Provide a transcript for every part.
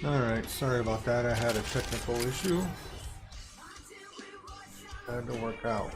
Alright, sorry about that. I had a technical issue. Had to work out.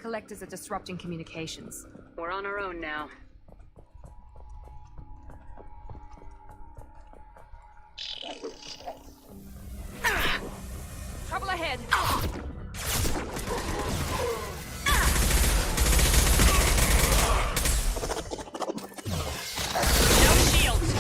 Collectors are disrupting communications. We're on our own now. Trouble ahead! No shields!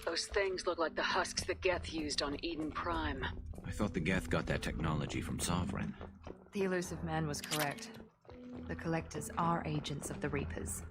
Those things look like the husks the Geth used on Eden Prime. I thought the Geth got that technology from Sovereign. The elusive man was correct. The Collectors are agents of the Reapers.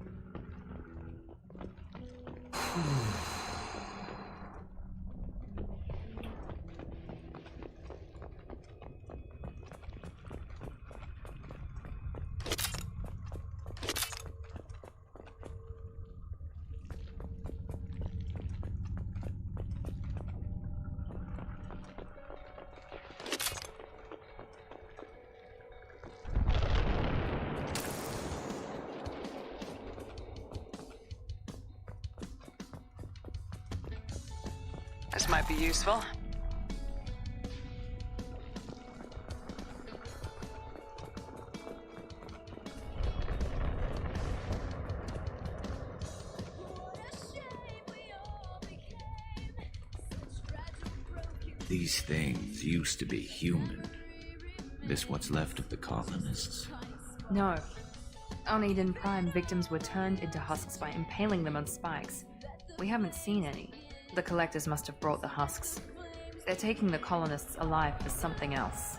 This might be useful. These things used to be human. This what's left of the colonists? No. On Eden Prime, victims were turned into husks by impaling them on spikes. We haven't seen any. The Collectors must have brought the husks. They're taking the colonists alive for something else.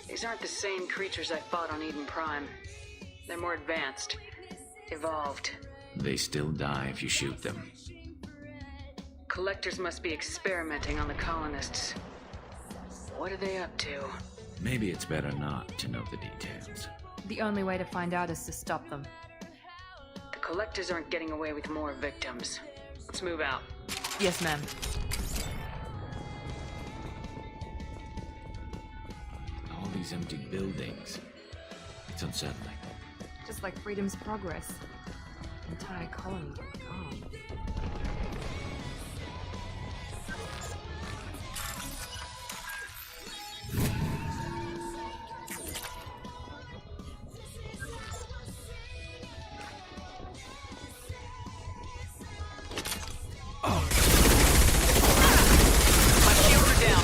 These aren't the same creatures I fought on Eden Prime. They're more advanced. Evolved. They still die if you shoot them. Collectors must be experimenting on the colonists. What are they up to? Maybe it's better not to know the details. The only way to find out is to stop them. The Collectors aren't getting away with more victims. Let's move out. Yes, ma'am. All these empty buildings. It's unsettling. Just like Freedom's Progress. Entire colony gone. My shields are down.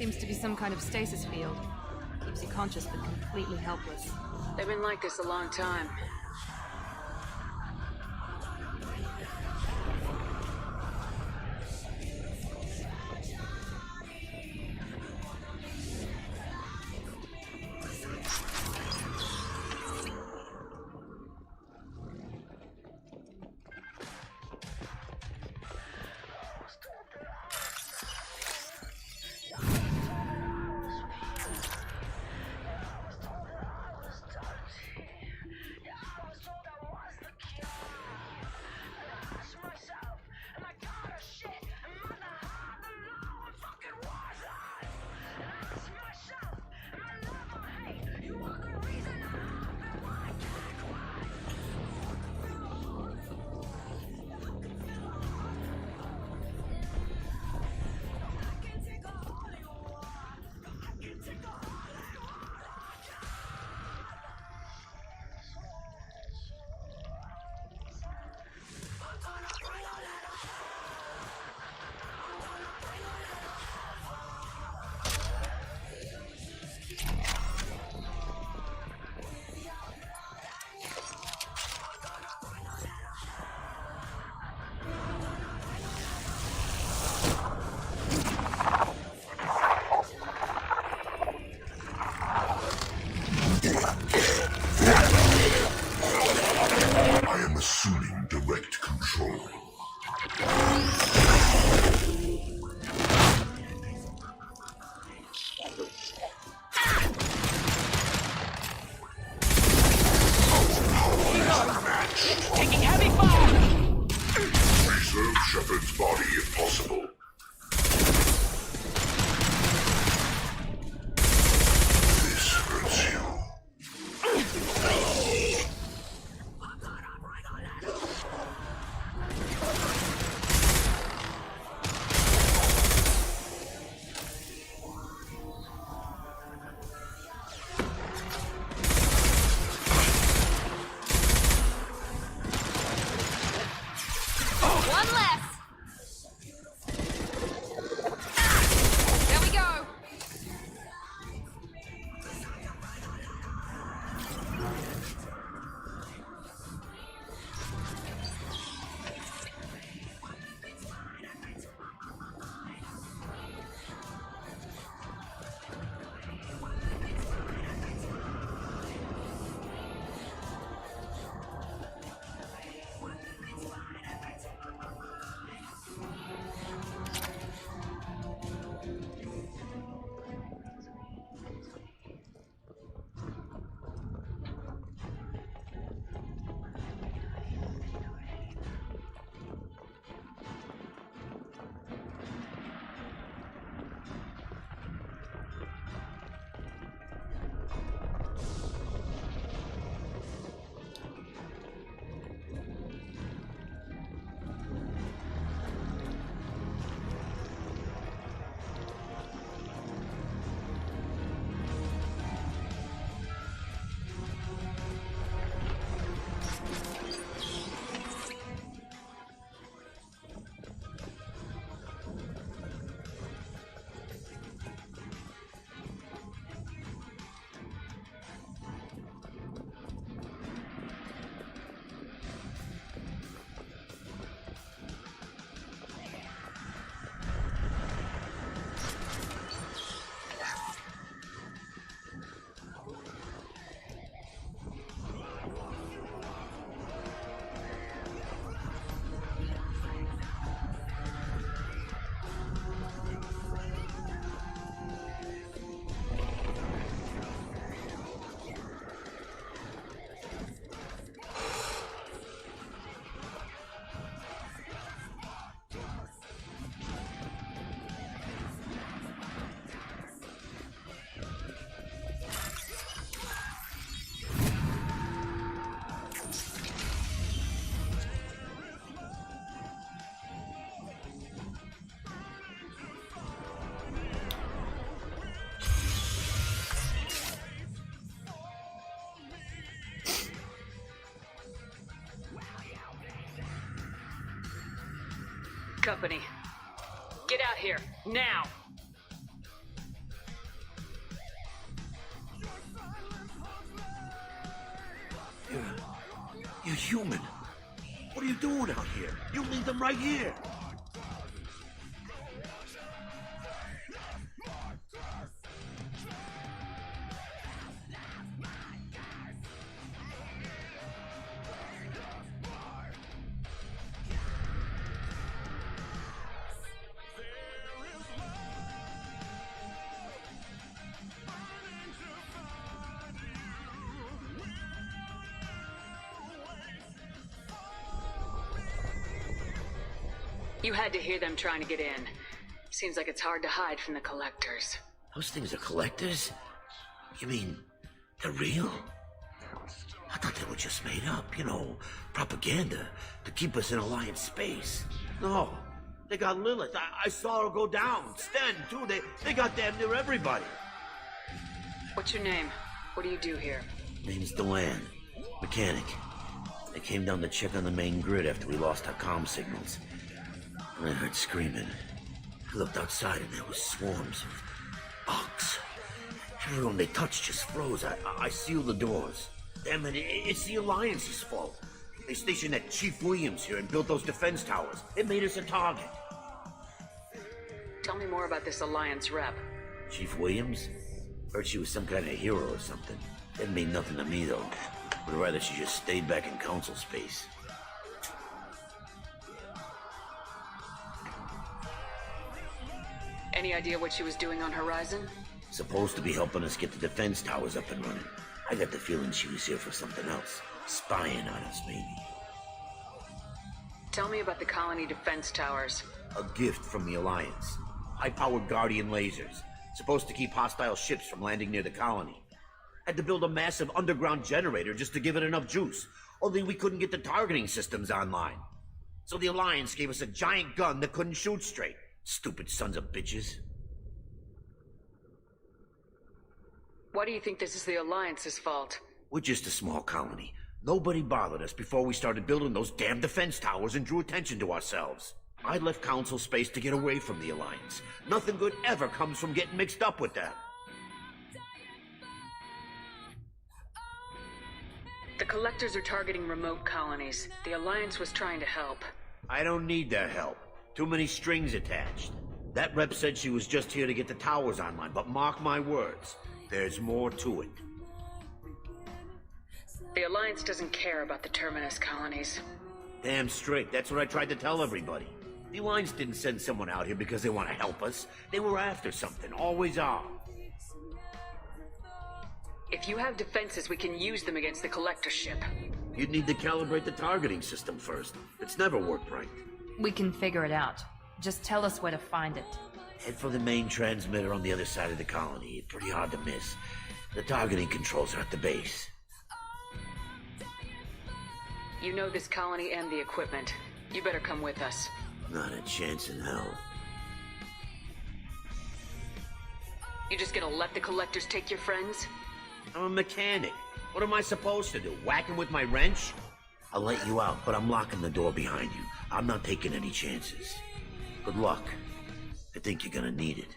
Seems to be some kind of stasis field. Keeps you conscious but completely helpless. They've been like this a long time. I am assuming direct control. Taking heavy fire! Preserve Shepard's body if possible. This hurts you. One less! There we go! Company. Get out here, now! You're human. What are you doing out here? You leave them right here. You had to hear them trying to get in. Seems like it's hard to hide from the collectors. Those things are collectors? You mean, they're real? I thought they were just made up, you know, propaganda to keep us in Alliance space. No, they got Lilith. I saw her go down. Sten, too. They got damn near everybody. What's your name? What do you do here? Name's Delan. Mechanic. They came down to check on the main grid after we lost our comm signals. I heard screaming. I looked outside and there was swarms of bugs. Everyone they touched just froze. I sealed the doors. Damn it, it's the Alliance's fault. They stationed that Chief Williams here and built those defense towers. It made us a target. Tell me more about this Alliance rep. Chief Williams? Heard she was some kind of hero or something. Didn't mean nothing to me, though. Would rather she just stayed back in Council space. Any idea what she was doing on Horizon? Supposed to be helping us get the defense towers up and running. I got the feeling she was here for something else. Spying on us, maybe. Tell me about the colony defense towers. A gift from the Alliance. High-powered Guardian lasers. Supposed to keep hostile ships from landing near the colony. Had to build a massive underground generator just to give it enough juice. Only we couldn't get the targeting systems online. So the Alliance gave us a giant gun that couldn't shoot straight. Stupid sons of bitches. Why do you think this is the Alliance's fault? We're just a small colony. Nobody bothered us before we started building those damn defense towers and drew attention to ourselves. I left Council space to get away from the Alliance. Nothing good ever comes from getting mixed up with that. The collectors are targeting remote colonies. The Alliance was trying to help. I don't need their help. Too many strings attached. That rep said she was just here to get the towers online, but mark my words, there's more to it. The Alliance doesn't care about the Terminus colonies. Damn straight, that's what I tried to tell everybody. The Alliance didn't send someone out here because they want to help us. They were after something, always are. If you have defenses, we can use them against the collector ship. You'd need to calibrate the targeting system first. It's never worked right. We can figure it out. Just tell us where to find it. Head for the main transmitter on the other side of the colony. Pretty hard to miss. The targeting controls are at the base. You know this colony and the equipment. You better come with us. Not a chance in hell. You just gonna let the collectors take your friends? I'm a mechanic. What am I supposed to do? Whack him with my wrench? I'll let you out, but I'm locking the door behind you. I'm not taking any chances. Good luck. I think you're gonna need it.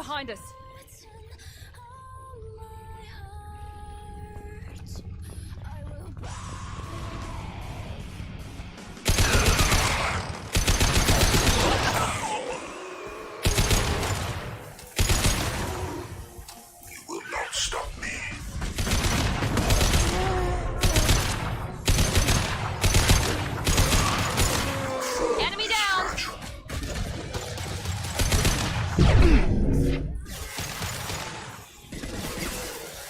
behind us. You will not stop me. Enemy down!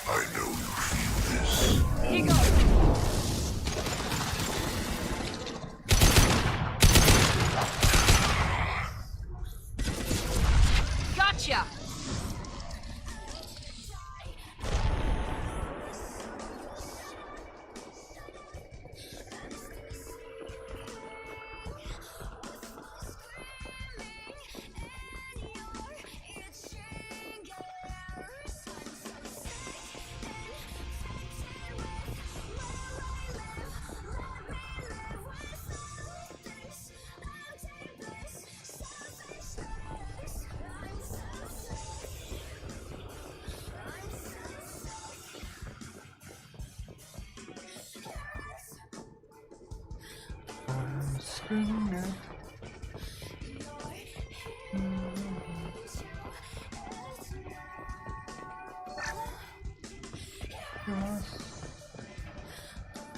I know you feel this. Here goes. Gotcha! I'm screaming.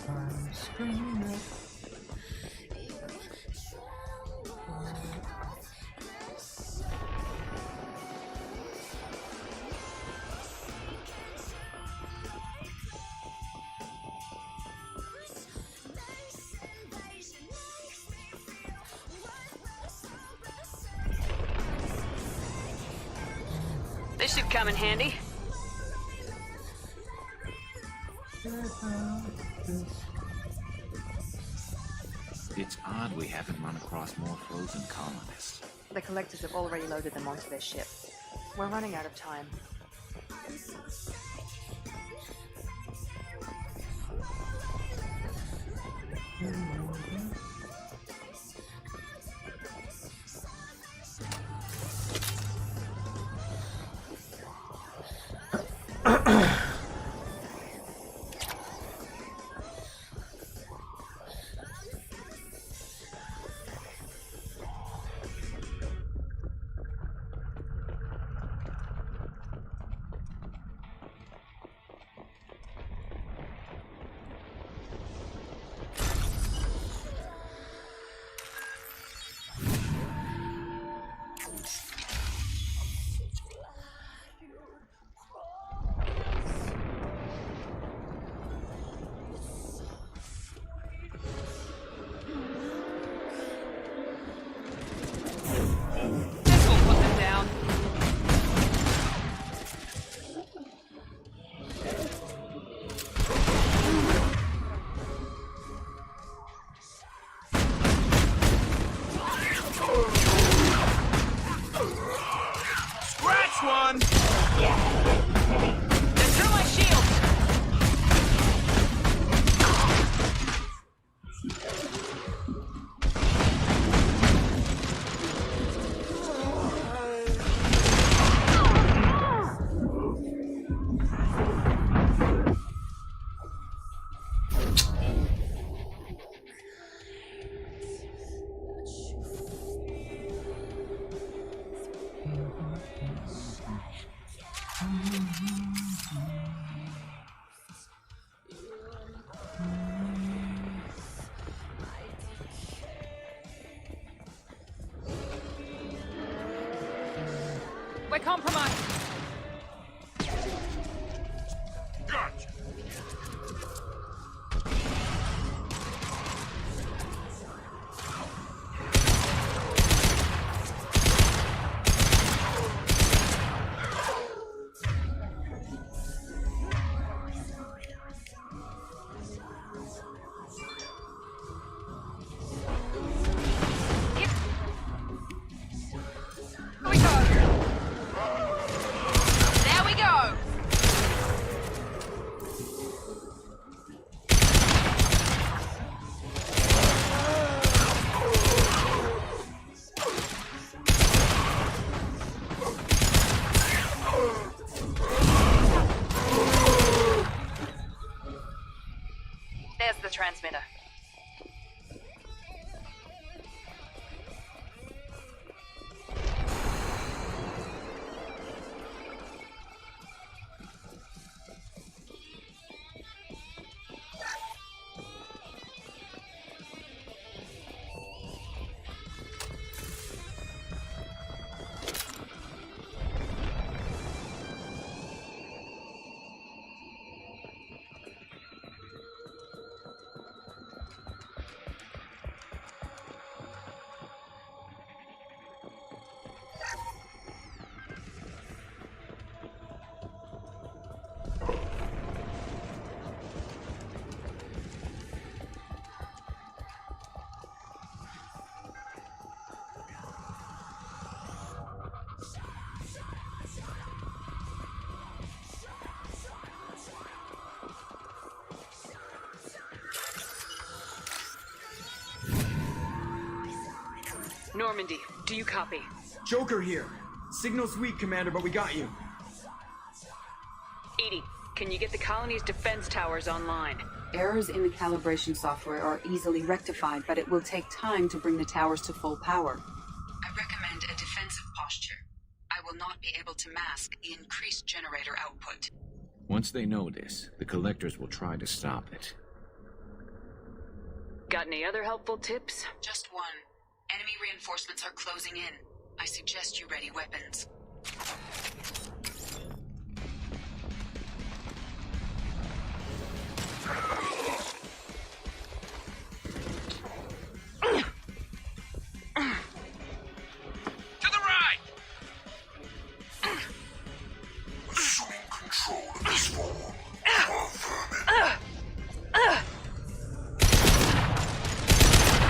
I'm screaming. This should come in handy. It's odd we haven't run across more frozen colonists. The collectors have already loaded them onto their ship. We're running out of time. This will put them down. Scratch one! They're through my shield! We're compromised. Gotcha. Here we go. Normandy, do you copy? Joker here. Signal's weak, Commander, but we got you. Edie, can you get the colony's defense towers online? Errors in the calibration software are easily rectified, but it will take time to bring the towers to full power. I recommend a defensive posture. I will not be able to mask the increased generator output. Once they know this, the collectors will try to stop it. Got any other helpful tips? Just one. Enemy reinforcements are closing in. I suggest you ready weapons. To the right! Assuming control of this form, or vermin.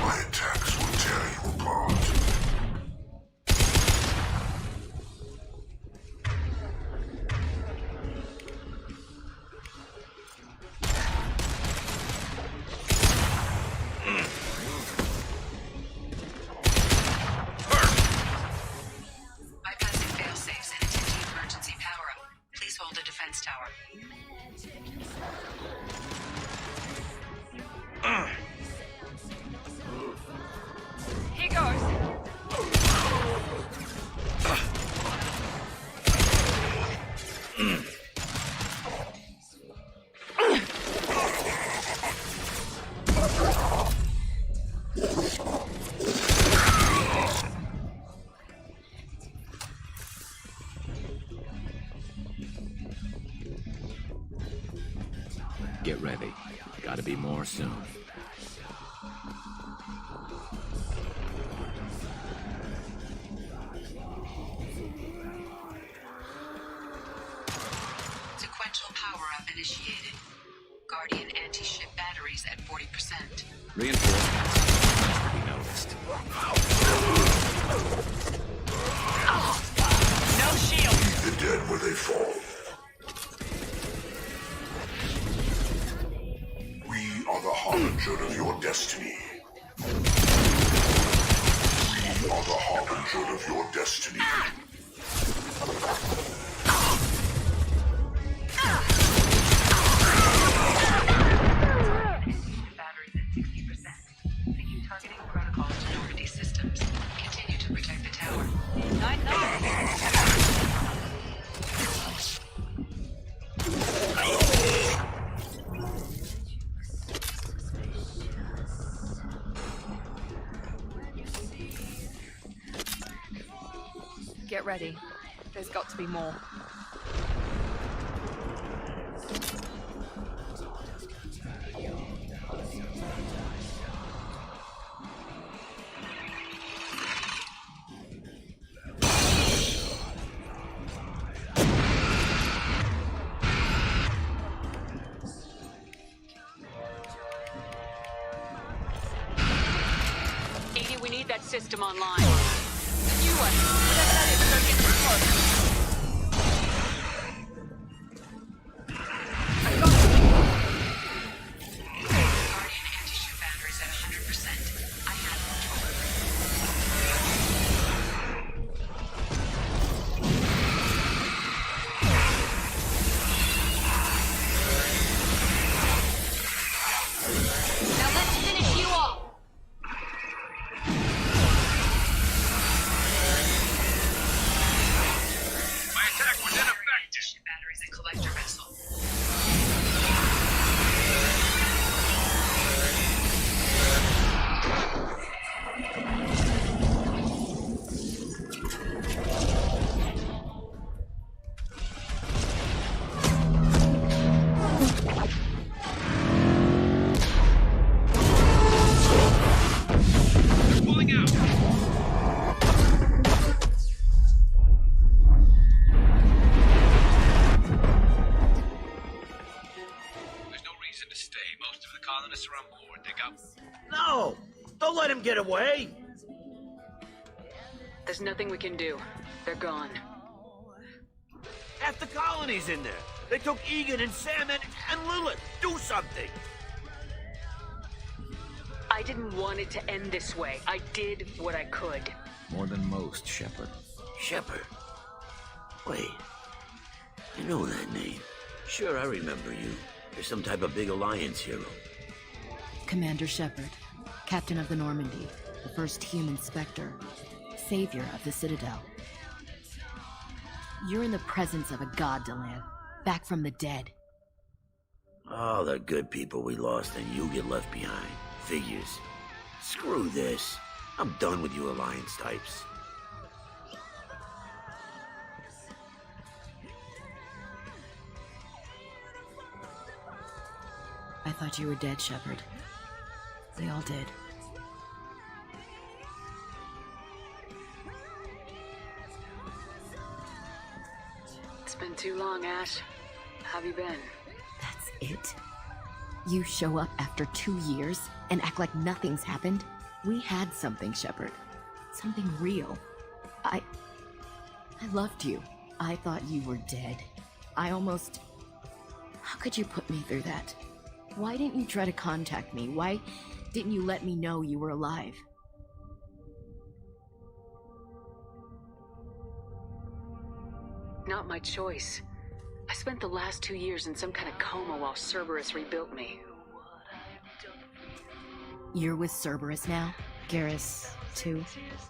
My attacks will tear you apart. Bypassing failsafes and attempting emergency power-up. Please hold the defense tower. Here goes. Get ready. Gotta be more soon. Sequential power-up initiated. Guardian anti-ship batteries at 40%. Reinforcements must be noticed. No shield! Leave the dead where they fall. We are the harbinger of your destiny. We are the harbinger of your destiny. Batteries at 60%. Begin targeting protocols to Normandy systems. Continue to protect the tower. Get ready. There's got to be more. Edie, we need that system online. The new one, whatever that is, so get too close. Guardian anti-ship batteries at 100%. I have control. Now let's finish you off! My attack was ineffective! Anti-ship batteries at collector vessel. Pulling out! There's no reason to stay. Most of the colonists are on board. They got... No! Don't let him get away! There's nothing we can do. They're gone. Half the colony's in there. They took Egan and Sam and Lilith. Do something! I didn't want it to end this way. I did what I could. More than most, Shepard. Shepard? Wait. I know that name. Sure, I remember you. You're some type of big Alliance hero. Commander Shepard, Captain of the Normandy, the first human Spectre, savior of the Citadel. You're in the presence of a god, Delan, back from the dead. All the good people we lost and you get left behind. Figures. Screw this. I'm done with you Alliance types. I thought you were dead, Shepard. We all did. It's been too long, Ash. How have you been? That's it? You show up after 2 years and act like nothing's happened? We had something, Shepard. Something real. I loved you. I thought you were dead. How could you put me through that? Why didn't you try to contact me? Why didn't you let me know you were alive? Not my choice. I spent the last 2 years in some kind of coma while Cerberus rebuilt me. You're with Cerberus now? Garrus, too?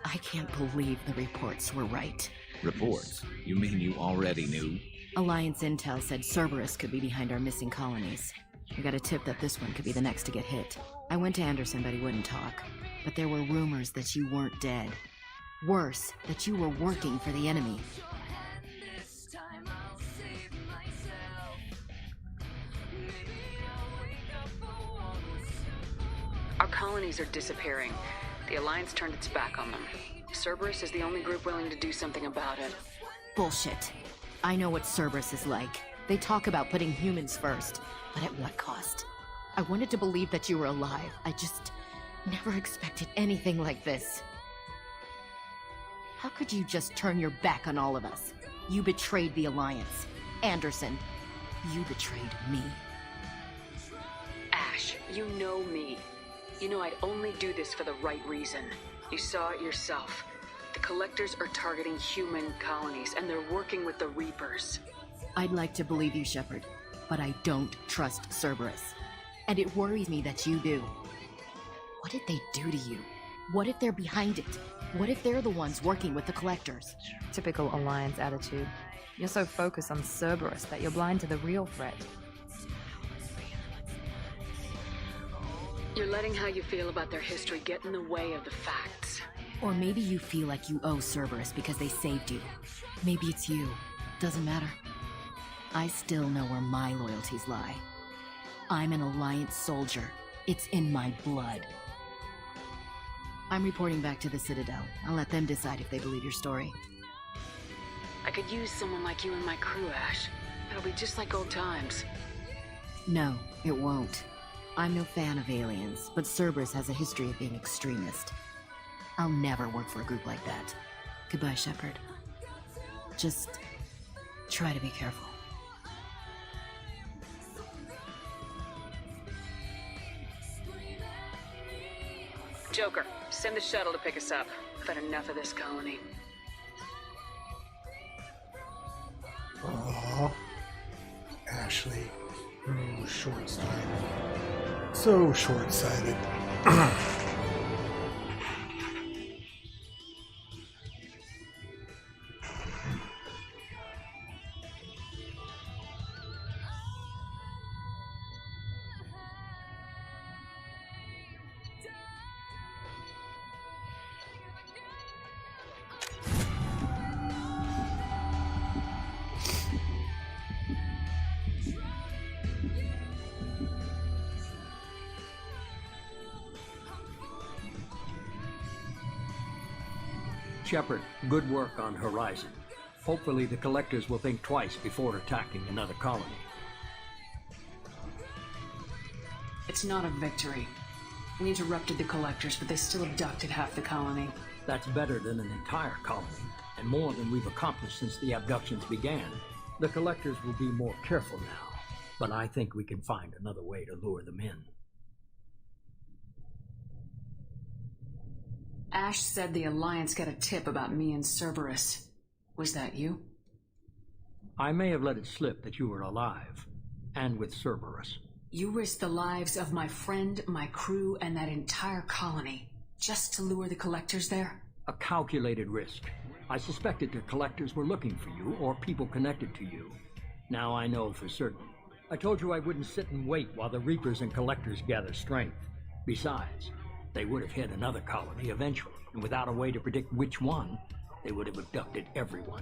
I can't believe the reports were right. Reports? You mean you already knew? Alliance intel said Cerberus could be behind our missing colonies. I got a tip that this one could be the next to get hit. I went to Anderson, but he wouldn't talk. But there were rumors that you weren't dead. Worse, that you were working for the enemy. Our colonies are disappearing. The Alliance turned its back on them. Cerberus is the only group willing to do something about it. Bullshit. I know what Cerberus is like. They talk about putting humans first, but at what cost? I wanted to believe that you were alive. I just never expected anything like this. How could you just turn your back on all of us? You betrayed the Alliance. Anderson, you betrayed me. Ash, you know me. You know I'd only do this for the right reason. You saw it yourself. The Collectors are targeting human colonies, and they're working with the Reapers. I'd like to believe you, Shepard, but I don't trust Cerberus. And it worries me that you do. What did they do to you? What if they're behind it? What if they're the ones working with the Collectors? Typical Alliance attitude. You're so focused on Cerberus that you're blind to the real threat. You're letting how you feel about their history get in the way of the facts. Or maybe you feel like you owe Cerberus because they saved you. Maybe it's you. Doesn't matter. I still know where my loyalties lie. I'm an Alliance soldier. It's in my blood. I'm reporting back to the Citadel. I'll let them decide if they believe your story. I could use someone like you in my crew, Ash. It'll be just like old times. No, it won't. I'm no fan of aliens, but Cerberus has a history of being extremist. I'll never work for a group like that. Goodbye, Shepard. Just try to be careful. Joker, send the shuttle to pick us up. I've had enough of this colony. Aww. Ashley. Oh, short-sighted. So short-sighted. Shepard, good work on Horizon. Hopefully the Collectors will think twice before attacking another colony. It's not a victory. We interrupted the Collectors, but they still abducted half the colony. That's better than an entire colony, and more than we've accomplished since the abductions began. The Collectors will be more careful now, but I think we can find another way to lure them in. Ash said the Alliance got a tip about me and Cerberus. Was that you? I may have let it slip that you were alive, and with Cerberus. You risked the lives of my friend, my crew, and that entire colony, just to lure the Collectors there? A calculated risk. I suspected the Collectors were looking for you, or people connected to you. Now I know for certain. I told you I wouldn't sit and wait while the Reapers and Collectors gather strength. Besides, they would have hit another colony eventually, and without a way to predict which one, they would have abducted everyone.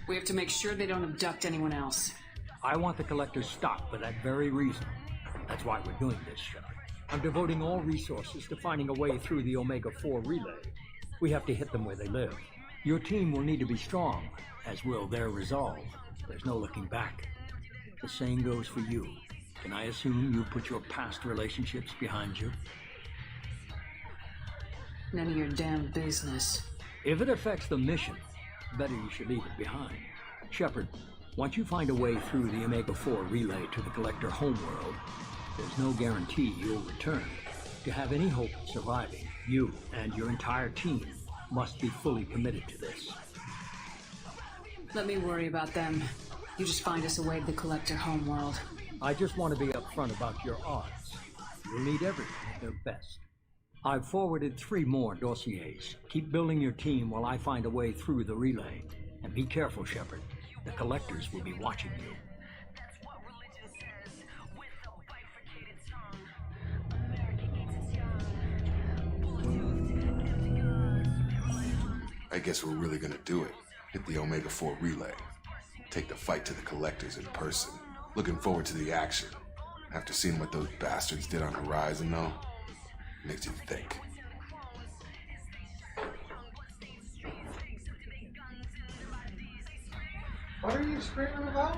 We have to make sure they don't abduct anyone else. I want the Collectors stopped for that very reason. That's why we're doing this, Shepard. I'm devoting all resources to finding a way through the Omega-4 relay. We have to hit them where they live. Your team will need to be strong, as will their resolve. There's no looking back. The same goes for you. Can I assume you put your past relationships behind you? None of your damn business. If it affects the mission, better you should leave it behind. Shepard, once you find a way through the Omega-4 relay to the Collector homeworld, there's no guarantee you'll return. To have any hope of surviving, you and your entire team must be fully committed to this. Let me worry about them. You just find us a way to the Collector homeworld. I just want to be upfront about your odds. You'll need everyone at their best. I've forwarded 3 more dossiers. Keep building your team while I find a way through the relay. And be careful, Shepard. The Collectors will be watching you. I guess we're really gonna do it. Hit the Omega-4 relay. Take the fight to the Collectors in person. Looking forward to the action. After seeing what those bastards did on Horizon, though, makes you think. What are you screaming about?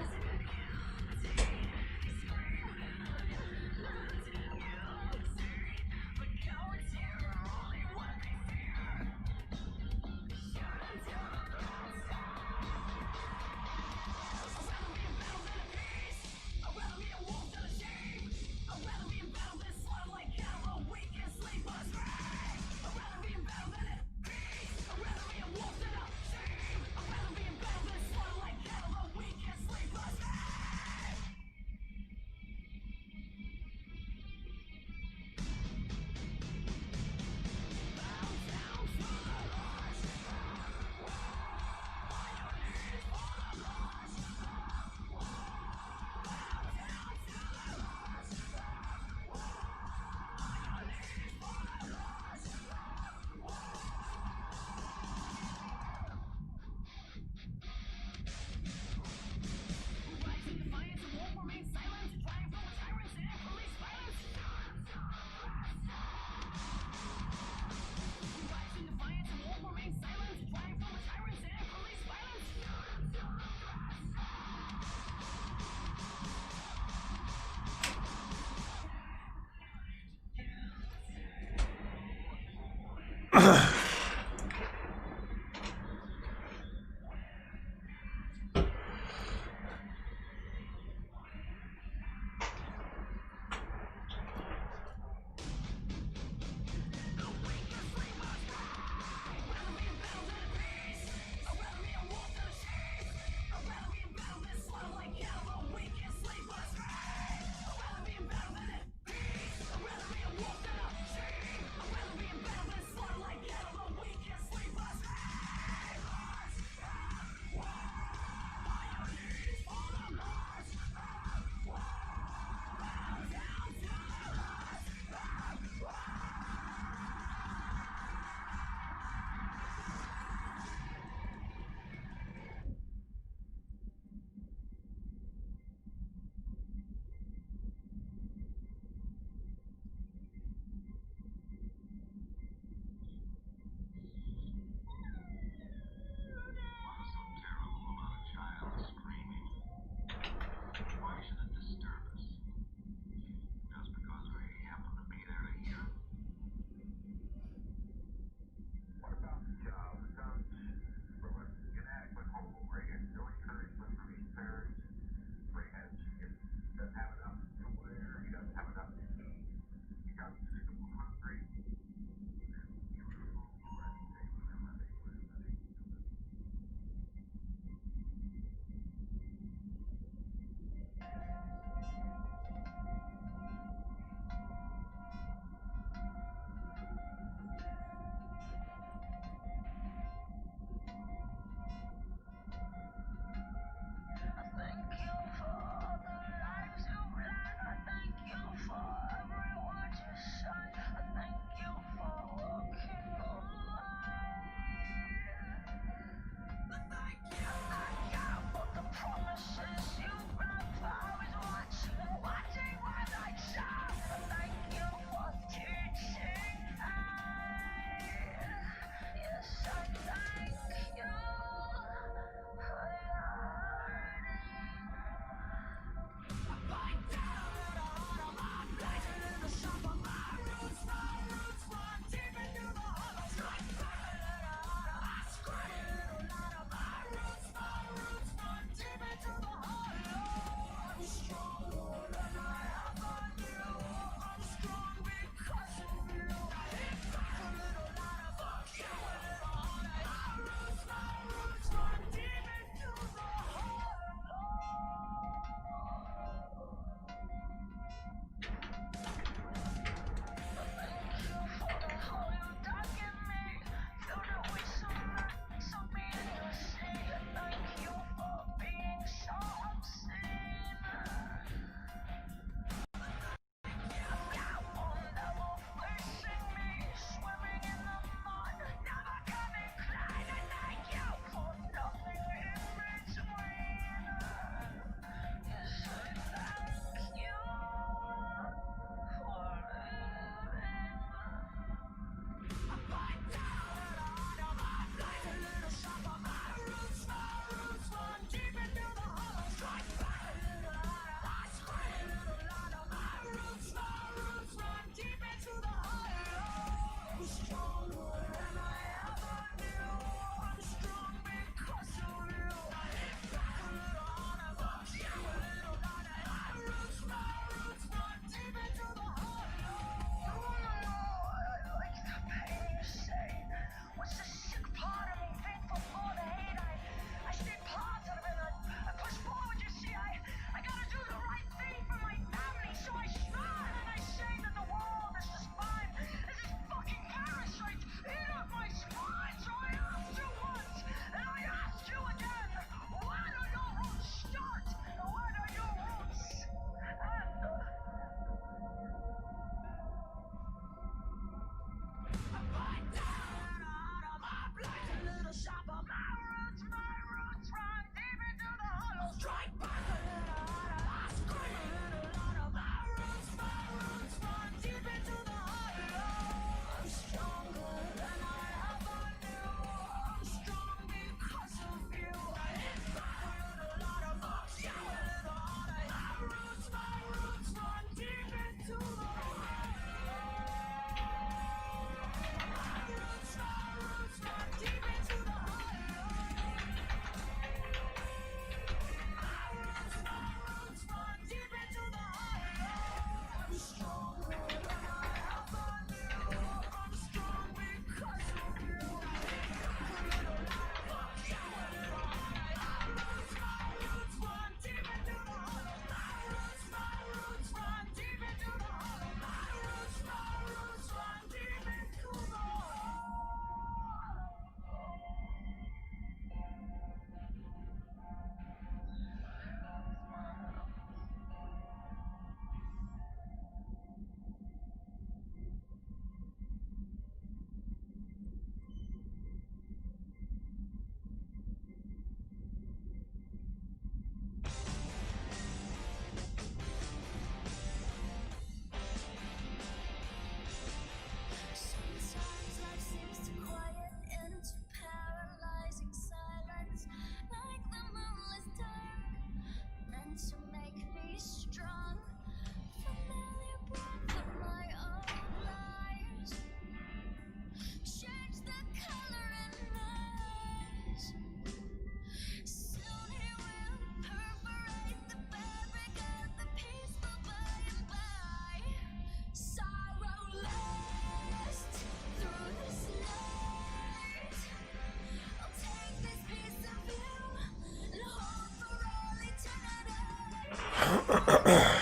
They're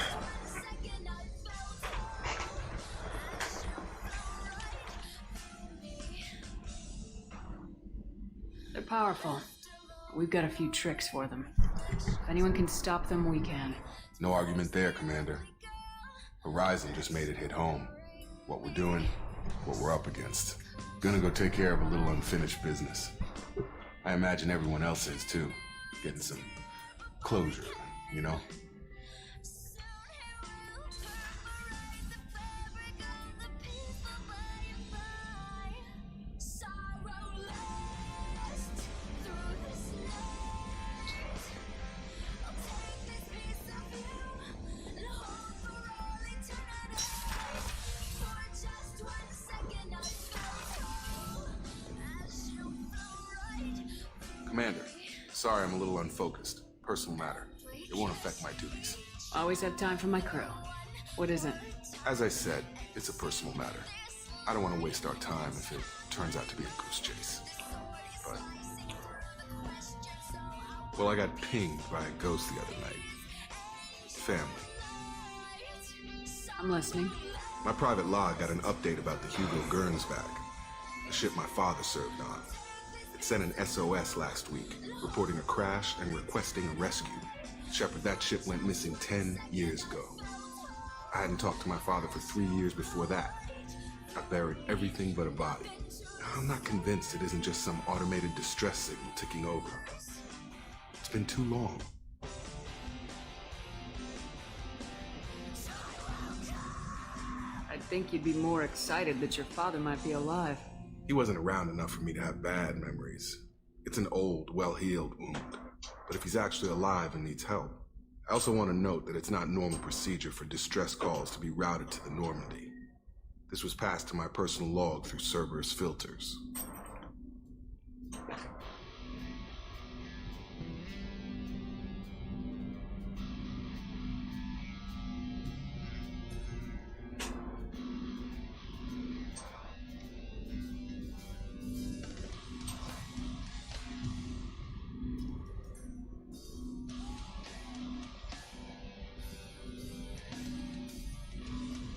powerful. We've got a few tricks for them. If anyone can stop them, we can. No argument there, Commander. Horizon just made it hit home. What we're doing, what we're up against. Gonna go take care of a little unfinished business. I imagine everyone else is too. Getting some closure, you know? Commander, sorry I'm a little unfocused. Personal matter. It won't affect my duties. Always have time for my crew. What is it? As I said, it's a personal matter. I don't want to waste our time if it turns out to be a goose chase. But... well, I got pinged by a ghost the other night. Family. I'm listening. My private log got an update about the Hugo Gernsback, the ship my father served on. It sent an SOS last week, reporting a crash and requesting a rescue. Shepard, that ship went missing 10 years ago. I hadn't talked to my father for 3 years before that. I buried everything but a body. I'm not convinced it isn't just some automated distress signal ticking over. It's been too long. I'd think you'd be more excited that your father might be alive. He wasn't around enough for me to have bad memories. It's an old, well-healed wound. But if he's actually alive and needs help, I also want to note that it's not normal procedure for distress calls to be routed to the Normandy. This was passed to my personal log through Cerberus filters.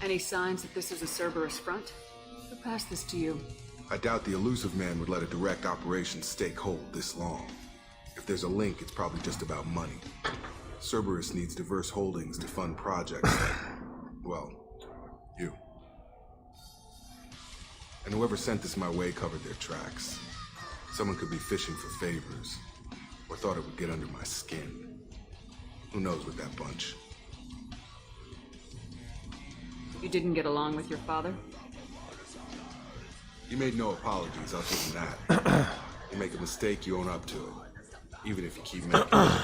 Any signs that this is a Cerberus front? Who passed this to you? I doubt the elusive man would let a direct operation stake hold this long. If there's a link, it's probably just about money. Cerberus needs diverse holdings to fund projects like, well, you. And whoever sent this my way covered their tracks. Someone could be fishing for favors, or thought it would get under my skin. Who knows with that bunch? You didn't get along with your father? You made no apologies, I'll give him that. You make a mistake, you own up to it. Even if you keep making it.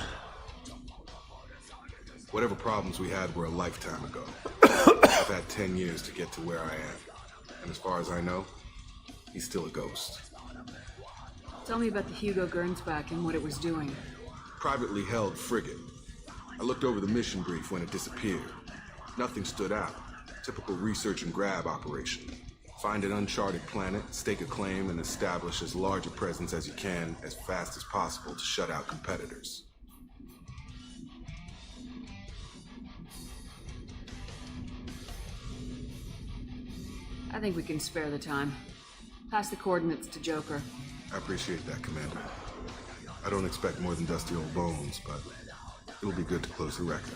Whatever problems we had were a lifetime ago. I've had 10 years to get to where I am. And as far as I know, he's still a ghost. Tell me about the Hugo Gernsback and what it was doing. Privately held frigate. I looked over the mission brief when it disappeared. Nothing stood out. Typical research and grab operation. Find an uncharted planet, stake a claim, and establish as large a presence as you can as fast as possible to shut out competitors. I think we can spare the time. Pass the coordinates to Joker. I appreciate that, Commander. I don't expect more than dusty old bones, but it'll be good to close the record.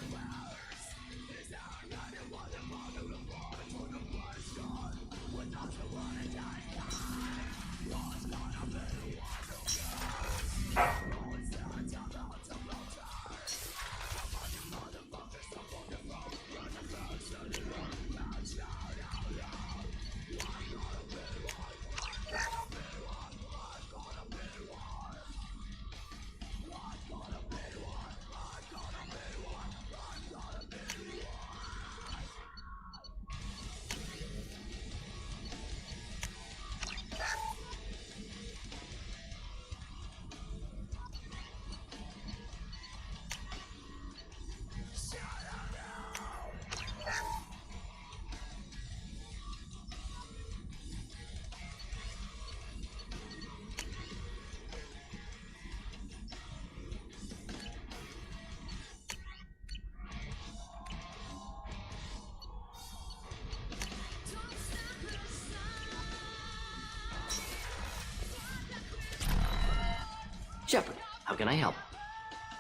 Shepard, how can I help?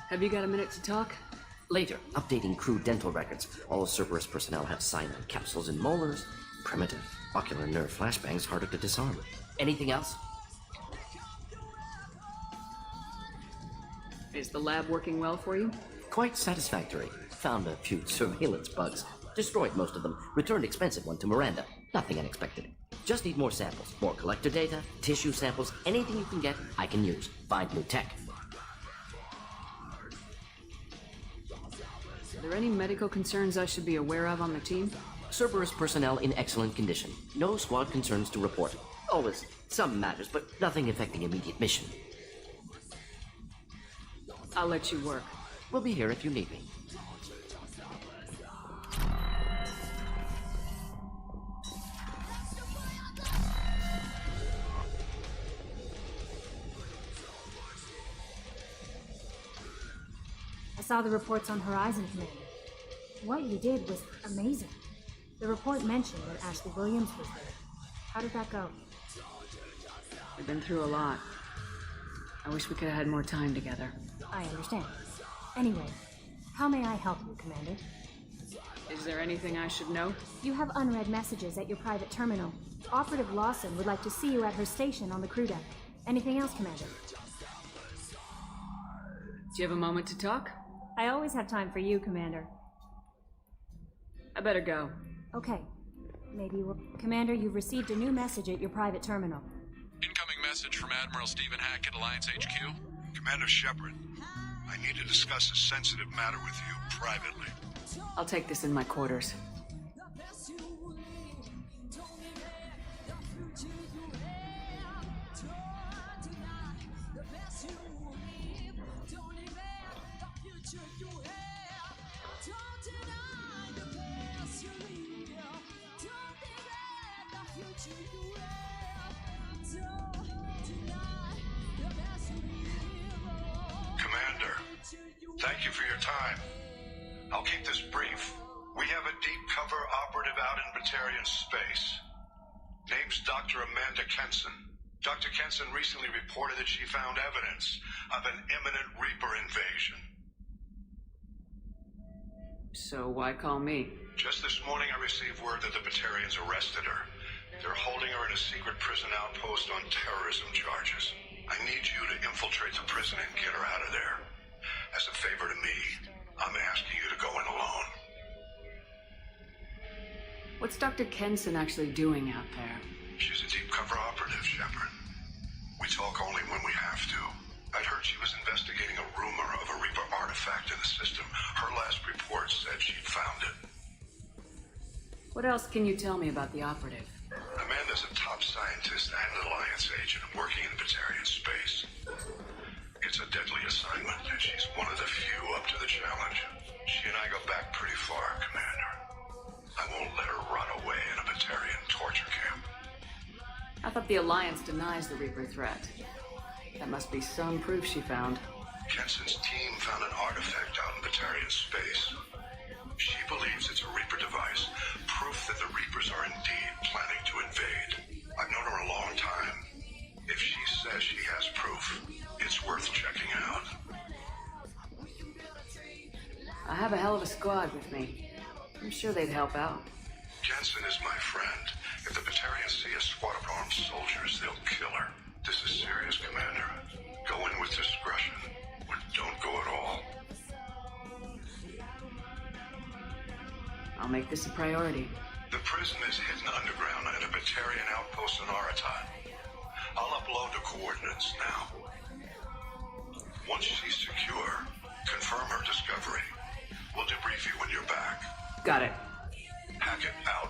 Have you got a minute to talk? Later, updating crew dental records. All Cerberus personnel have cyanide capsules and molars. Primitive. Ocular nerve flashbangs harder to disarm. Anything else? Is the lab working well for you? Quite satisfactory. Found a few surveillance bugs. Destroyed most of them. Returned expensive one to Miranda. Nothing unexpected. Just need more samples. More collector data, tissue samples, anything you can get, I can use. Find new tech. Are there any medical concerns I should be aware of on the team? Cerberus personnel in excellent condition. No squad concerns to report. Always some matters, but nothing affecting immediate mission. I'll let you work. We'll be here if you need me. I saw the reports on Horizon, Commander. What you did was amazing. The report mentioned that Ashley Williams was there. How did that go? We've been through a lot. I wish we could have had more time together. I understand. Anyway, how may I help you, Commander? Is there anything I should know? You have unread messages at your private terminal. Operative Lawson would like to see you at her station on the crew deck. Anything else, Commander? Do you have a moment to talk? I always have time for you, Commander. I better go. Okay. Maybe we'll... Commander, you've received a new message at your private terminal. Incoming message from Admiral Stephen Hackett, Alliance HQ. Commander Shepard, I need to discuss a sensitive matter with you privately. I'll take this in my quarters. Commander, thank you for your time. I'll keep this brief. We have a deep cover operative out in Batarian space. Name's Dr. Amanda Kenson. Dr. Kenson recently reported that she found evidence of an imminent Reaper invasion. So why call me? Just this morning I received word that the Batarians arrested her. They're holding her in a secret prison outpost on terrorism charges. I need you to infiltrate the prison and get her out of there. As a favor to me, I'm asking you to go in alone. What's Dr. Kenson actually doing out there? She's a deep cover operative, Shepard. We talk only when we have to. I'd heard she was investigating a rumor of a Reaper artifact in the system. Her last report said she'd found it. What else can you tell me about the operative? Amanda's a top scientist and an Alliance agent working in Batarian space. It's a deadly assignment, and she's one of the few up to the challenge. She and I go back pretty far, Commander. I won't let her run away in a Batarian torture camp. I thought the Alliance denies the Reaper threat. That must be some proof she found. Kenson's team found an artifact out in Batarian space. She believes it's a Reaper device, proof that the Reapers are indeed planning to invade. I've known her a long time. If she says she has proof, it's worth checking out. I have a hell of a squad with me. I'm sure they'd help out. Jensen is my friend. If the Batarians see a squad of armed soldiers, they'll kill her. This is serious, Commander. Go in with discretion, or don't go at all. I'll make this a priority. The prison is hidden underground in a Batarian outpost in Araton. I'll upload the coordinates now. Once she's secure, confirm her discovery. We'll debrief you when you're back. Got it. Hackett out.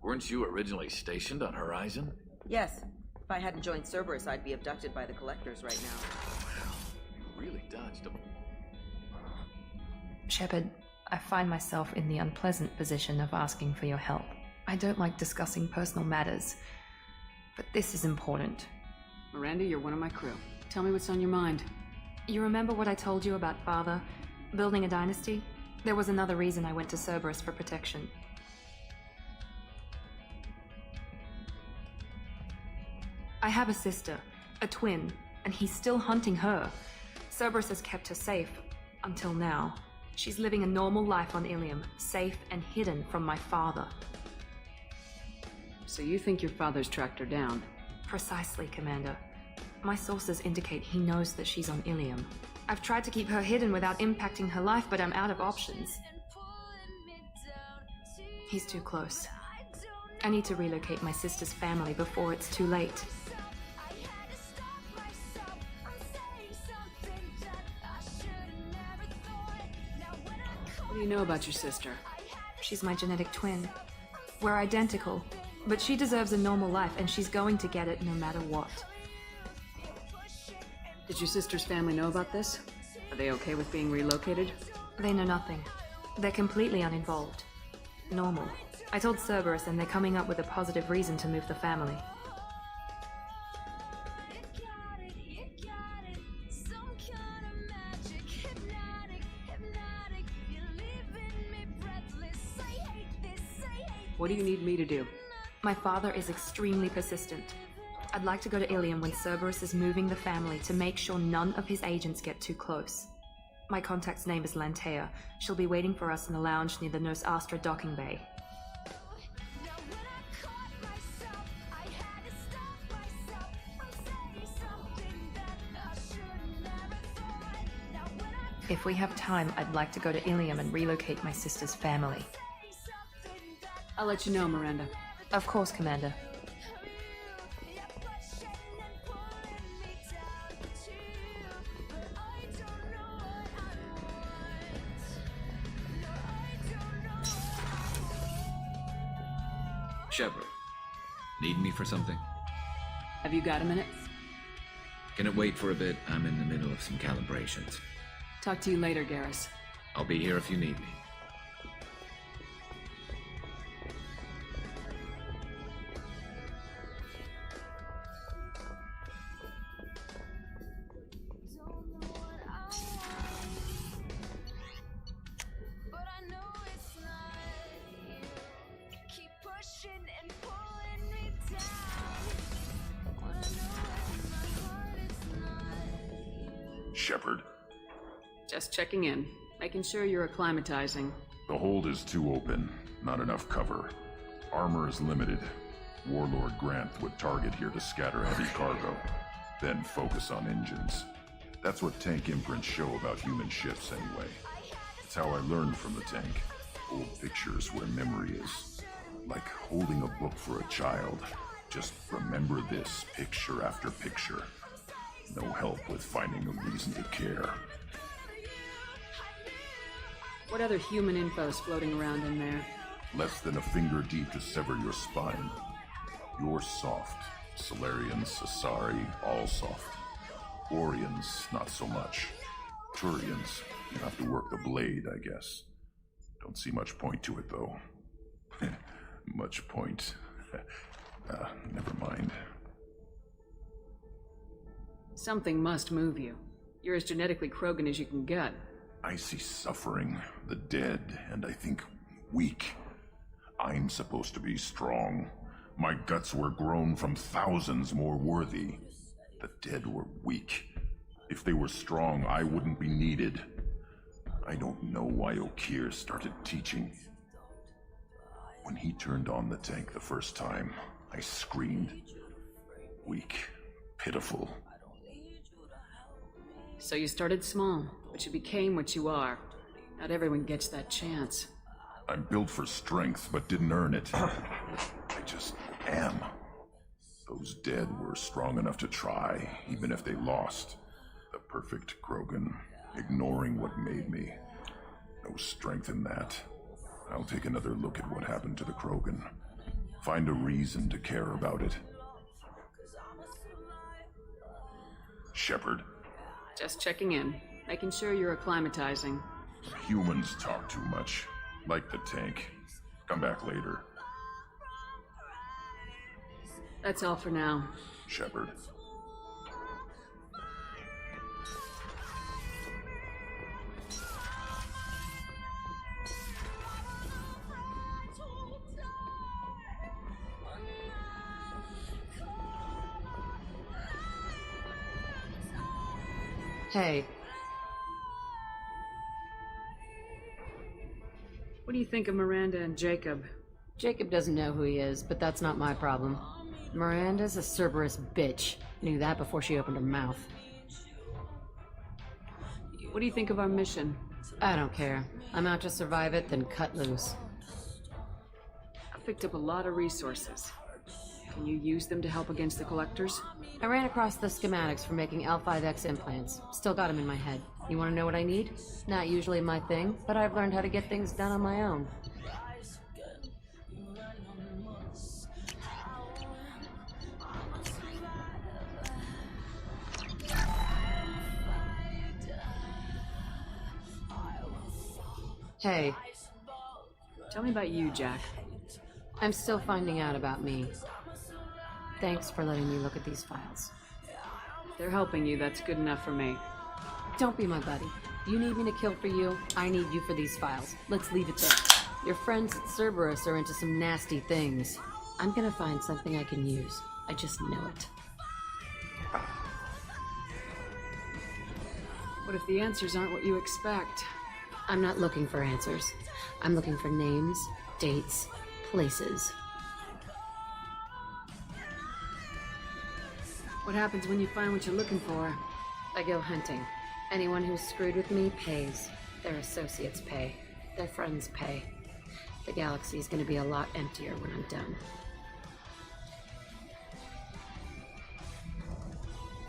Weren't you originally stationed on Horizon? Yes. If I hadn't joined Cerberus, I'd be abducted by the Collectors right now. You really dodged them. Shepard, I find myself in the unpleasant position of asking for your help. I don't like discussing personal matters, but this is important. Miranda, you're one of my crew. Tell me what's on your mind. You remember what I told you about Father? Building a dynasty? There was another reason I went to Cerberus for protection. I have a sister, a twin, and he's still hunting her. Cerberus has kept her safe, until now. She's living a normal life on Ilium, safe and hidden from my father. So you think your father's tracked her down? Precisely, Commander. My sources indicate he knows that she's on Ilium. I've tried to keep her hidden without impacting her life, but I'm out of options. He's too close. I need to relocate my sister's family before it's too late. What do you know about your sister? She's my genetic twin. We're identical, but she deserves a normal life, and she's going to get it no matter what. Did your sister's family know about this? Are they okay with being relocated? They know nothing. They're completely uninvolved. Normal. I told Cerberus, and they're coming up with a positive reason to move the family. What do you need me to do? My father is extremely persistent. I'd like to go to Ilium when Cerberus is moving the family to make sure none of his agents get too close. My contact's name is Lantea. She'll be waiting for us in the lounge near the Nos Astra docking bay. If we have time, I'd like to go to Ilium and relocate my sister's family. I'll let you know, Miranda. Of course, Commander. Shepard, need me for something? Have you got a minute? Can it wait for a bit? I'm in the middle of some calibrations. Talk to you later, Garrus. I'll be here if you need me. Shepard. Just checking in. Making sure you're acclimatizing. The hold is too open. Not enough cover. Armor is limited. Warlord Grant would target here to scatter heavy cargo, then focus on engines. That's what tank imprints show about human ships anyway. It's how I learned from the tank. Old pictures where memory is. Like holding a book for a child. Just remember this picture after picture. No help with finding a reason to care. What other human info's floating around in there? Less than a finger deep to sever your spine. You're soft. Solarians, Asari, all soft. Orions, not so much. Turians, you have to work the blade, I guess. Don't see much point to it, though. Much point. Never mind. Something must move you. You're as genetically Krogan as you can get. I see suffering, the dead, and I think weak. I'm supposed to be strong. My guts were grown from thousands more worthy. The dead were weak. If they were strong, I wouldn't be needed. I don't know why Okeer started teaching. When he turned on the tank the first time, I screamed. Weak, pitiful. So you started small, but you became what you are. Not everyone gets that chance. I'm built for strength, but didn't earn it. I just am. Those dead were strong enough to try, even if they lost. The perfect Krogan, ignoring what made me. No strength in that. I'll take another look at what happened to the Krogan. Find a reason to care about it. Shepard, Just checking in, making sure you're acclimatizing. humans talk too much. Like the tank. Come back later. That's all for now. Shepard. Hey. What do you think of Miranda and Jacob? Jacob doesn't know who he is, but that's not my problem. Miranda's a Cerberus bitch. Knew that before she opened her mouth. What do you think of our mission? I don't care. I'm out to survive it, then cut loose. I picked up a lot of resources. Can you use them to help against the Collectors? I ran across the schematics for making L5X implants. Still got them in my head. You want to know what I need? Not usually my thing, but I've learned how to get things done on my own. Hey. Tell me about you, Jack. I'm still finding out about me. Thanks for letting me look at these files. If they're helping you, that's good enough for me. Don't be my buddy. You need me to kill for you, I need you for these files. Let's leave it there. Your friends at Cerberus are into some nasty things. I'm gonna find something I can use. I just know it. What if the answers aren't what you expect? I'm not looking for answers. I'm looking for names, dates, places. What happens when you find what you're looking for? I go hunting. Anyone who's screwed with me pays. Their associates pay. Their friends pay. The galaxy's gonna be a lot emptier when I'm done.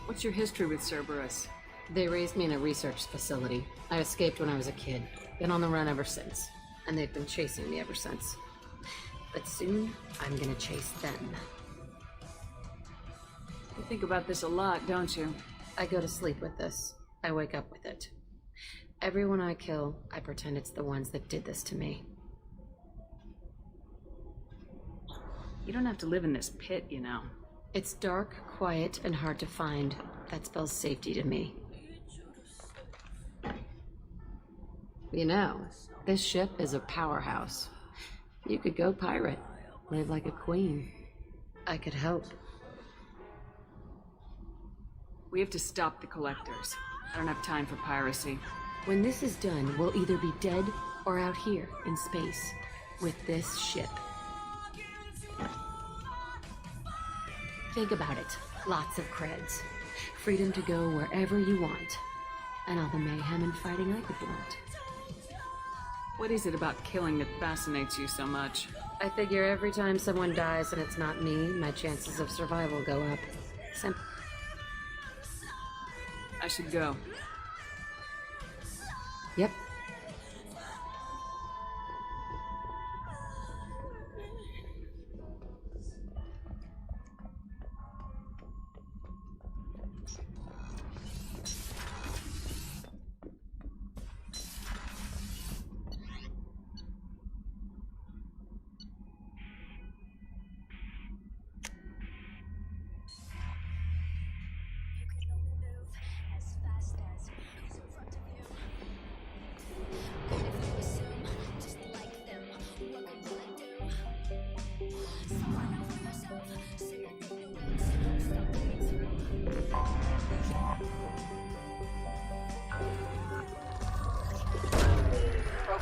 What's your history with Cerberus? They raised me in a research facility. I escaped when I was a kid. Been on the run ever since. And they've been chasing me ever since. But soon, I'm gonna chase them. You think about this a lot, don't you? I go to sleep with this. I wake up with it. Everyone I kill, I pretend it's the ones that did this to me. You don't have to live in this pit, you know. It's dark, quiet, and hard to find. That spells safety to me. You know, this ship is a powerhouse. You could go pirate, live like a queen. I could help. We have to stop the Collectors. I don't have time for piracy. When this is done, we'll either be dead or out here in space with this ship. Think about it. Lots of creds. Freedom to go wherever you want. And all the mayhem and fighting I could want. What is it about killing that fascinates you so much? I figure every time someone dies and it's not me, my chances of survival go up. Simple. I should go. Yep.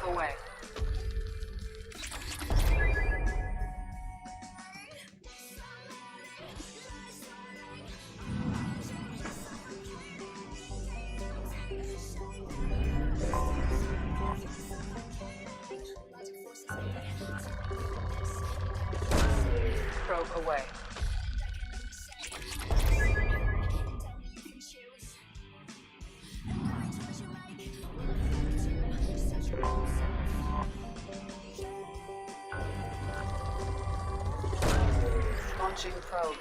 Away. Probe away. Launching probe.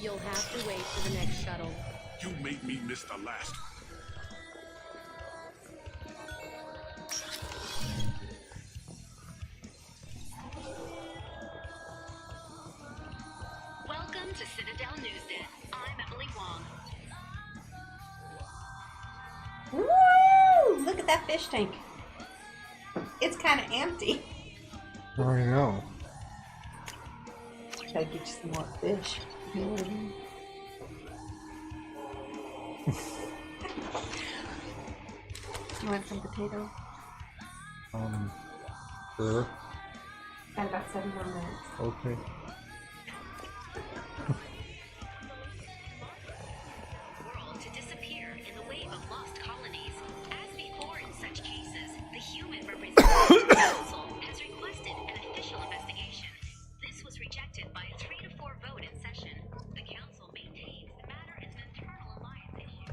You'll have to wait for the next shuttle. You made me miss the last Welcome to Citadel News Desk. I'm Emily Wong. Woo! Look at that fish tank. It's kind of empty. I know. Gotta get you some more fish. You want some potato? Sure. Got about 7 more minutes. Okay. World to disappear in the wave of lost colonies. As before in such cases, the human representative council has requested an official investigation. This was rejected by a 3-to-4 vote in session. The council maintains the matter is an internal alliance issue.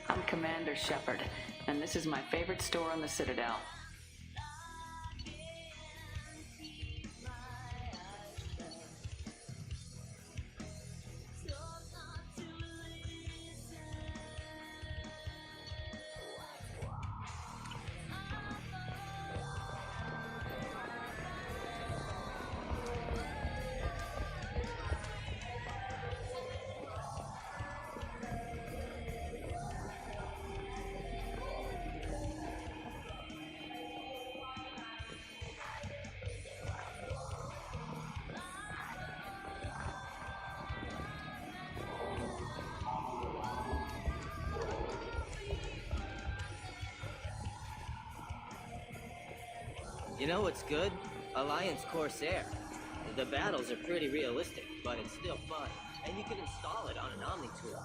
I'm Commander Shepard, and this is my favorite store on the Citadel. You know what's good? Alliance Corsair. The battles are pretty realistic, but it's still fun. And you can install it on an Omni tool.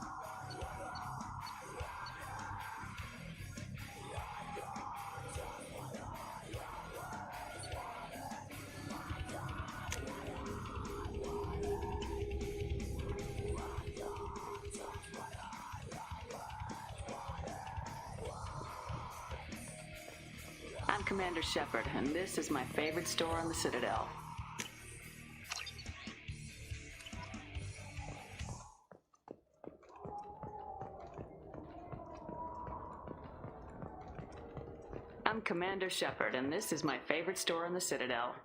I'm Commander Shepard, and this is my favorite store on the Citadel. I'm Commander Shepard, and this is my favorite store on the Citadel.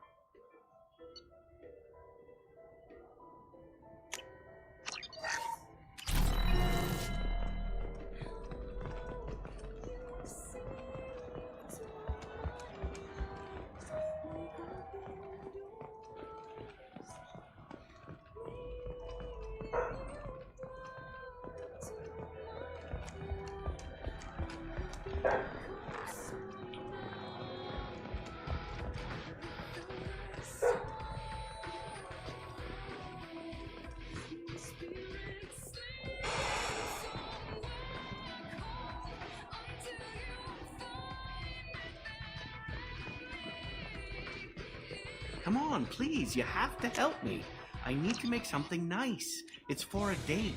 Come on, please, you have to help me. I need to make something nice. It's for a date.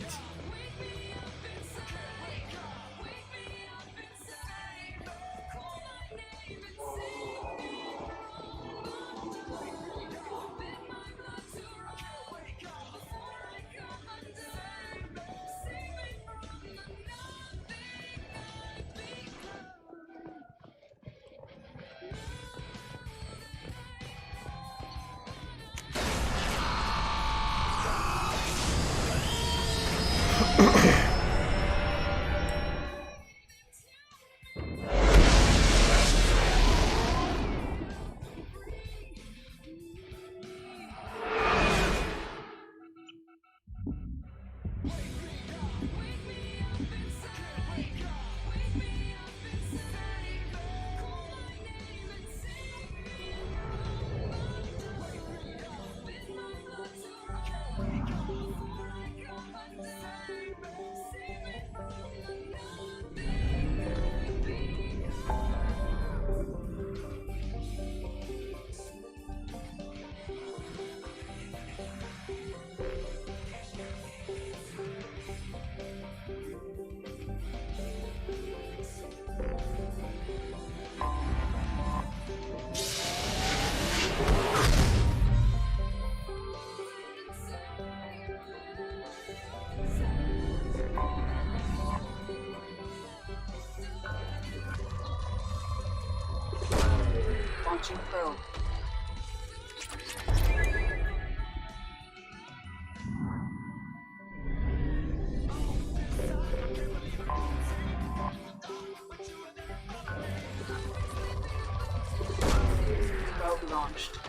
Launching probe. Probe launched.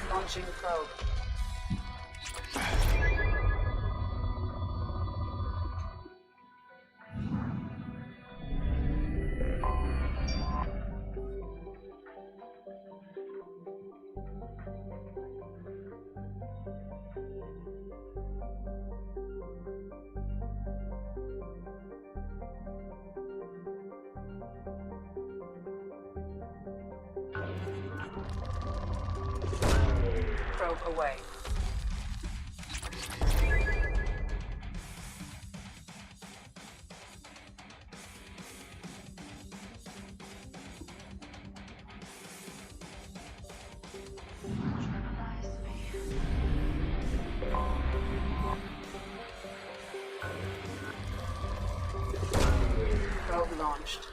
Launching probe. Probe away. Probe launched.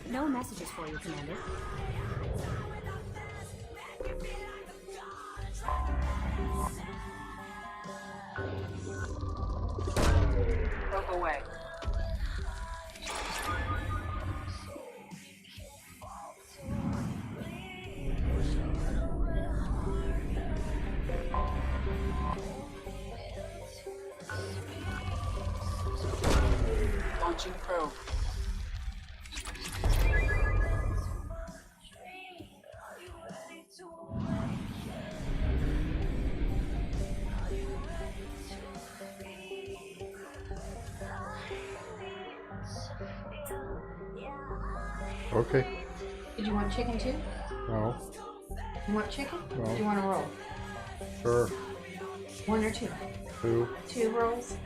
No messages for you, Commander. Broke away. Launching probe. Okay. Did you want chicken too? No. You want chicken? No. Do you want a roll? Sure. One or two? Two. 2 rolls?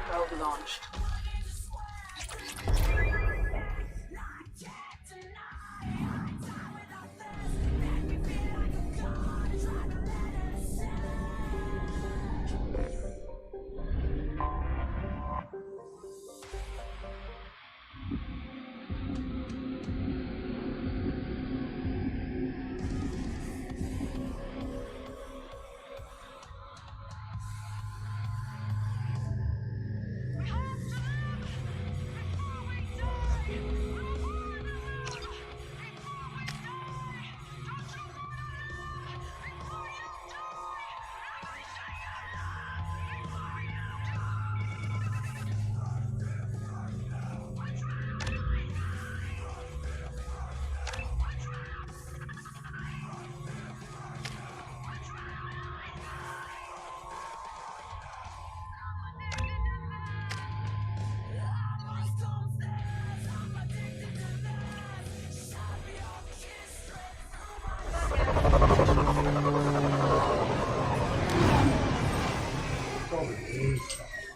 Probe launched.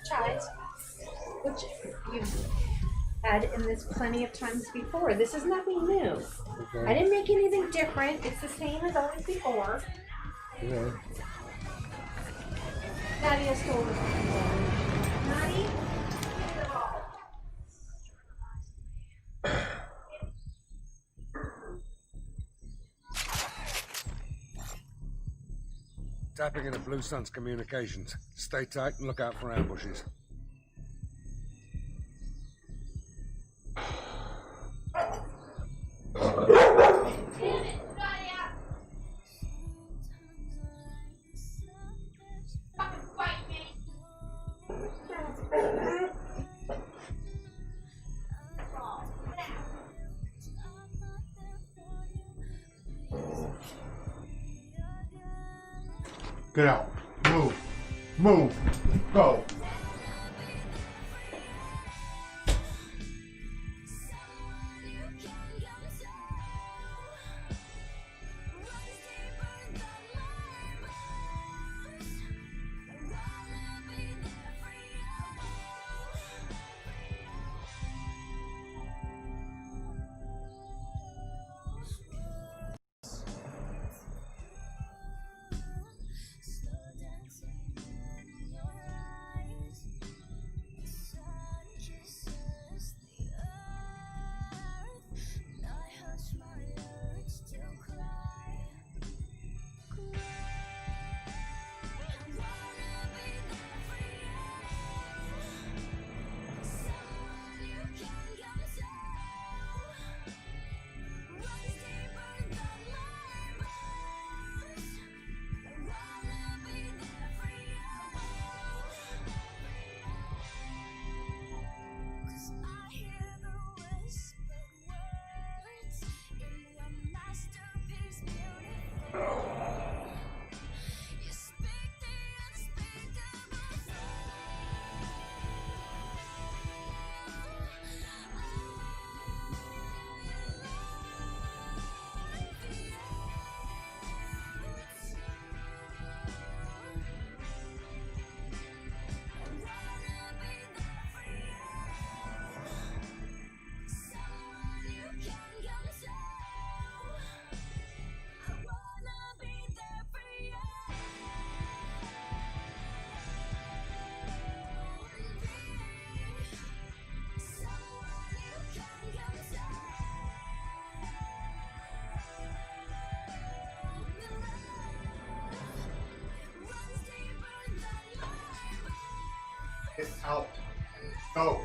Child, which you've had in this plenty of times before. This is nothing new. Okay. I didn't make anything different. It's the same as always before. Yeah. Nadia stole the Nadia? Tapping into Blue Sun's communications. Stay tight and look out for ambushes. Get out. Move. Move. Go. Get out. Go.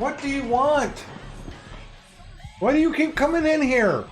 What do you want? Why do you keep coming in here?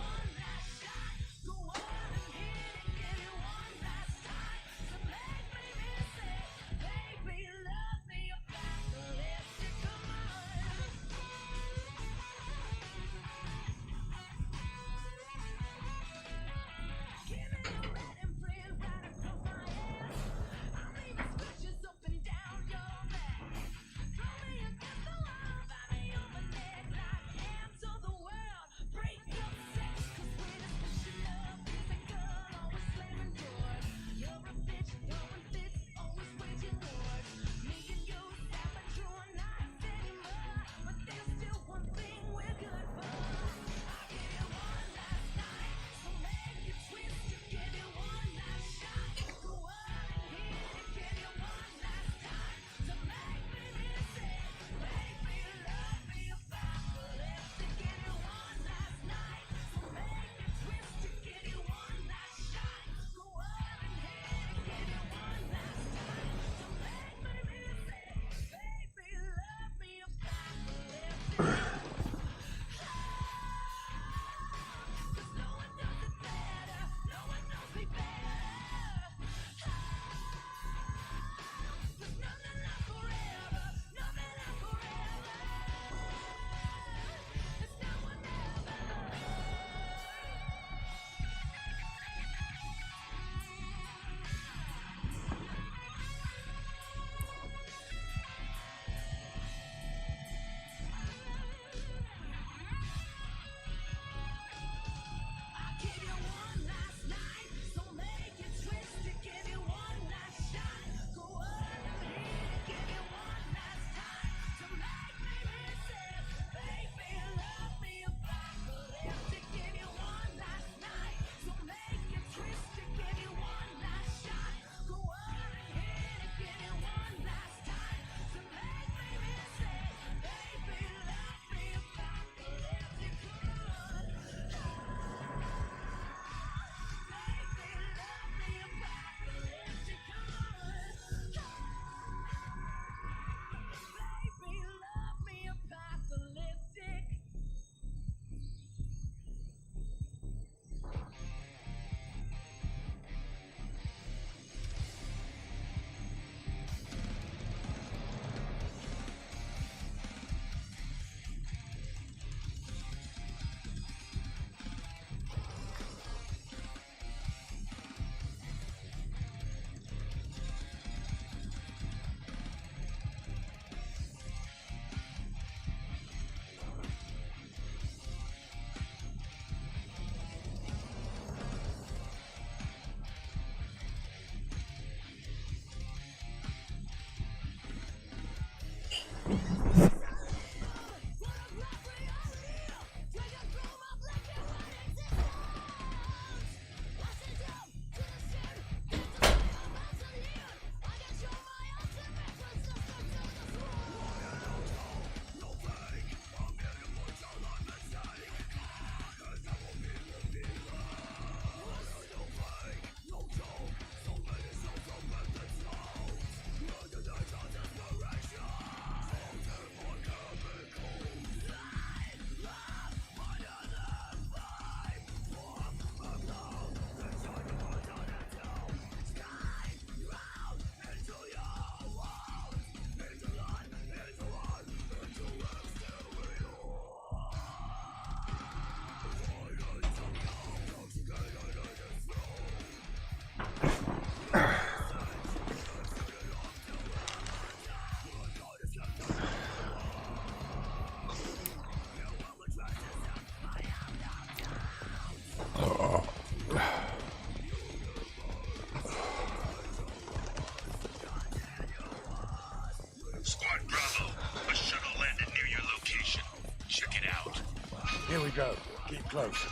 we go. Keep close.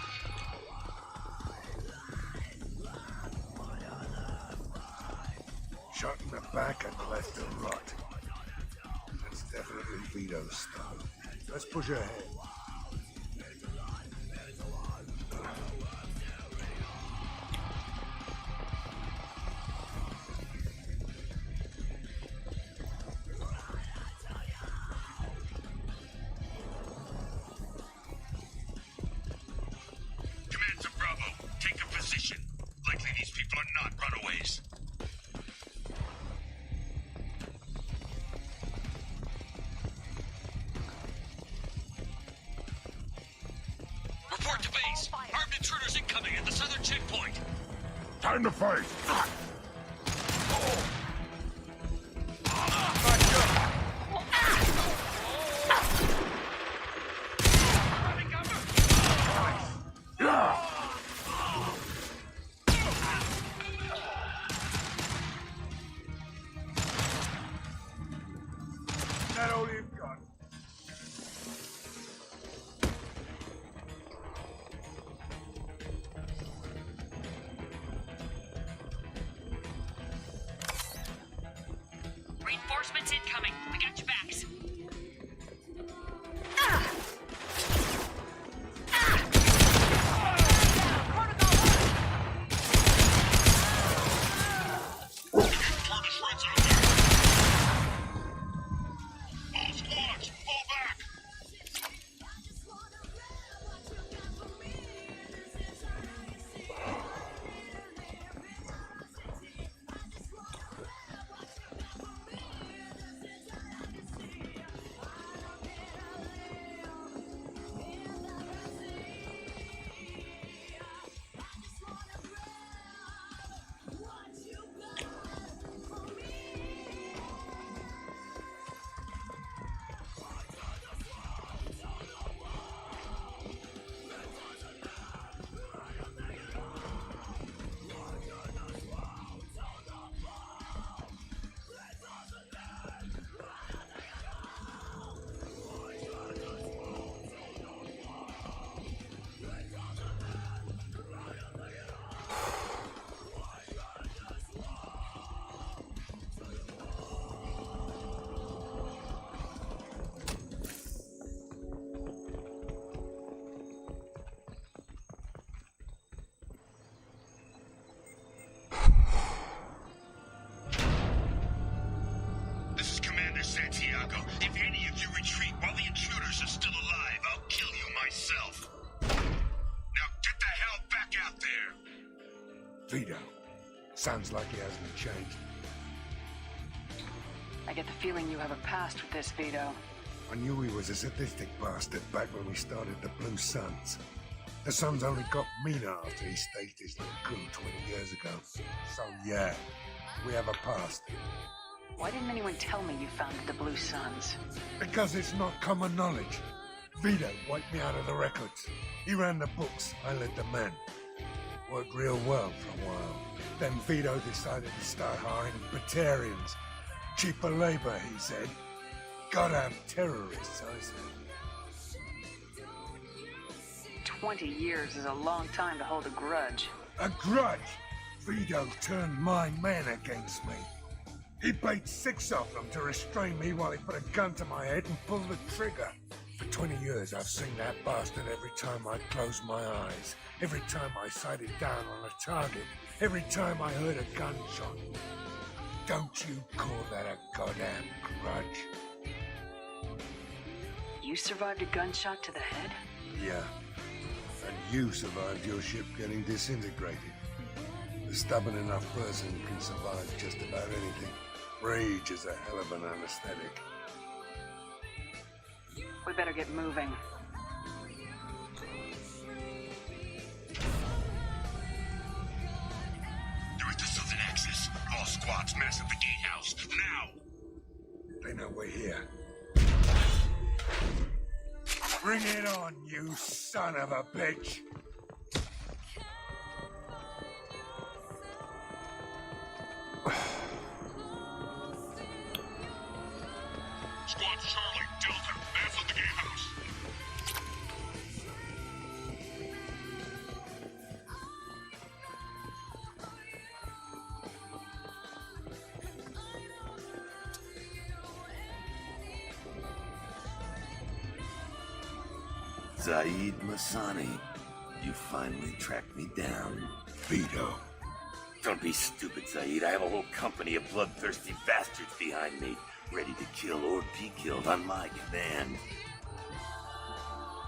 Shot in the back and left and right. That's definitely Vito's style. Let's push ahead. Command to Bravo. Take a position. Likely these people are not runaways. Report to base. Armed intruders incoming at the southern checkpoint. Time to fight! That all you've got? Reinforcements incoming. We got your backs. All squads, fall back! This is Commander Santiago. If any of you retreat while the intruders are still alive, I'll kill you myself. Now get the hell back out there! Vito. Sounds like he hasn't changed. I get the feeling you have a past with this, Vito. I knew he was a sadistic bastard back when we started the Blue Suns. The Suns only got meaner after he staged his little coup 20 years ago. So yeah, we have a past. Why didn't anyone tell me you founded the Blue Suns? Because it's not common knowledge. Vito wiped me out of the records. He ran the books, I led the men. Worked real well for a while. Then Vito decided to start hiring Batarians. Cheaper labor, he said. Goddamn terrorists, I said. 20 years is a long time to hold a grudge. A grudge? Vito turned my men against me. He paid 6 of them to restrain me while he put a gun to my head and pulled the trigger. For 20 years, I've seen that bastard every time I closed my eyes. Every time I sighted down on a target. Every time I heard a gunshot. Don't you call that a goddamn grudge? You survived a gunshot to the head? Yeah. And you survived your ship getting disintegrated. A stubborn enough person can survive just about anything. Rage is a hell of an anesthetic. We better get moving. You're at the southern axis. All squads mass at the gatehouse. Now! They know we're here. Bring it on, you son of a bitch! Squad Charlie, Delta, mass at the gatehouse. Zaid Masani, you finally tracked me down. Vito. Don't be stupid, Zaid. I have a whole company of bloodthirsty bastards behind me, ready to kill or be killed on my command.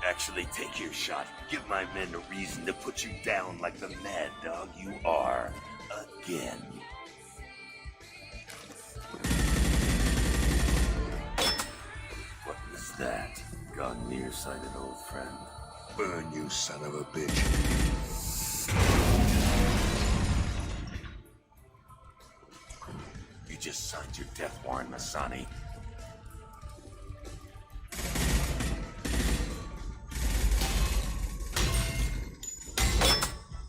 Actually, take your shot. Give my men a reason to put you down like the mad dog you are. Again. What was that? Gone nearsighted, old friend. Burn, you son of a bitch. You just signed your death warrant, Masani.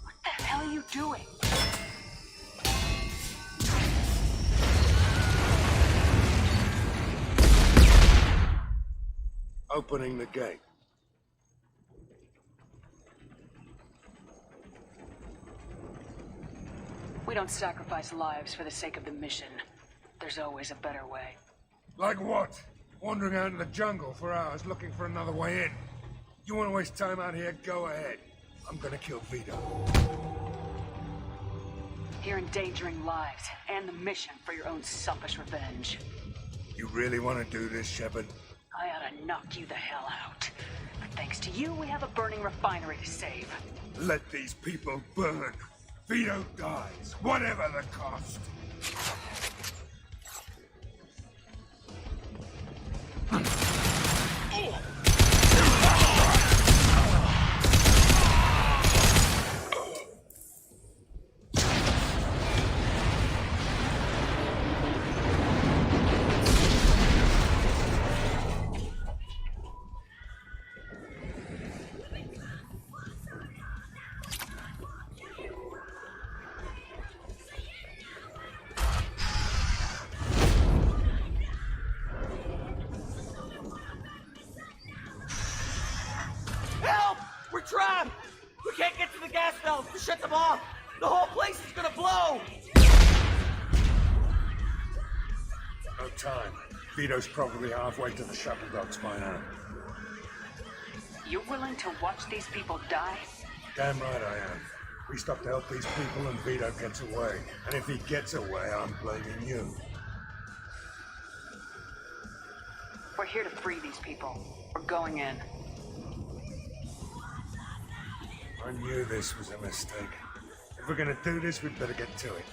What the hell are you doing? Opening the gate. We don't sacrifice lives for the sake of the mission. There's always a better way. Like what? Wandering out in the jungle for hours looking for another way in. You want to waste time out here? Go ahead. I'm gonna kill Vito. You're endangering lives and the mission for your own selfish revenge. You really want to do this, Shepard? I ought to knock you the hell out. But thanks to you, we have a burning refinery to save. Let these people burn. Vito dies, whatever the cost. Help! We're trapped! We can't get to the gas valves to shut them off! The whole place is gonna blow! No time. Vito's probably halfway to the shuttle docks by now. You're willing to watch these people die? Damn right I am. We stop to help these people and Vito gets away. And if he gets away, I'm blaming you. We're here to free these people. We're going in. I knew this was a mistake. If we're gonna do this, we'd better get to it.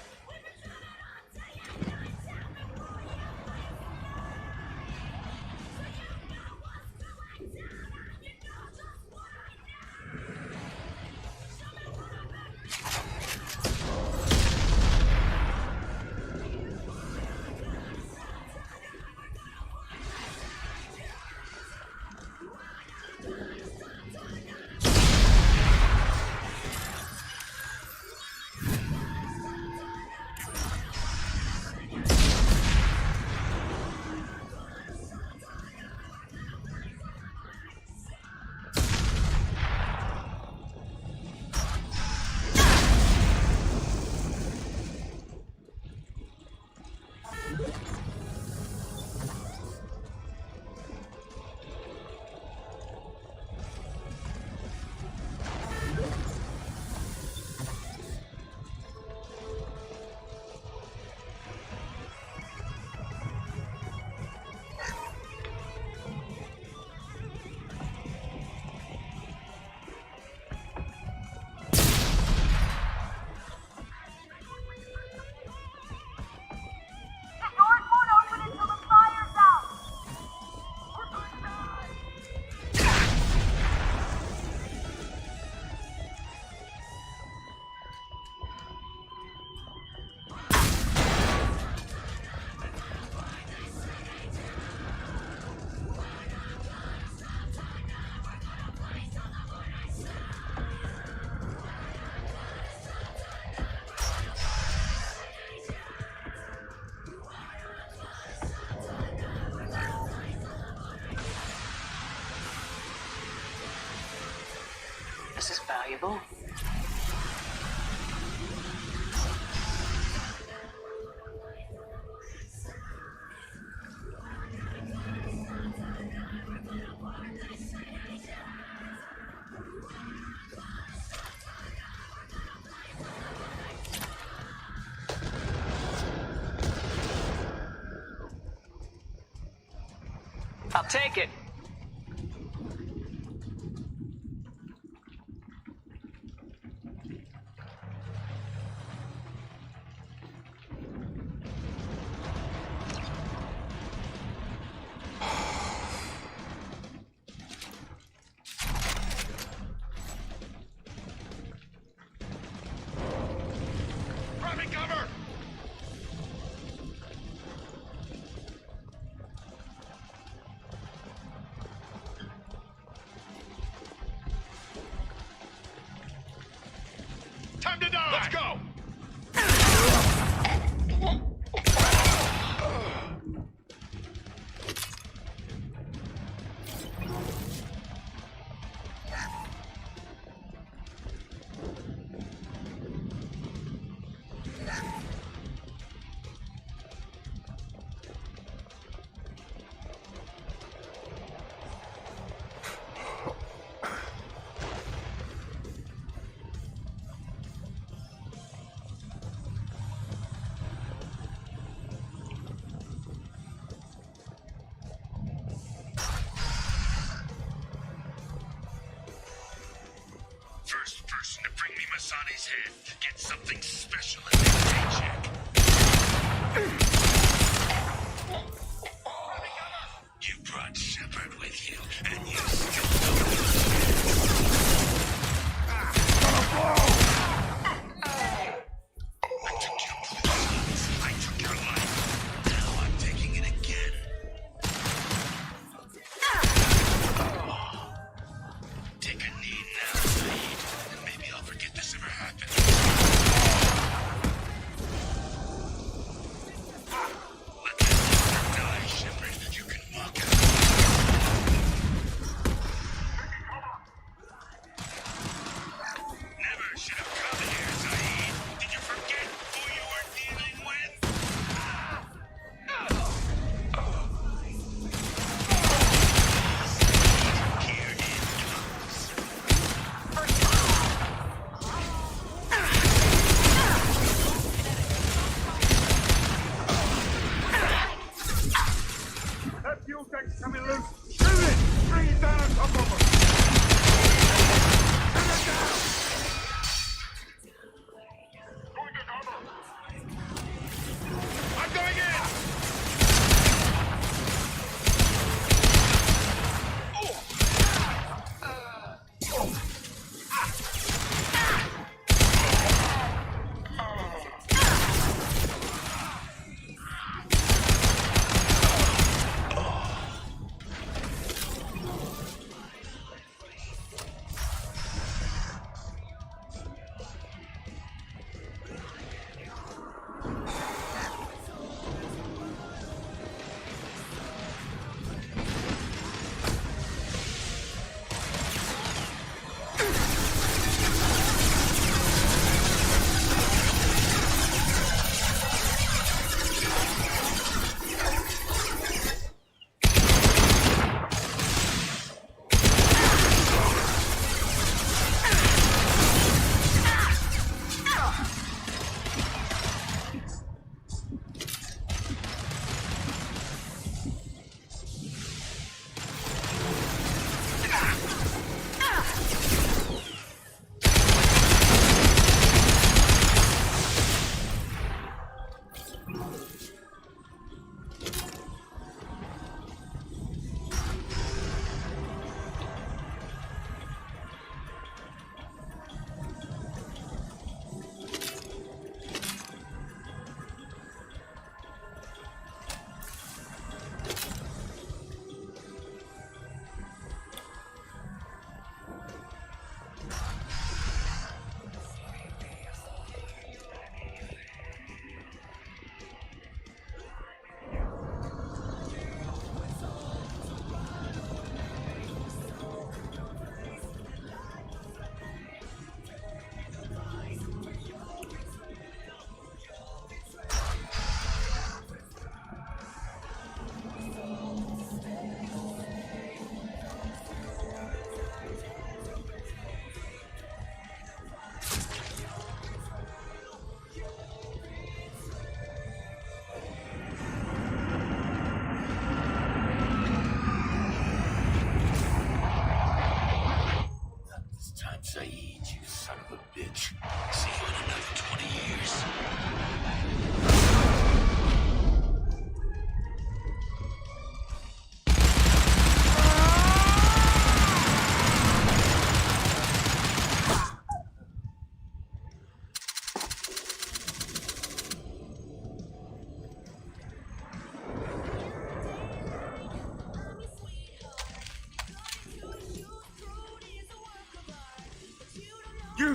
This is valuable. I'll take it. Grabbing cover! Time to die! Let's go! First person to bring me Masani's head gets something special in their paycheck. You brought Shepard with you, and you still don't I took your potions. I took your life. Now I'm taking it again. Take a knee now, Saeed, and maybe I'll forget this ever happened.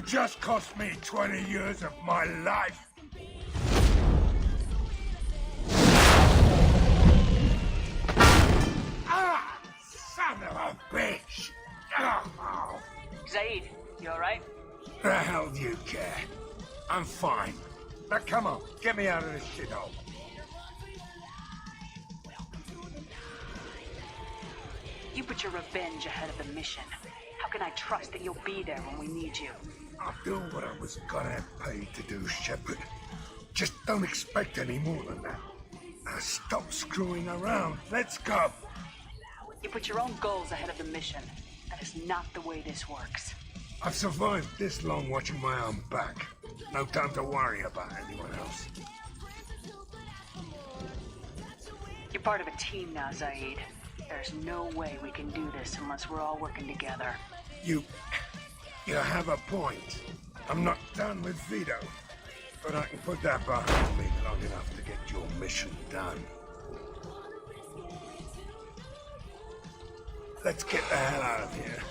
just cost me 20 years of my life. Ah! Son of a bitch! Oh. Zaid, you alright? The hell do you care? I'm fine. Now come on, get me out of this shithole. You put your revenge ahead of the mission. How can I trust that you'll be there when we need you? I'll do what I was gonna pay to do, Shepard. Just don't expect any more than that. Now stop screwing around. Let's go. You put your own goals ahead of the mission. That is not the way this works. I've survived this long watching my own back. No time to worry about anyone else. You're part of a team now, Zaid. There's no way we can do this unless we're all working together. You have a point. I'm not done with Vito, but I can put that behind me long enough to get your mission done. Let's get the hell out of here.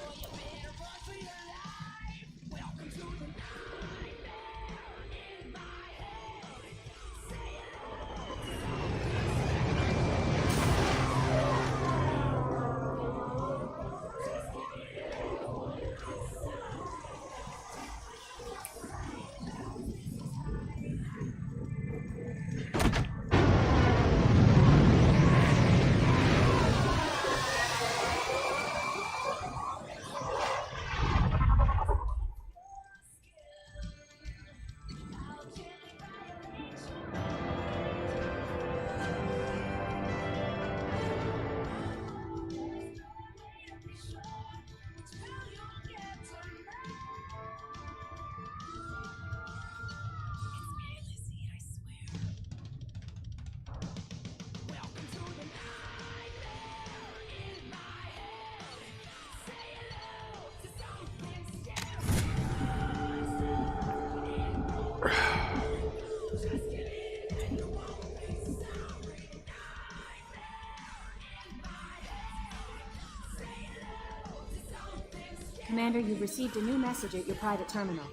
Commander, you've received a new message at your private terminal.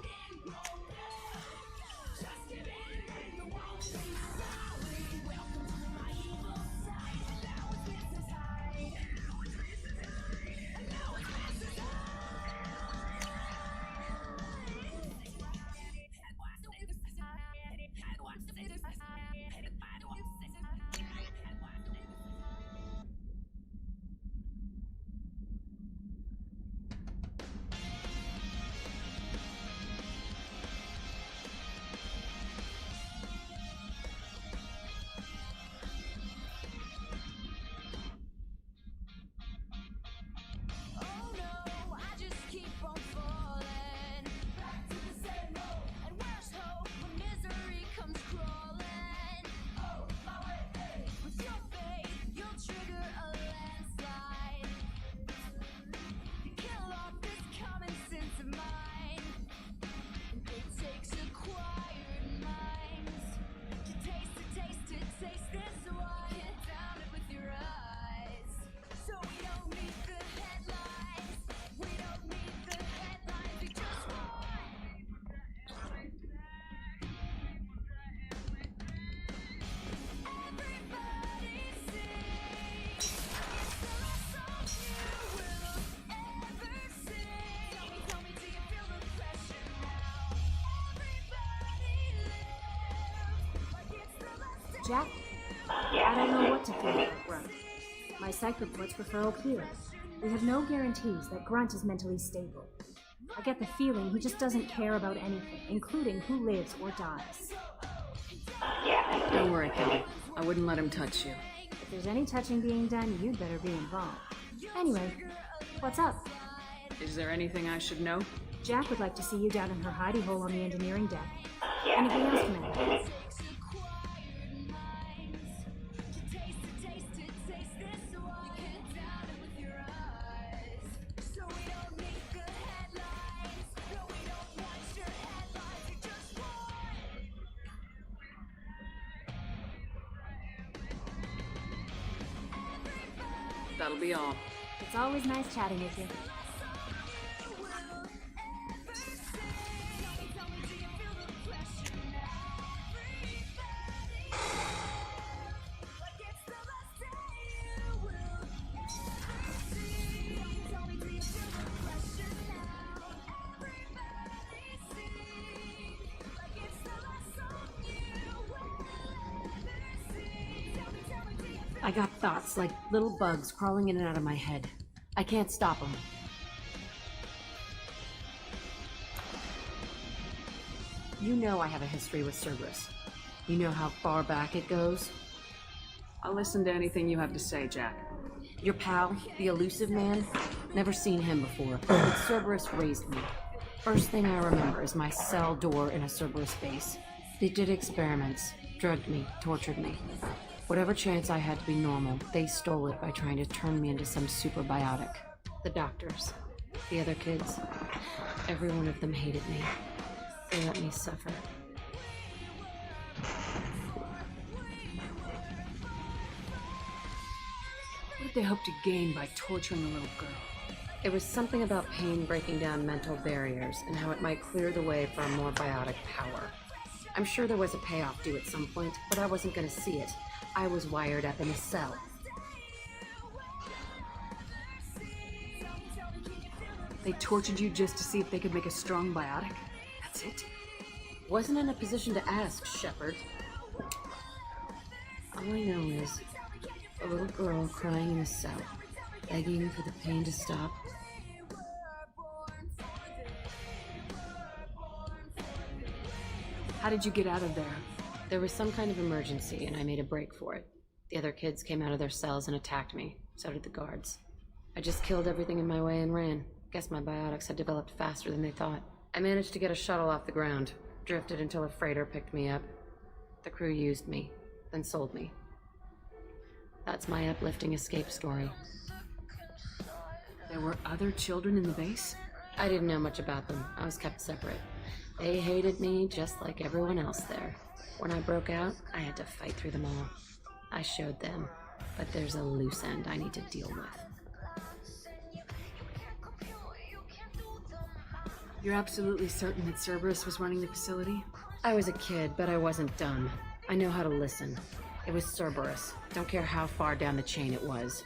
Jack? I don't know what to think about Grunt. My psych reports referral clear. We have no guarantees that Grunt is mentally stable. I get the feeling he just doesn't care about anything, including who lives or dies. Don't worry, Kelly. I wouldn't let him touch you. If there's any touching being done, you'd better be involved. Anyway, what's up? Is there anything I should know? Jack would like to see you down in her hidey hole on the engineering deck. Anything else, Commander? That'll be all. It's always nice chatting with you. I got thoughts like little bugs crawling in and out of my head. I can't stop them. You know I have a history with Cerberus. You know how far back it goes? I'll listen to anything you have to say, Jack. Your pal, the elusive man? Never seen him before, but Cerberus raised me. First thing I remember is my cell door in a Cerberus base. They did experiments, drugged me, tortured me. Whatever chance I had to be normal, they stole it by trying to turn me into some super biotic. The doctors, the other kids, every one of them hated me. They let me suffer. What did they hope to gain by torturing a little girl? It was something about pain breaking down mental barriers and how it might clear the way for a more biotic power. I'm sure there was a payoff due at some point, but I wasn't going to see it. I was wired up in a cell. They tortured you just to see if they could make a strong biotic? That's it? Wasn't in a position to ask, Shepard. All I know is a little girl crying in a cell, begging for the pain to stop. How did you get out of there? There was some kind of emergency, and I made a break for it. The other kids came out of their cells and attacked me. So did the guards. I just killed everything in my way and ran. Guess my biotics had developed faster than they thought. I managed to get a shuttle off the ground. Drifted until a freighter picked me up. The crew used me, then sold me. That's my uplifting escape story. There were other children in the base? I didn't know much about them. I was kept separate. They hated me just like everyone else there. When I broke out, I had to fight through them all. I showed them, but there's a loose end I need to deal with. You're absolutely certain that Cerberus was running the facility? I was a kid, but I wasn't dumb. I know how to listen. It was Cerberus. Don't care how far down the chain it was.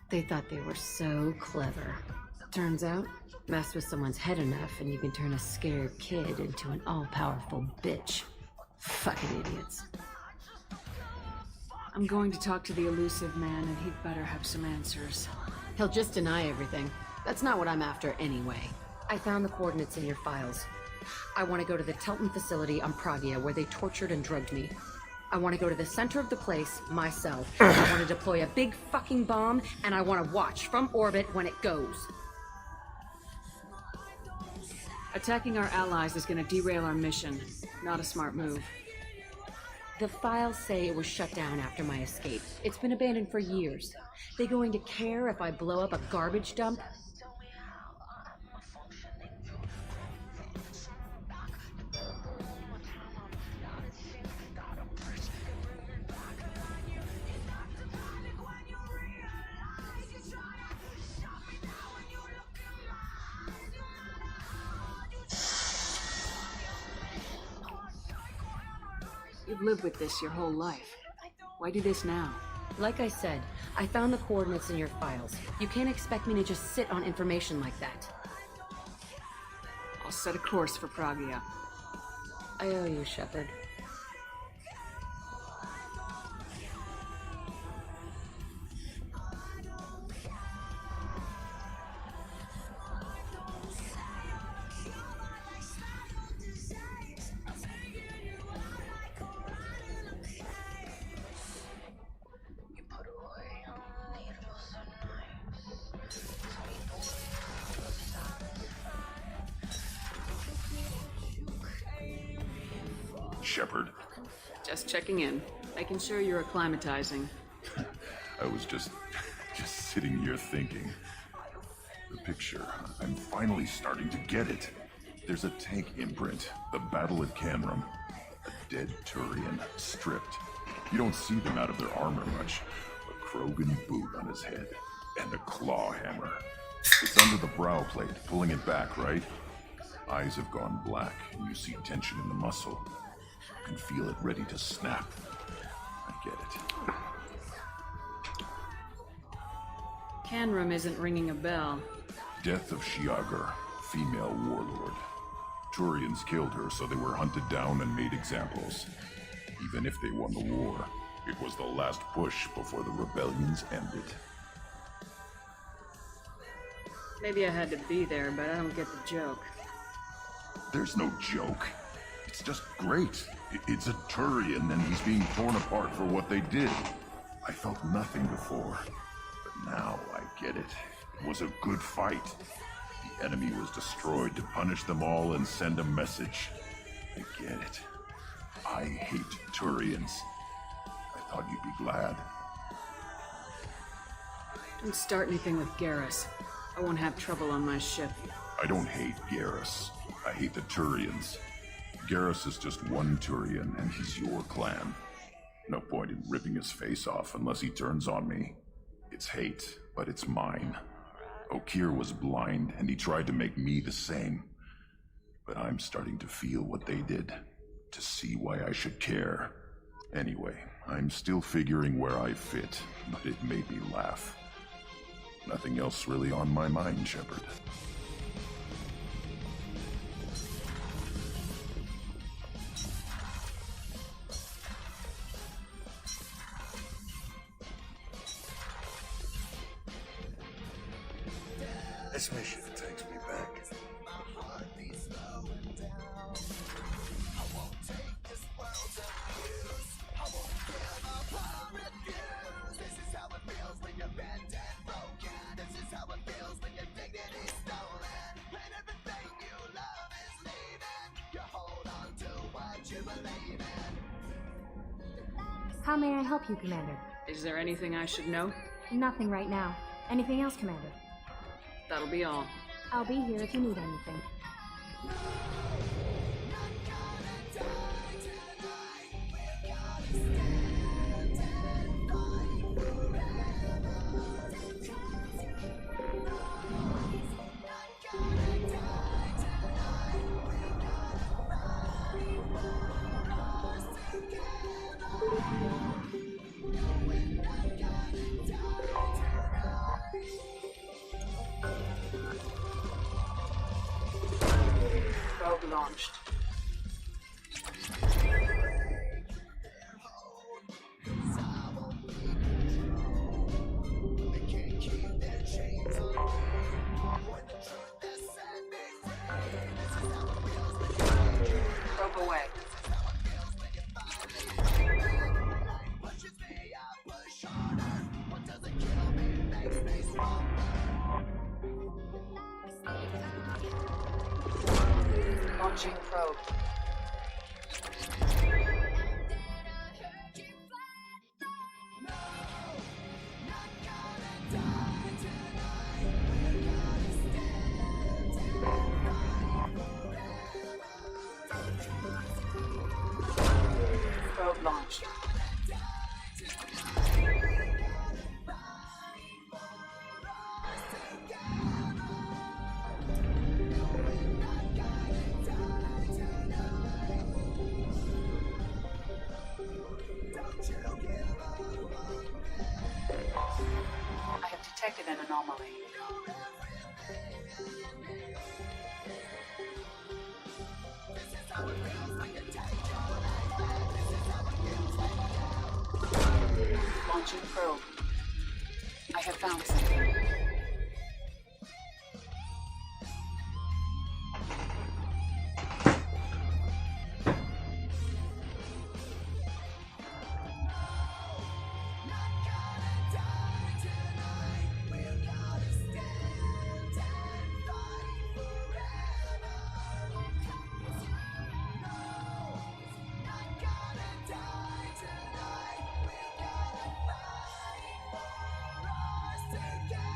They thought they were so clever. Turns out, mess with someone's head enough and you can turn a scared kid into an all-powerful bitch. Fucking idiots. I'm going to talk to the elusive man, and he'd better have some answers. He'll just deny everything. That's not what I'm after anyway. I found the coordinates in your files. I want to go to the Telton facility on Pragia where they tortured and drugged me. I want to go to the center of the place, myself. I want to deploy a big fucking bomb, and I want to watch from orbit when it goes. Attacking our allies is going to derail our mission. Not a smart move. The files say it was shut down after my escape. It's been abandoned for years. They going to care if I blow up a garbage dump? You've lived with this your whole life. Why do this now? Like I said, I found the coordinates in your files. You can't expect me to just sit on information like that. I'll set a course for Pragia. I owe you, Shepard. Shepard. Just checking in, making sure you're acclimatizing. I was just sitting here thinking. The picture, I'm finally starting to get it. There's a tank imprint, the battle at Canrum. A dead Turian, stripped. You don't see them out of their armor much. A Krogan boot on his head, and a claw hammer. It's under the brow plate, pulling it back, right? Eyes have gone black, and you see tension in the muscle. You can feel it ready to snap. I get it. Canrum isn't ringing a bell. Death of Shiagar, female warlord. Turians killed her, so they were hunted down and made examples. Even if they won the war, It was the last push before the rebellions ended. Maybe I had to be there, but I don't get the joke. There's no joke. It's just great. It's a Turian, and he's being torn apart for what they did. I felt nothing before, but now I get it. It was a good fight. The enemy was destroyed to punish them all and send a message. I get it. I hate Turians. I thought you'd be glad. Don't start anything with Garrus. I won't have trouble on my ship. I don't hate Garrus. I hate the Turians. Garrus is just one Turian, and he's your clan. No point in ripping his face off unless he turns on me. It's hate, but it's mine. Okeer was blind, and he tried to make me the same. But I'm starting to feel what they did, to see why I should care. Anyway, I'm still figuring where I fit, but it made me laugh. Nothing else really on my mind, Shepard. This mission takes me back. How may I help you, Commander? Is there anything I should know? Nothing right now. Anything else, Commander? That'll be all. I'll be here if you need anything. Probe launched. Probe away. Launching probe. Probe launched. I have detected an anomaly. Launching probe. I have found something. Together.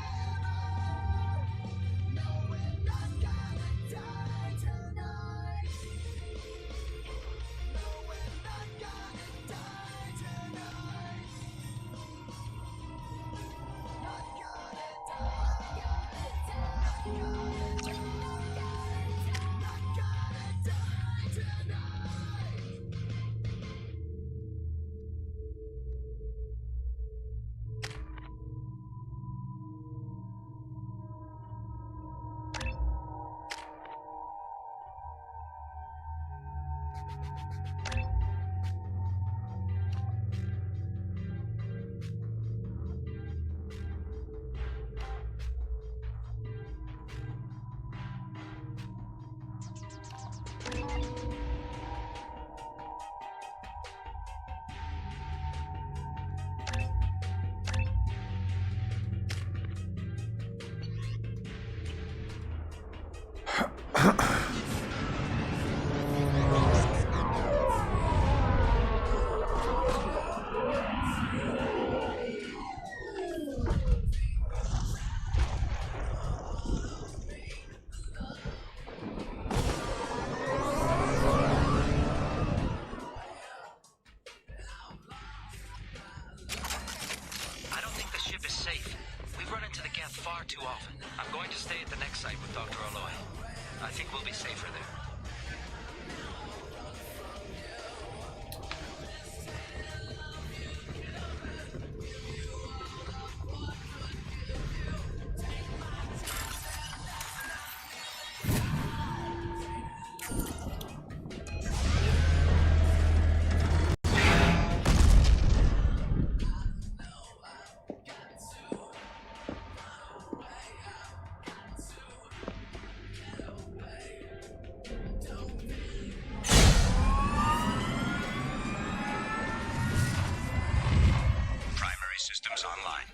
Systems online.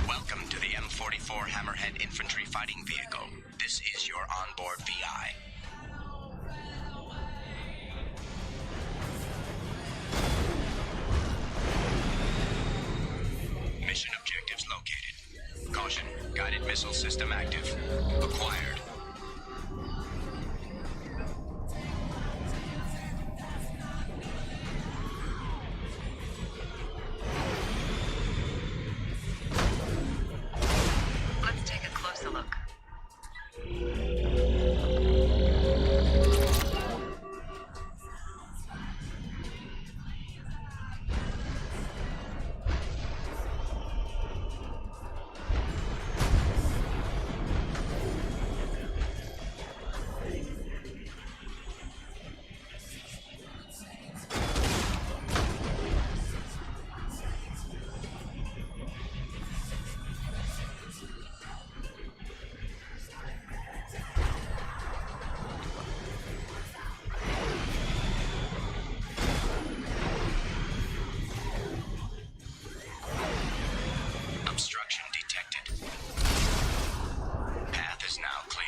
Welcome to the M44 Hammerhead Infantry Fighting Vehicle. This is your onboard VI. Mission objectives located. Caution, guided missile system active. Acquired. Obstruction detected. Path is now clear.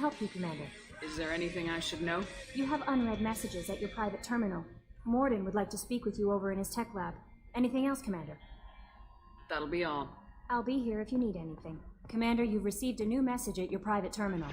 help you, Commander? Is there anything I should know? You have unread messages at your private terminal. Morden would like to speak with you over in his tech lab. Anything else, Commander? That'll be all. I'll be here if you need anything. Commander, you've received a new message at your private terminal.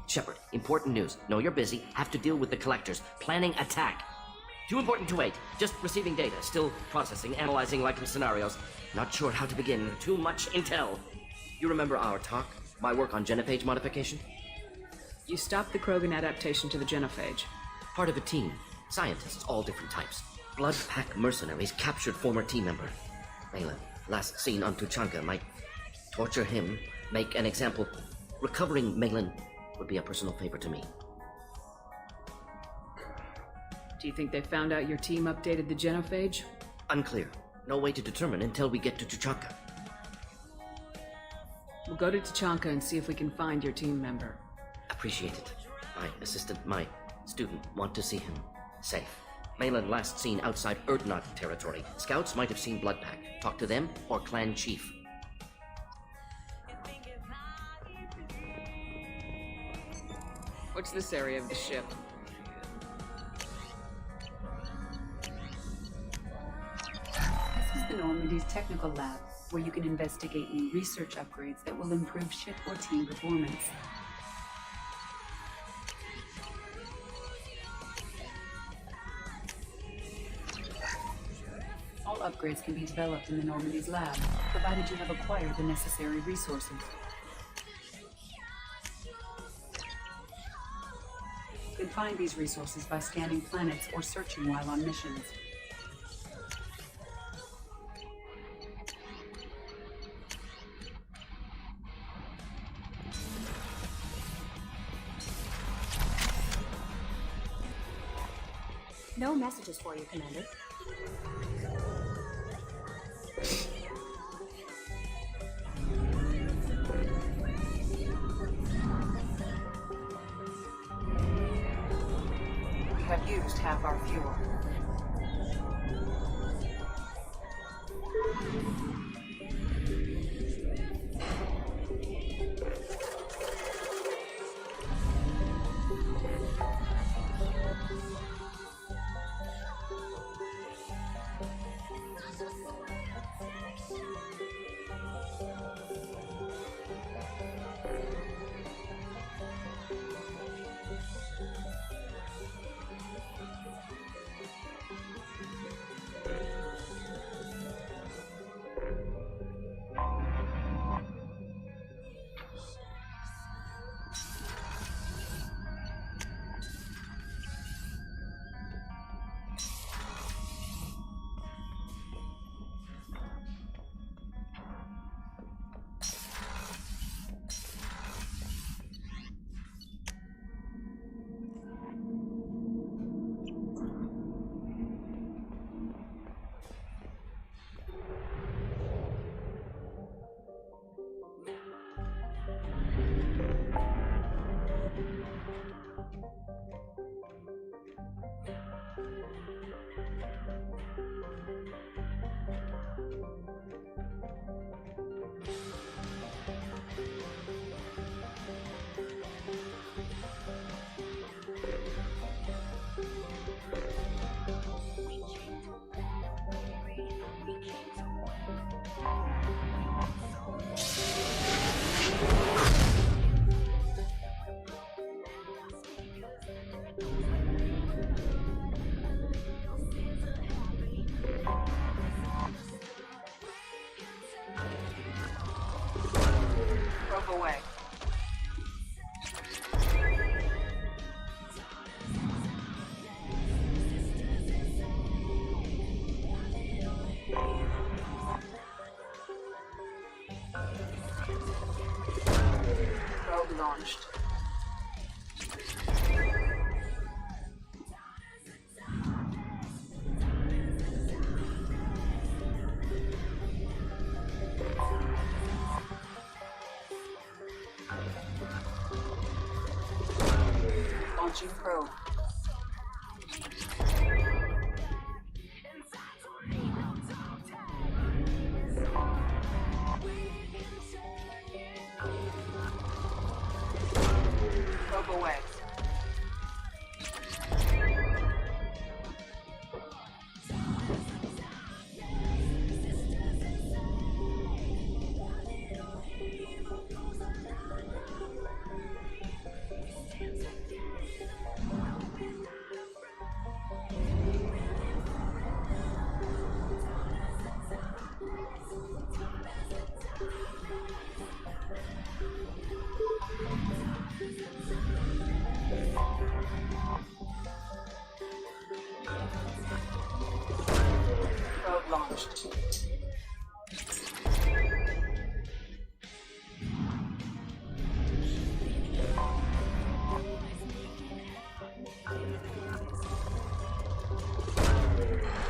Shepard, important news. Know you're busy. Have to deal with the collectors. Planning attack. Too important to wait. Just receiving data. Still processing, analyzing likely scenarios. Not sure how to begin. Too much intel. You remember our talk? My work on genophage modification? You stopped the Krogan adaptation to the genophage. Part of a team. Scientists, all different types. Blood pack mercenaries captured former team member. Malin, last seen on Tuchanka, might torture him, make an example. Recovering Malin would be a personal favor to me. Do you think they found out your team updated the genophage? Unclear. No way to determine until we get to Tuchanka. We'll go to Tuchanka and see if we can find your team member. Appreciate it. My assistant, my student, want to see him safe. Malin last seen outside Erdnot territory. Scouts might have seen Bloodpack. Talk to them or clan chief. What's this area of the ship? This is the Normandy's technical lab, where you can investigate new research upgrades that will improve ship or team performance. All upgrades can be developed in the Normandy's lab, provided you have acquired the necessary resources. You can find these resources by scanning planets or searching while on missions. No messages for you, Commander. We have used half our fuel. Probe away. Probe launched. Launching probe. Probe away. Probe launched.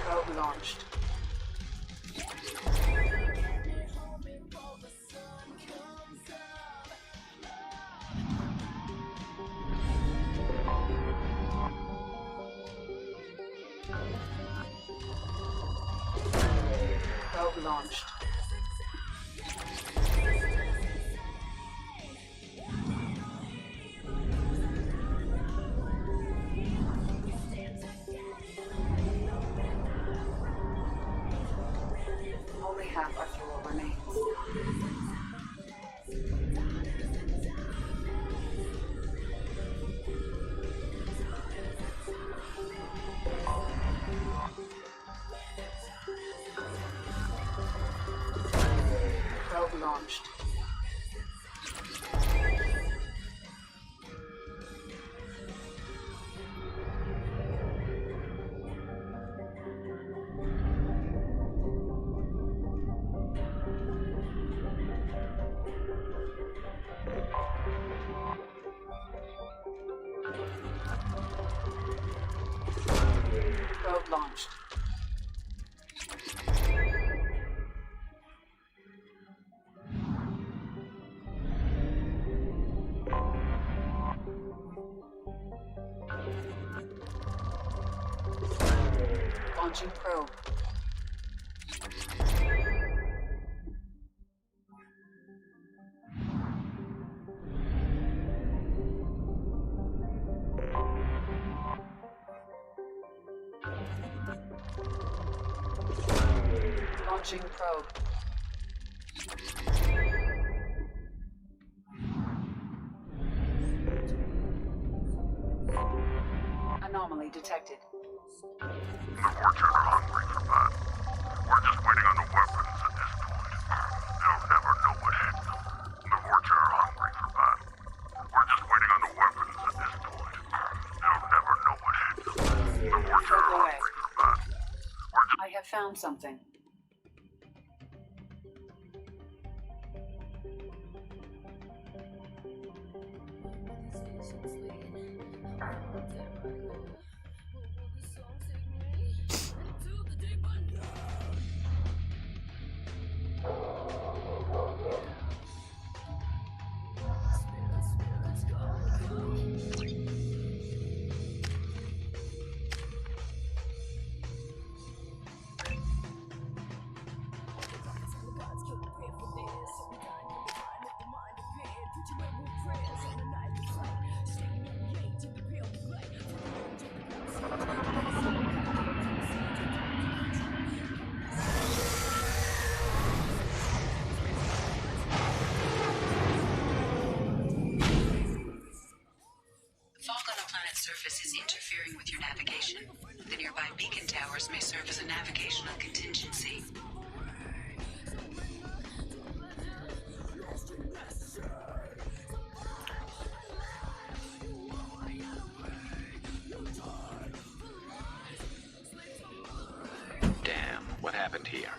Probe launched. Probe launched. Only half our fuel remains. Probe launched. Probe launched. Launching probe. Launching probe. Anomaly detected. The Vortex are hungry for battle. We're just waiting on the weapons at this point. They'll never know what hit them. The Vortex are hungry for battle. We're just waiting on the weapons at this point. They'll never know what hit them. The Vortex are hungry for battle. I have found something. Surface is interfering with your navigation. The nearby beacon towers may serve as a navigational contingency. happened here.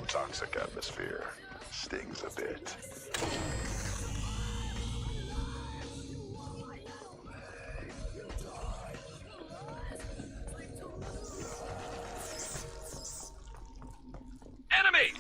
Toxic atmosphere. Stings a bit. Enemy!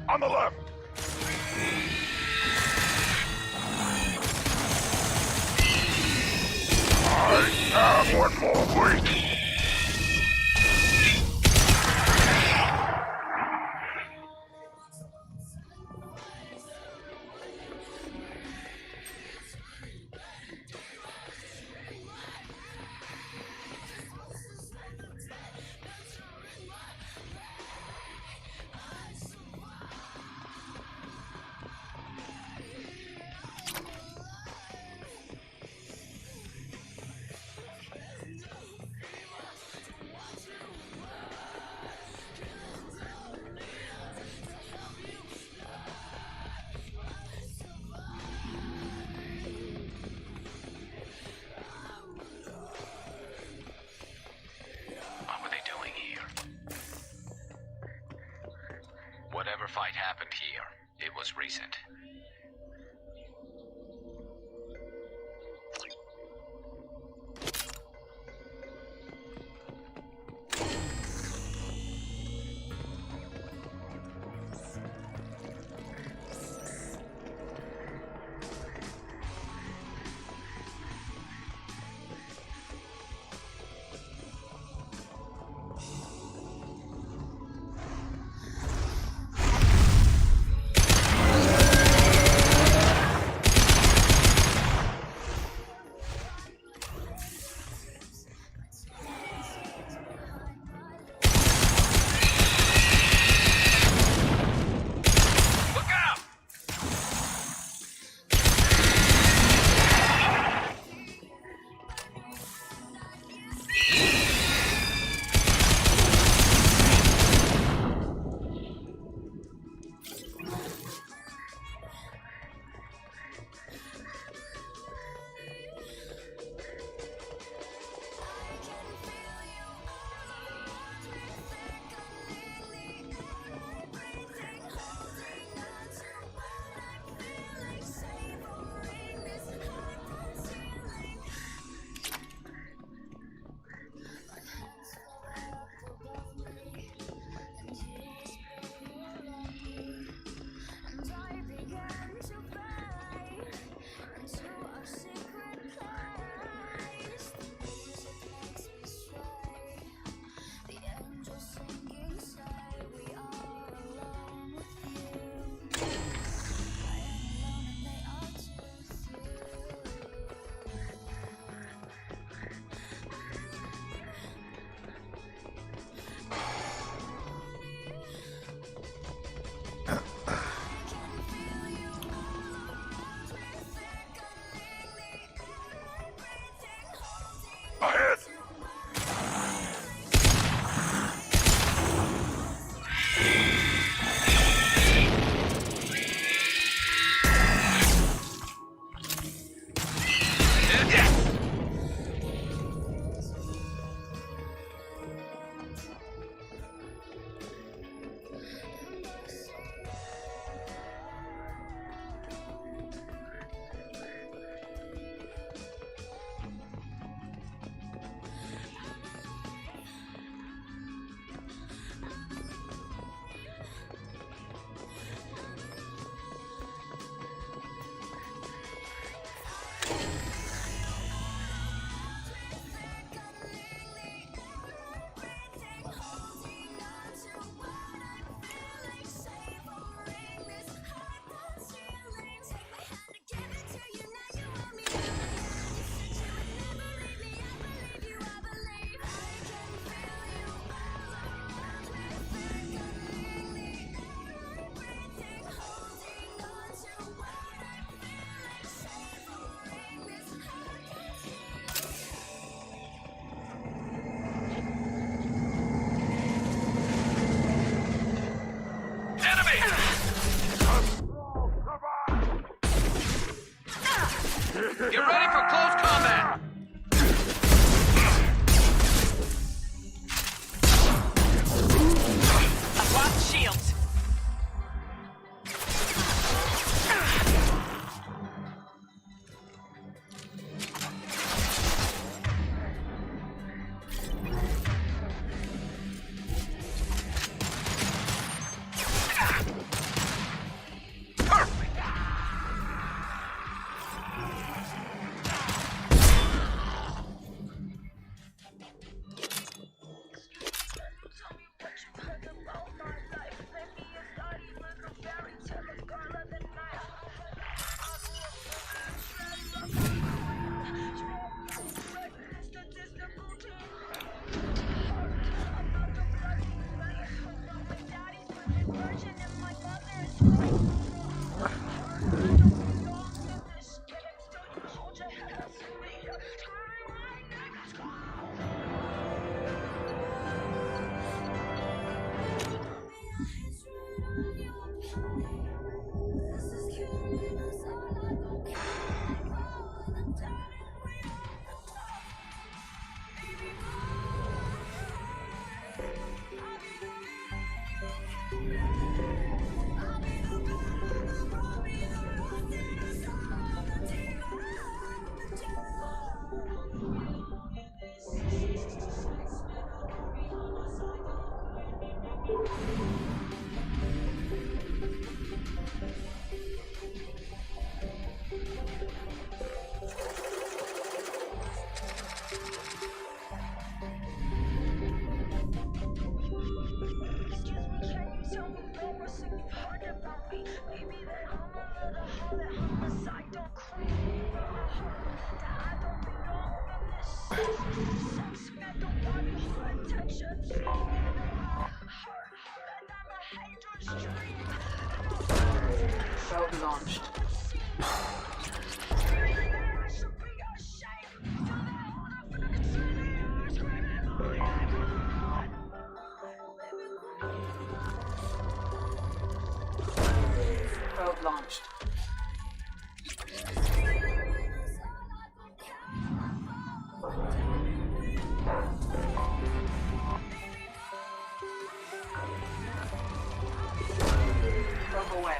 On the left! I have one more week! Whatever fight happened here, it was recent. Probe launched. Probe launched. Probe away.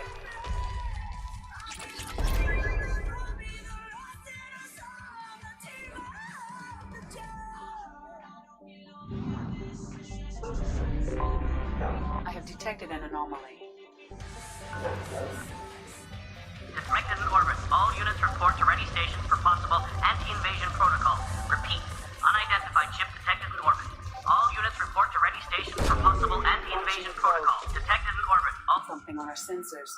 I have detected an anomaly. Detected in orbit. All units report to ready stations for possible anti-invasion protocol. Repeat. Unidentified ship detected in orbit. All units report to ready stations for possible anti-invasion protocol. Detected in orbit. All Something on our sensors.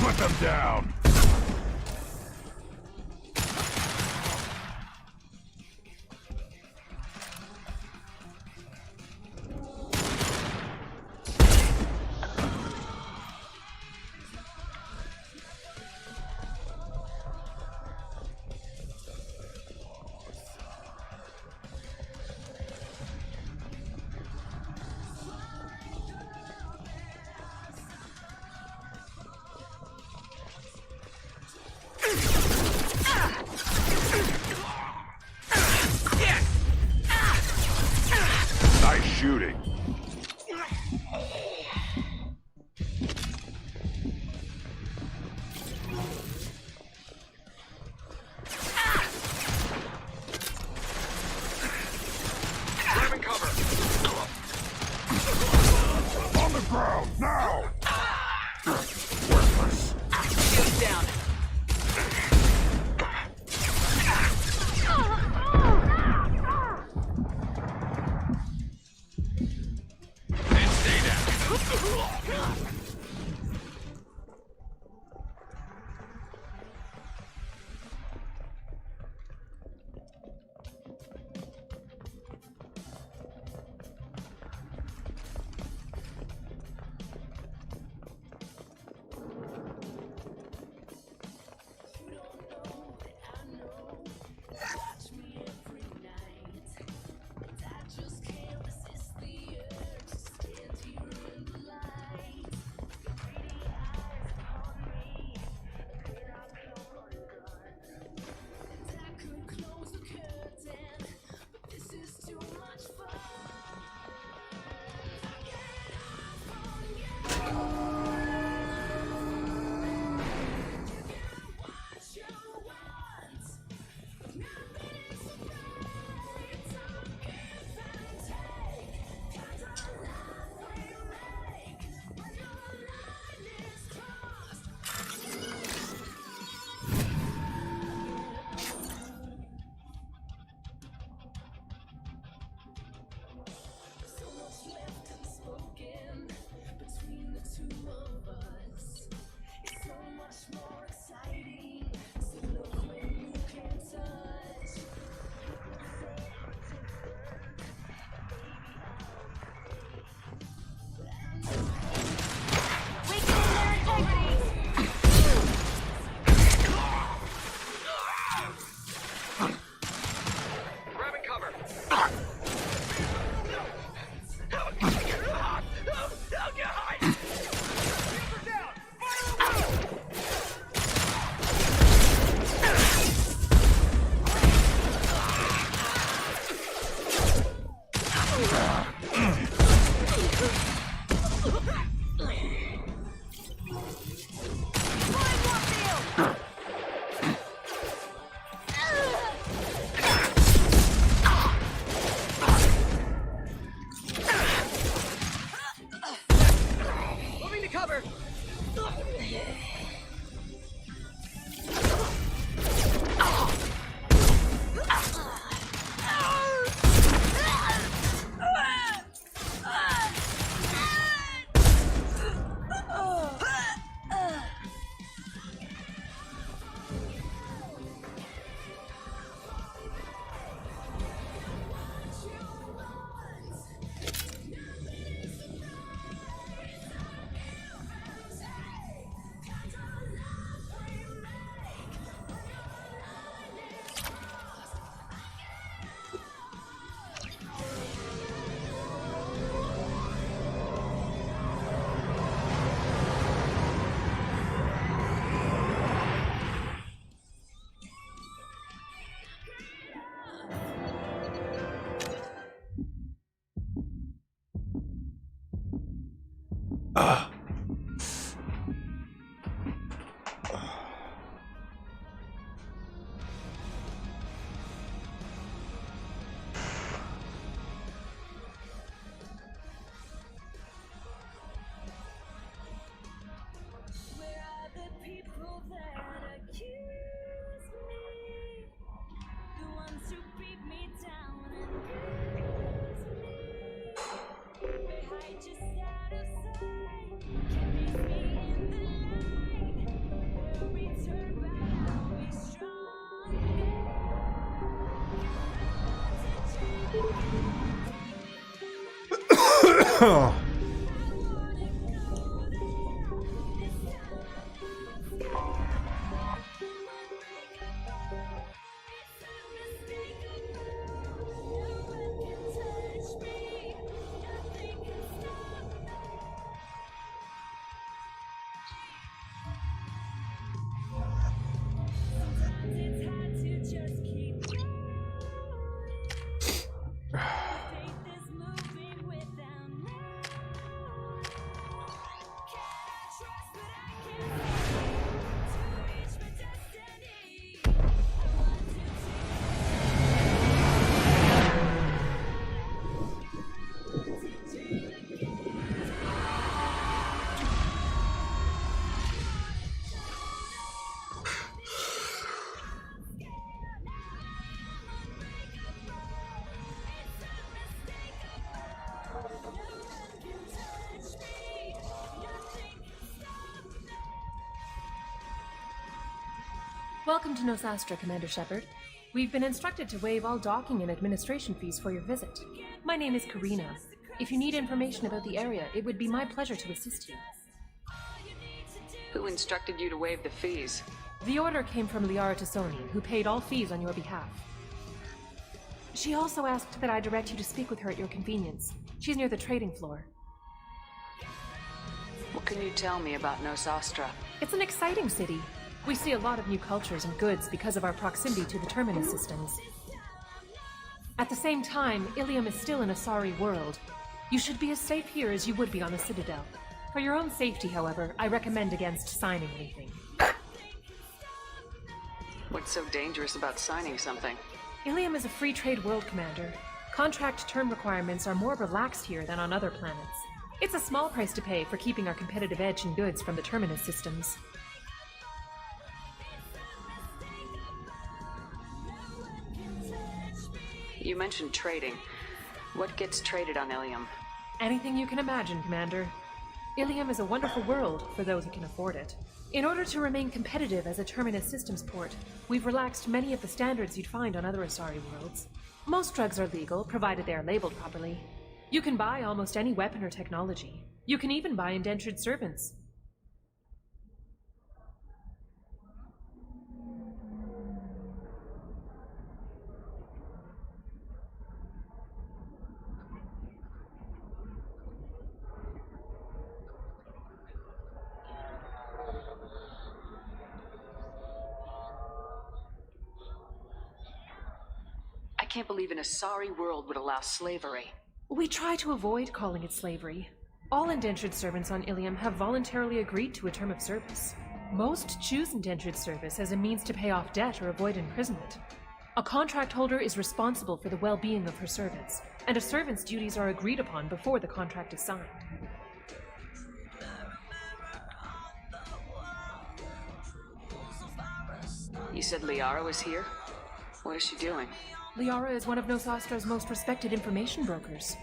Put them down! Nice shooting. Grabbing cover. On the ground, now! Worthless. Shield down. And stay down. Grabbing cover. Moving to cover. Welcome to Nosastra, Commander Shepard. We've been instructed to waive all docking and administration fees for your visit. My name is Karina. If you need information about the area, it would be my pleasure to assist you. Who instructed you to waive the fees? The order came from Liara Tassoni, who paid all fees on your behalf. She also asked that I direct you to speak with her at your convenience. She's near the trading floor. What can you tell me about Nosastra? It's an exciting city. We see a lot of new cultures and goods because of our proximity to the terminus systems. At the same time, Ilium is still an Asari world. You should be as safe here as you would be on the Citadel. For your own safety, however, I recommend against signing anything. What's so dangerous about signing something? Ilium is a free trade world, Commander. Contract term requirements are more relaxed here than on other planets. It's a small price to pay for keeping our competitive edge in goods from the terminus systems. You mentioned trading. What gets traded on Ilium? Anything you can imagine, Commander. Ilium is a wonderful world for those who can afford it. In order to remain competitive as a terminus systems port, we've relaxed many of the standards you'd find on other Asari worlds. Most drugs are legal, provided they are labeled properly. You can buy almost any weapon or technology. You can even buy indentured servants. I can't believe an Asari world would allow slavery. We try to avoid calling it slavery. All indentured servants on Ilium have voluntarily agreed to a term of service. Most choose indentured service as a means to pay off debt or avoid imprisonment. A contract holder is responsible for the well-being of her servants, and a servant's duties are agreed upon before the contract is signed. You said Liara was here? What is she doing? Liara is one of Nosastra's most respected information brokers.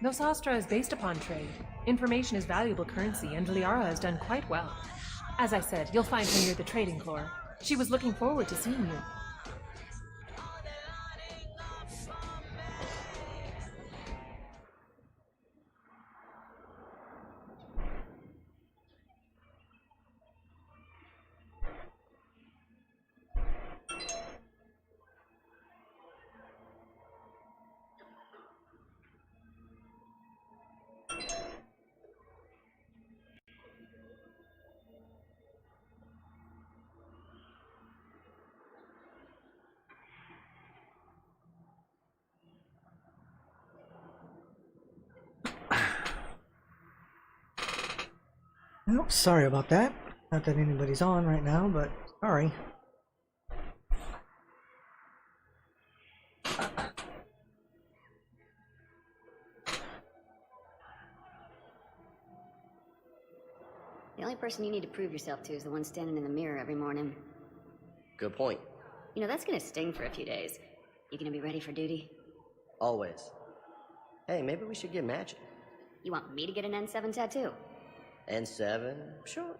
Nosastra is based upon trade. Information is valuable currency, and Liara has done quite well. As I said, you'll find her near the trading floor. She was looking forward to seeing you. Well, sorry about that. Not that anybody's on right now, but sorry. The only person you need to prove yourself to is the one standing in the mirror every morning. Good point. You know, that's gonna sting for a few days. You gonna be ready for duty? Always. Hey, maybe we should get matching. You want me to get an N7 tattoo? N7? Sure.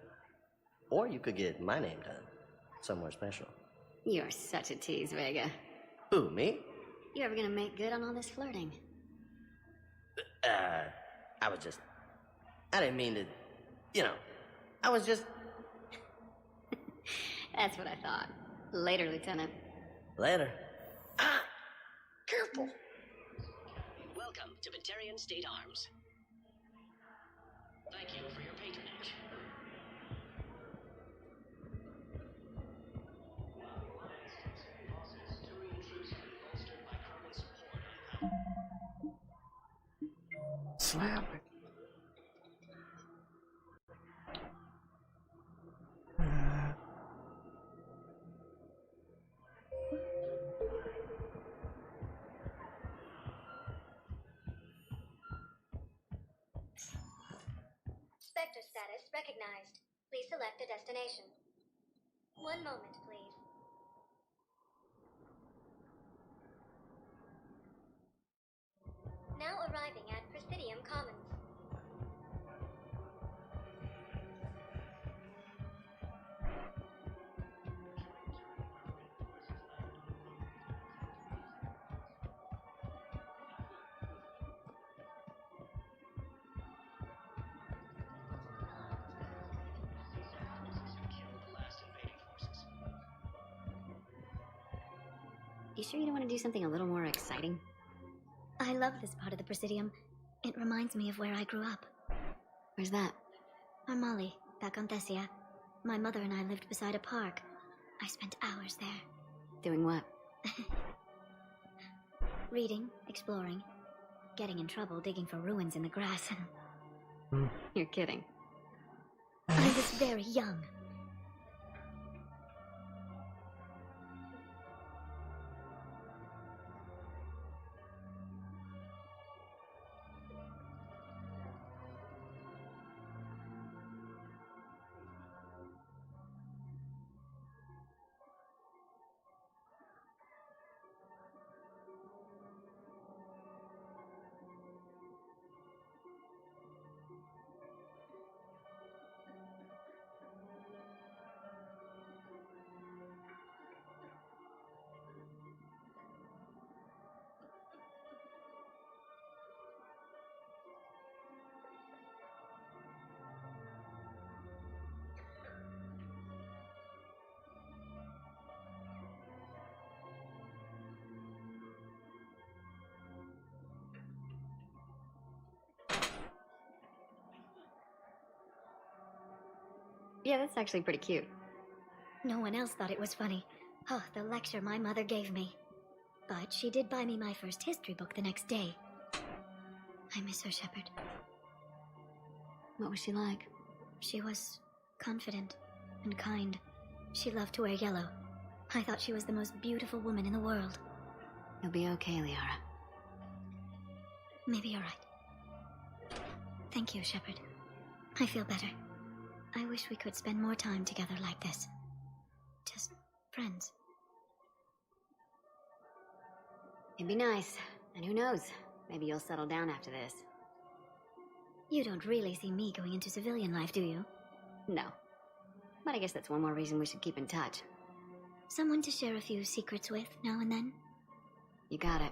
Or you could get my name done. Somewhere special. You're such a tease, Vega. Who, me? You ever gonna make good on all this flirting? I didn't mean to, you know, I was just... That's what I thought. Later, Lieutenant. Later. Careful. Welcome to Batarian State Arms. Thank you for your patronage. Slam it. Spectre status recognized. Please select a destination. One moment, please. Now arriving at Presidium Commons. You sure you don't want to do something a little more exciting? I love this part of the Presidium. It reminds me of where I grew up. Where's that? Armali, back on Thessia. My mother and I lived beside a park. I spent hours there. Doing what? Reading, exploring, getting in trouble digging for ruins in the grass. You're kidding. I was very young. Yeah, that's actually pretty cute. No one else thought it was funny. Oh, the lecture my mother gave me. But she did buy me my first history book the next day. I miss her, Shepard. What was she like? She was confident and kind. She loved to wear yellow. I thought she was the most beautiful woman in the world. You'll be okay, Liara. Maybe you're right. Thank you, Shepard. I feel better. I wish we could spend more time together like this. Just friends. It'd be nice. And who knows? Maybe you'll settle down after this. You don't really see me going into civilian life, do you? No. But I guess that's one more reason we should keep in touch. Someone to share a few secrets with now and then? You got it.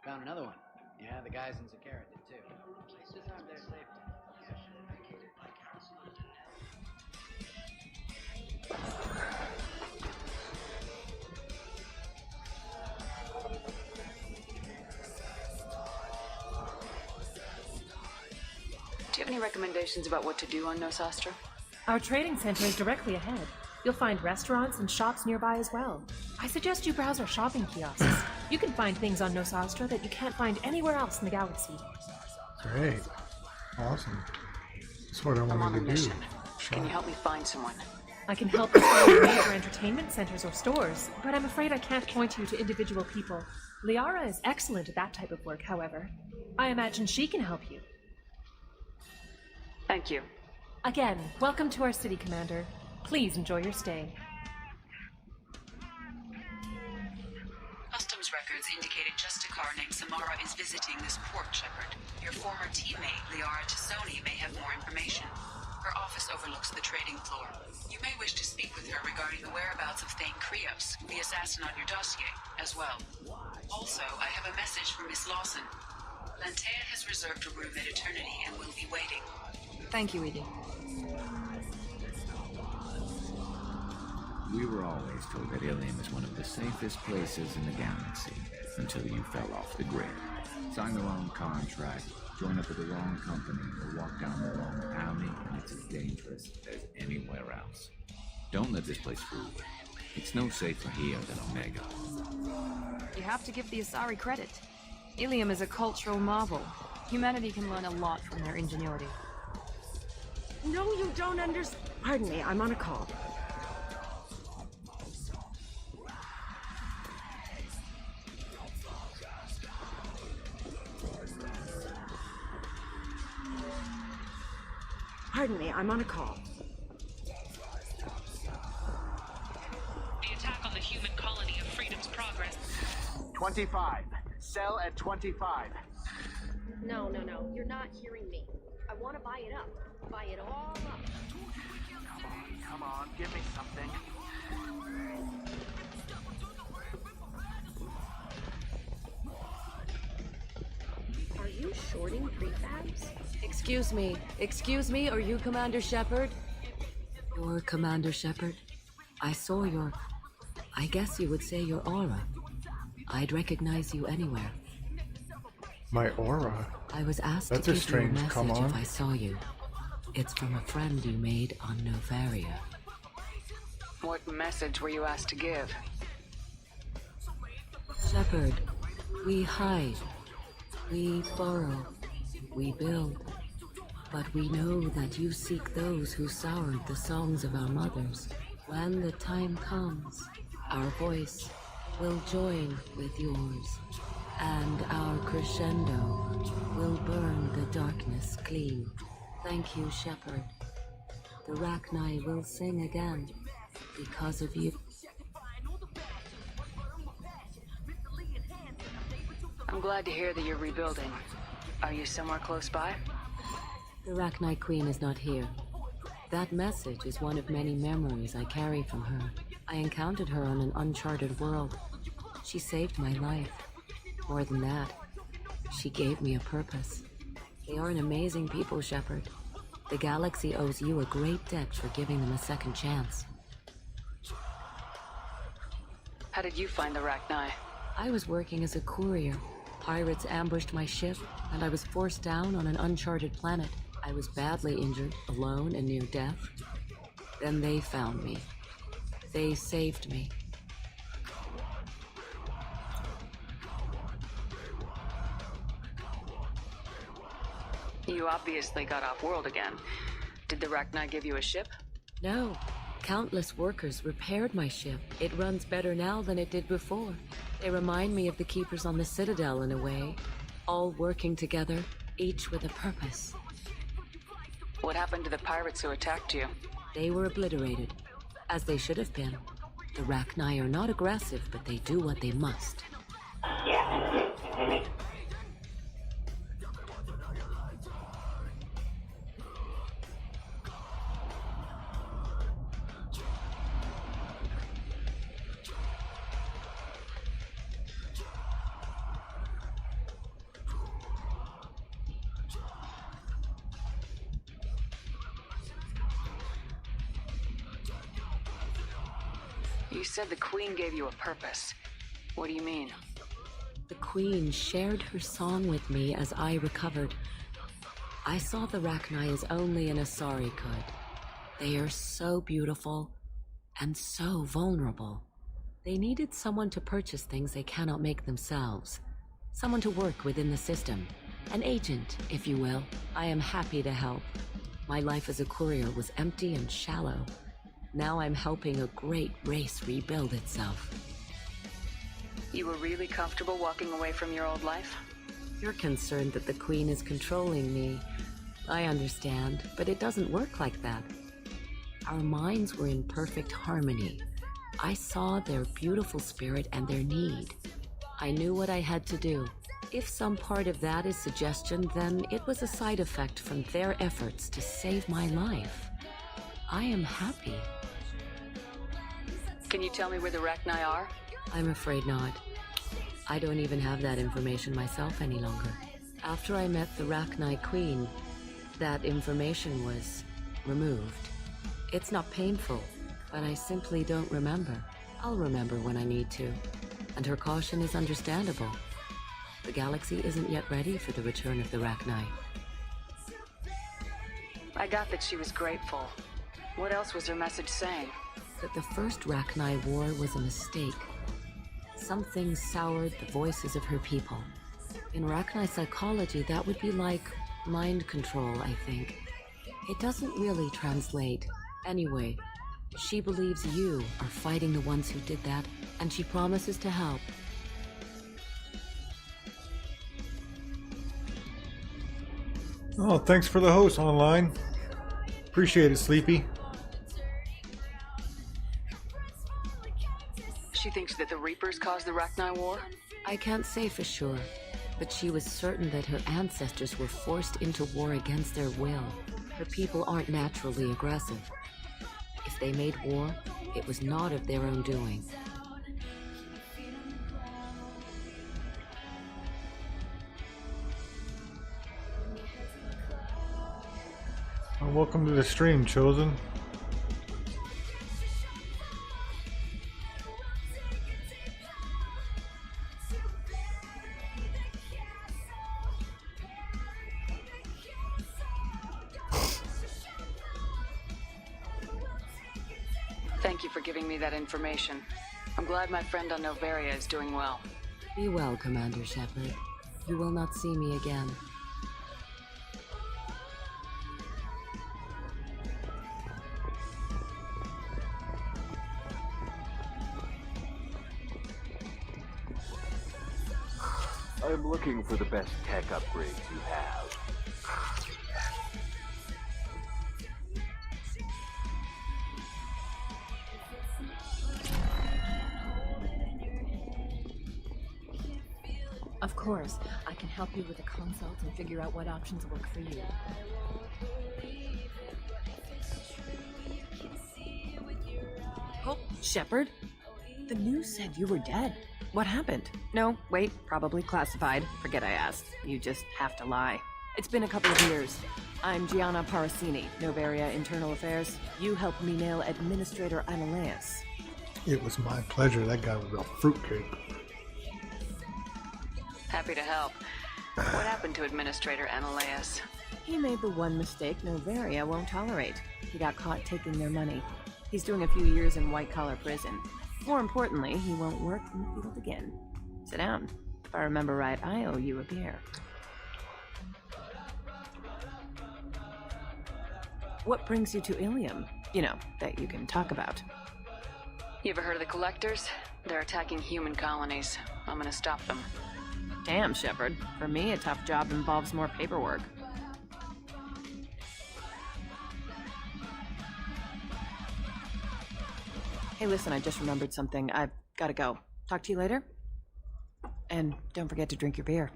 Found another one. Yeah, the guys in Zakara did too. Disarmed their safety. Do you have any recommendations about what to do on Nosastra? Our trading center is directly ahead. You'll find restaurants and shops nearby as well. I suggest you browse our shopping kiosks. You can find things on Nosastra that you can't find anywhere else in the galaxy. Great. Awesome. That's what I wanted to do. Can you help me find someone? I can help you find major entertainment centers or stores, but I'm afraid I can't point you to individual people. Liara is excellent at that type of work, however. I imagine she can help you. Thank you. Again, welcome to our city, Commander. Please enjoy your stay. Customs records records indicated just a car named Samara is visiting this port, Shepard. Your former teammate, Liara Tassoni, may have more information. Her office overlooks the trading floor. You may wish to speak with her regarding the whereabouts of Thane Krios, the assassin on your dossier, as well. Also, I have a message from Miss Lawson. Lantea has reserved a room at Eternity and will be waiting. Thank you, Edie. We were always told that Ilium is one of the safest places in the galaxy, until you fell off the grid. Sign the wrong contract, join up with the wrong company, or walk down the wrong alley, and it's as dangerous as anywhere else. Don't let this place fool you. It's no safer here than Omega. You have to give the Asari credit. Ilium is a cultural marvel. Humanity can learn a lot from their ingenuity. No, you don't understand. Pardon me, I'm on a call. Pardon me, I'm on a call. The attack on the human colony of Freedom's Progress. 25. Sell at 25. No, you're not hearing me. I want to buy it up. Buy it all up. Come on, give me something. Are you shorting prefabs? Excuse me, are you Commander Shepard? You're Commander Shepard? I saw your... I guess you would say your aura. I'd recognize you anywhere. My aura? I was asked That's to a give strange you a come message on. if I saw you. It's from a friend you made on Novaria. What message were you asked to give? Shepard, we hide. We borrow. We build. But we know that you seek those who soured the songs of our mothers. When the time comes, our voice will join with yours, and our crescendo will burn the darkness clean. Thank you, Shepard. The Rachni will sing again because of you. I'm glad to hear that you're rebuilding. Are you somewhere close by? The Rachni Queen is not here. That message is one of many memories I carry from her. I encountered her on an uncharted world. She saved my life. More than that, she gave me a purpose. They are an amazing people, Shepard. The galaxy owes you a great debt for giving them a second chance. How did you find the Rachni? I was working as a courier. Pirates ambushed my ship, and I was forced down on an uncharted planet. I was badly injured, alone and near death. Then they found me. They saved me. You obviously got off-world again. Did the Rachni give you a ship? No. Countless workers repaired my ship. It runs better now than it did before. They remind me of the Keepers on the Citadel in a way. All working together, each with a purpose. What happened to the pirates who attacked you? They were obliterated, as they should have been. The Rachni are not aggressive, but they do what they must. You said the Queen gave you a purpose. What do you mean? The Queen shared her song with me as I recovered. I saw the Rachni as only an Asari could. They are so beautiful and so vulnerable. They needed someone to purchase things they cannot make themselves. Someone to work within the system. An agent, if you will. I am happy to help. My life as a courier was empty and shallow. Now I'm helping a great race rebuild itself. You were really comfortable walking away from your old life? You're concerned that the Queen is controlling me. I understand, but it doesn't work like that. Our minds were in perfect harmony. I saw their beautiful spirit and their need. I knew what I had to do. If some part of that is suggestion, then it was a side effect from their efforts to save my life. I am happy. Can you tell me where the Rachni are? I'm afraid not. I don't even have that information myself any longer. After I met the Rachni Queen, that information was removed. It's not painful, but I simply don't remember. I'll remember when I need to. And her caution is understandable. The galaxy isn't yet ready for the return of the Rachni. I got that she was grateful. What else was her message saying? That the first Rachni war was a mistake. Something soured the voices of her people. In Rachni psychology, that would be like mind control, I think. It doesn't really translate. Anyway, she believes you are fighting the ones who did that, and she promises to help. Oh, thanks for the host online. Appreciate it, Sleepy. She thinks that the Reapers caused the Rachni War? I can't say for sure, but she was certain that her ancestors were forced into war against their will. Her people aren't naturally aggressive. If they made war, it was not of their own doing. Well, welcome to the stream, Chosen. Thank you for giving me that information. I'm glad my friend on Noveria is doing well. Be well, Commander Shepard. You will not see me again. I'm looking for the best tech upgrades you have. Of course, I can help you with a consult and figure out what options work for you. Oh, Shepard? The news said you were dead. What happened? No, wait, probably classified. Forget I asked. You just have to lie. It's been a couple of years. I'm Gianna Parasini, Noveria Internal Affairs. You helped me nail Administrator Ananias. It was my pleasure. That guy was a fruitcake. Happy to help. What happened to Administrator Ananias? He made the one mistake Noveria won't tolerate. He got caught taking their money. He's doing a few years in white-collar prison. More importantly, he won't work in the field again. Sit down. If I remember right, I owe you a beer. What brings you to Ilium? You know, that you can talk about. You ever heard of the Collectors? They're attacking human colonies. I'm gonna stop them. Damn, Shepard. For me, a tough job involves more paperwork. Hey, listen, I just remembered something. I've gotta go. Talk to you later? And don't forget to drink your beer.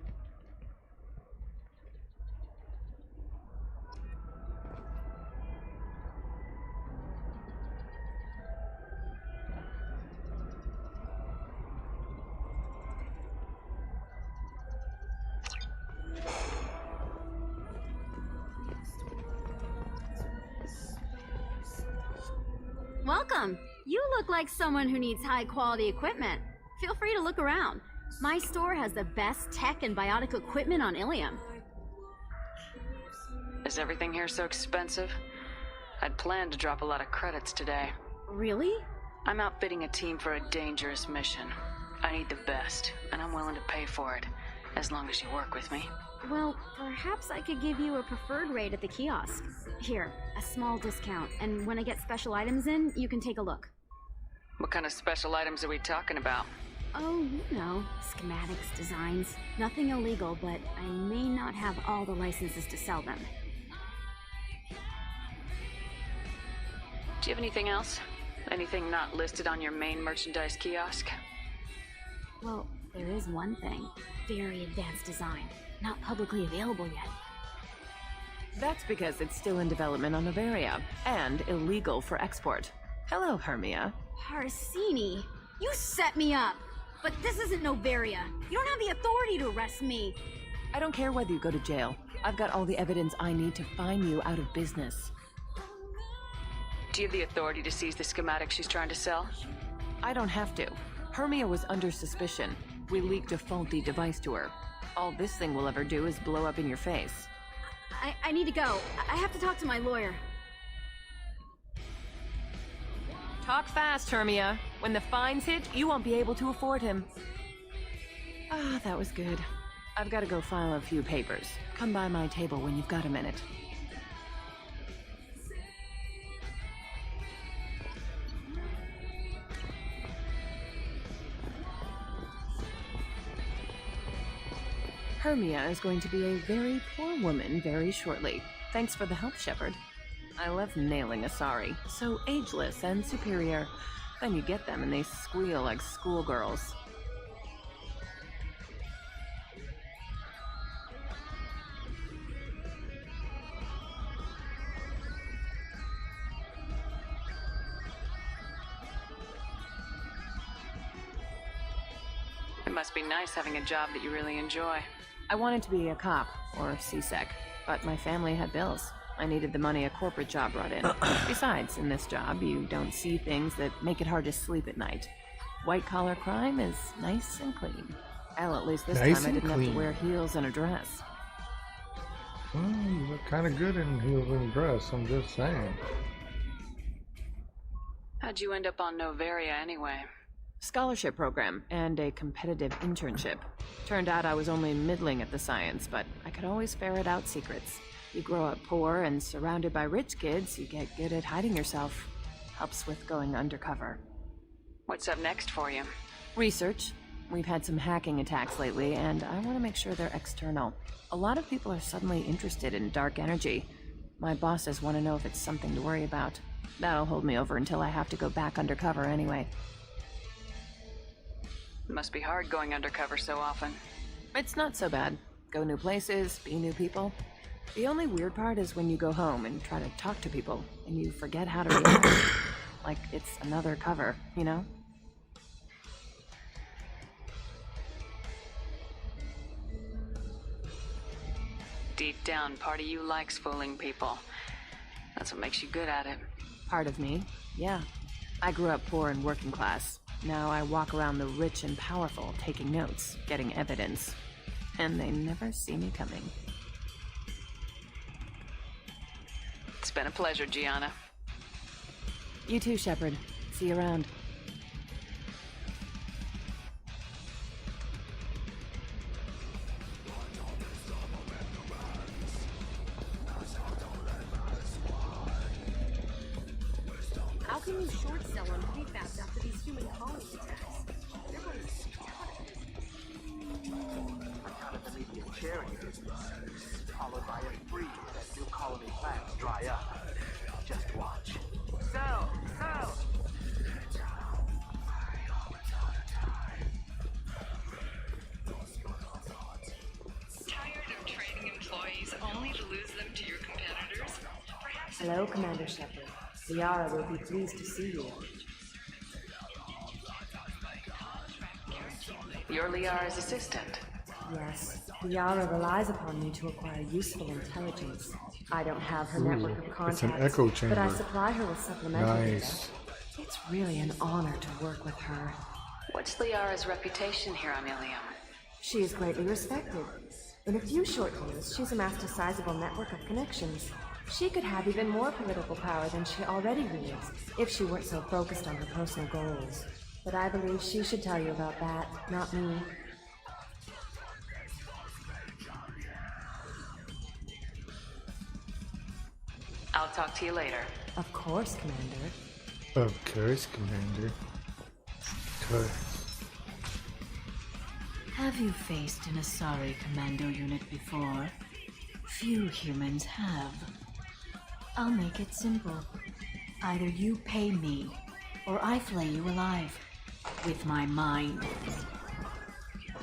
Welcome! You look like someone who needs high-quality equipment. Feel free to look around. My store has the best tech and biotic equipment on Ilium. Is everything here so expensive? I'd planned to drop a lot of credits today. Really? I'm outfitting a team for a dangerous mission. I need the best, and I'm willing to pay for it, as long as you work with me. Well, perhaps I could give you a preferred rate at the kiosk. Here, a small discount, and when I get special items in, you can take a look. What kind of special items are we talking about? Oh, you know, schematics, designs. Nothing illegal, but I may not have all the licenses to sell them. Do you have anything else? Anything not listed on your main merchandise kiosk? Well, There is one thing. Very advanced design. Not publicly available yet. That's because it's still in development on Noveria, and illegal for export. Hello, Hermia. Parsini, you set me up! But this isn't Noveria. You don't have the authority to arrest me. I don't care whether you go to jail. I've got all the evidence I need to fine you out of business. Do you have the authority to seize the schematic she's trying to sell? I don't have to. Hermia was under suspicion. We leaked a faulty device to her. All this thing will ever do is blow up in your face. I need to go. I have to talk to my lawyer. Talk fast, Hermia. When the fines hit, you won't be able to afford him. Ah, that was good. I've got to go file a few papers. Come by my table when you've got a minute. Hermia is going to be a very poor woman very shortly. Thanks for the help, Shepard. I love nailing Asari. So ageless and superior. Then you get them and they squeal like schoolgirls. It must be nice having a job that you really enjoy. I wanted to be a cop, or CSEC, but my family had bills. I needed the money a corporate job brought in. Besides, in this job, you don't see things that make it hard to sleep at night. White-collar crime is nice and clean. Well, at least this time I didn't have to wear heels and a dress. Well, you look kind of good in heels and a dress, I'm just saying. How'd you end up on Noveria anyway? Scholarship program and a competitive internship. Turned out I was only middling at the science, but I could always ferret out secrets. You grow up poor and surrounded by rich kids, you get good at hiding yourself. Helps with going undercover. What's up next for you? Research. We've had some hacking attacks lately, and I want to make sure they're external. A lot of people are suddenly interested in dark energy. My bosses want to know if it's something to worry about. That'll hold me over until I have to go back undercover anyway. It must be hard going undercover so often. It's not so bad. Go new places, be new people. The only weird part is when you go home and try to talk to people, and you forget how to react. Like it's another cover, you know? Deep down, part of you likes fooling people. That's what makes you good at it. Part of me, yeah. I grew up poor and working class. Now I walk around the rich and powerful, taking notes, getting evidence. And they never see me coming. It's been a pleasure, Gianna. You too, Shepard. See you around. How can you short sell on prefabs after these human colony attacks? They're going to charity business, followed by a freeze as new colony plans dry up. Just watch. Sell! Sell! Tired of training employees only to lose them to your competitors? Perhaps. Hello, Commander Shepard. Liara will be pleased to see you. You're Liara's assistant. Yes, Liara relies upon me to acquire useful intelligence. I don't have her network of contacts, it's an echo chamber. but I supply her with supplemental Nice. data. It's really an honor to work with her. What's Liara's reputation here on Ilium? She is greatly respected. In a few short years, she's amassed a sizable network of connections. She could have even more political power than she already wields, if she weren't so focused on her personal goals. But I believe she should tell you about that, not me. I'll talk to you later. Of course, Commander. Of course, Commander. Of course. Have you faced an Asari commando unit before? Few humans have. I'll make it simple. Either you pay me, or I flay you alive. With my mind.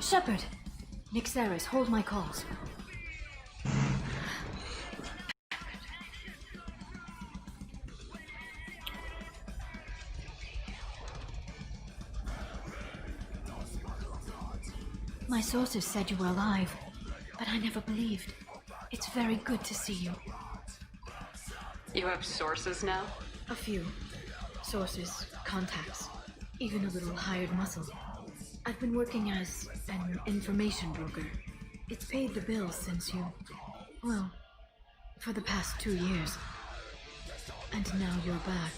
Shepard! Nixeris, hold my calls. My sources said you were alive, but I never believed. It's very good to see you. You have sources now? A few. Sources, contacts, even a little hired muscle. I've been working as an information broker. It's paid the bills since you... well, for the past 2 years. And now you're back,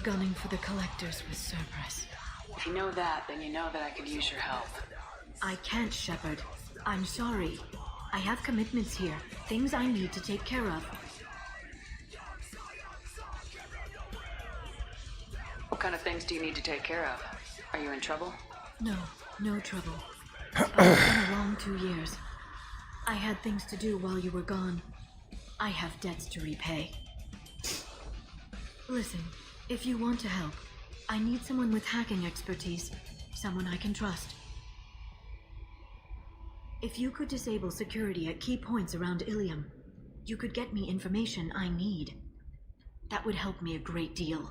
gunning for the collectors with Cerberus. If you know that, then you know that I could use your help. I can't, Shepard. I'm sorry. I have commitments here, things I need to take care of. What kind of things do you need to take care of? Are you in trouble? No, no trouble. But it's been a long 2 years. I had things to do while you were gone. I have debts to repay. Listen, if you want to help, I need someone with hacking expertise. Someone I can trust. If you could disable security at key points around Ilium, you could get me information I need. That would help me a great deal.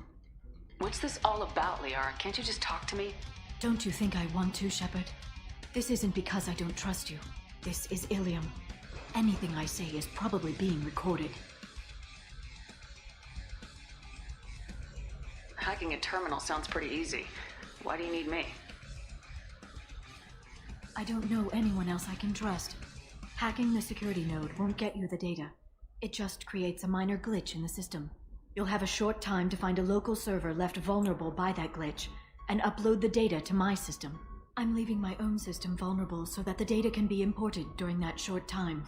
What's this all about, Liara? Can't you just talk to me? Don't you think I want to, Shepard? This isn't because I don't trust you. This is Ilium. Anything I say is probably being recorded. Hacking a terminal sounds pretty easy. Why do you need me? I don't know anyone else I can trust. Hacking the security node won't get you the data. It just creates a minor glitch in the system. You'll have a short time to find a local server left vulnerable by that glitch, and upload the data to my system. I'm leaving my own system vulnerable so that the data can be imported during that short time.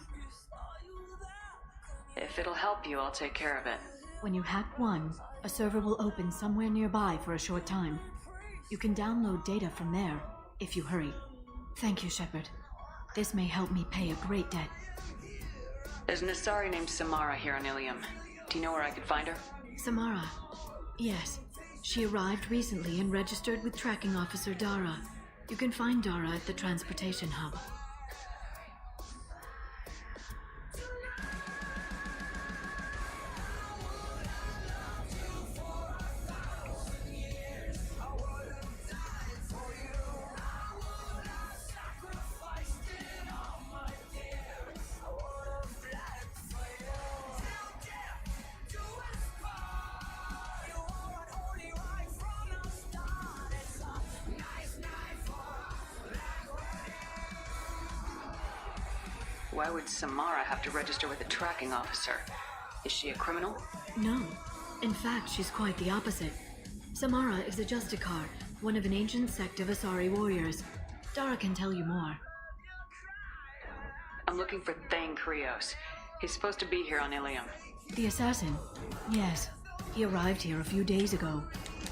If it'll help you, I'll take care of it. When you hack one, a server will open somewhere nearby for a short time. You can download data from there, if you hurry. Thank you, Shepard. This may help me pay a great debt. There's an Asari named Samara here on Ilium. Do you know where I could find her? Samara? Yes. She arrived recently and registered with Tracking Officer Dara. You can find Dara at the transportation hub. Why would Samara have to register with a tracking officer? Is she a criminal? No. In fact, she's quite the opposite. Samara is a Justicar, one of an ancient sect of Asari warriors. Dara can tell you more. I'm looking for Thane Krios. He's supposed to be here on Ilium. The assassin? Yes. He arrived here a few days ago.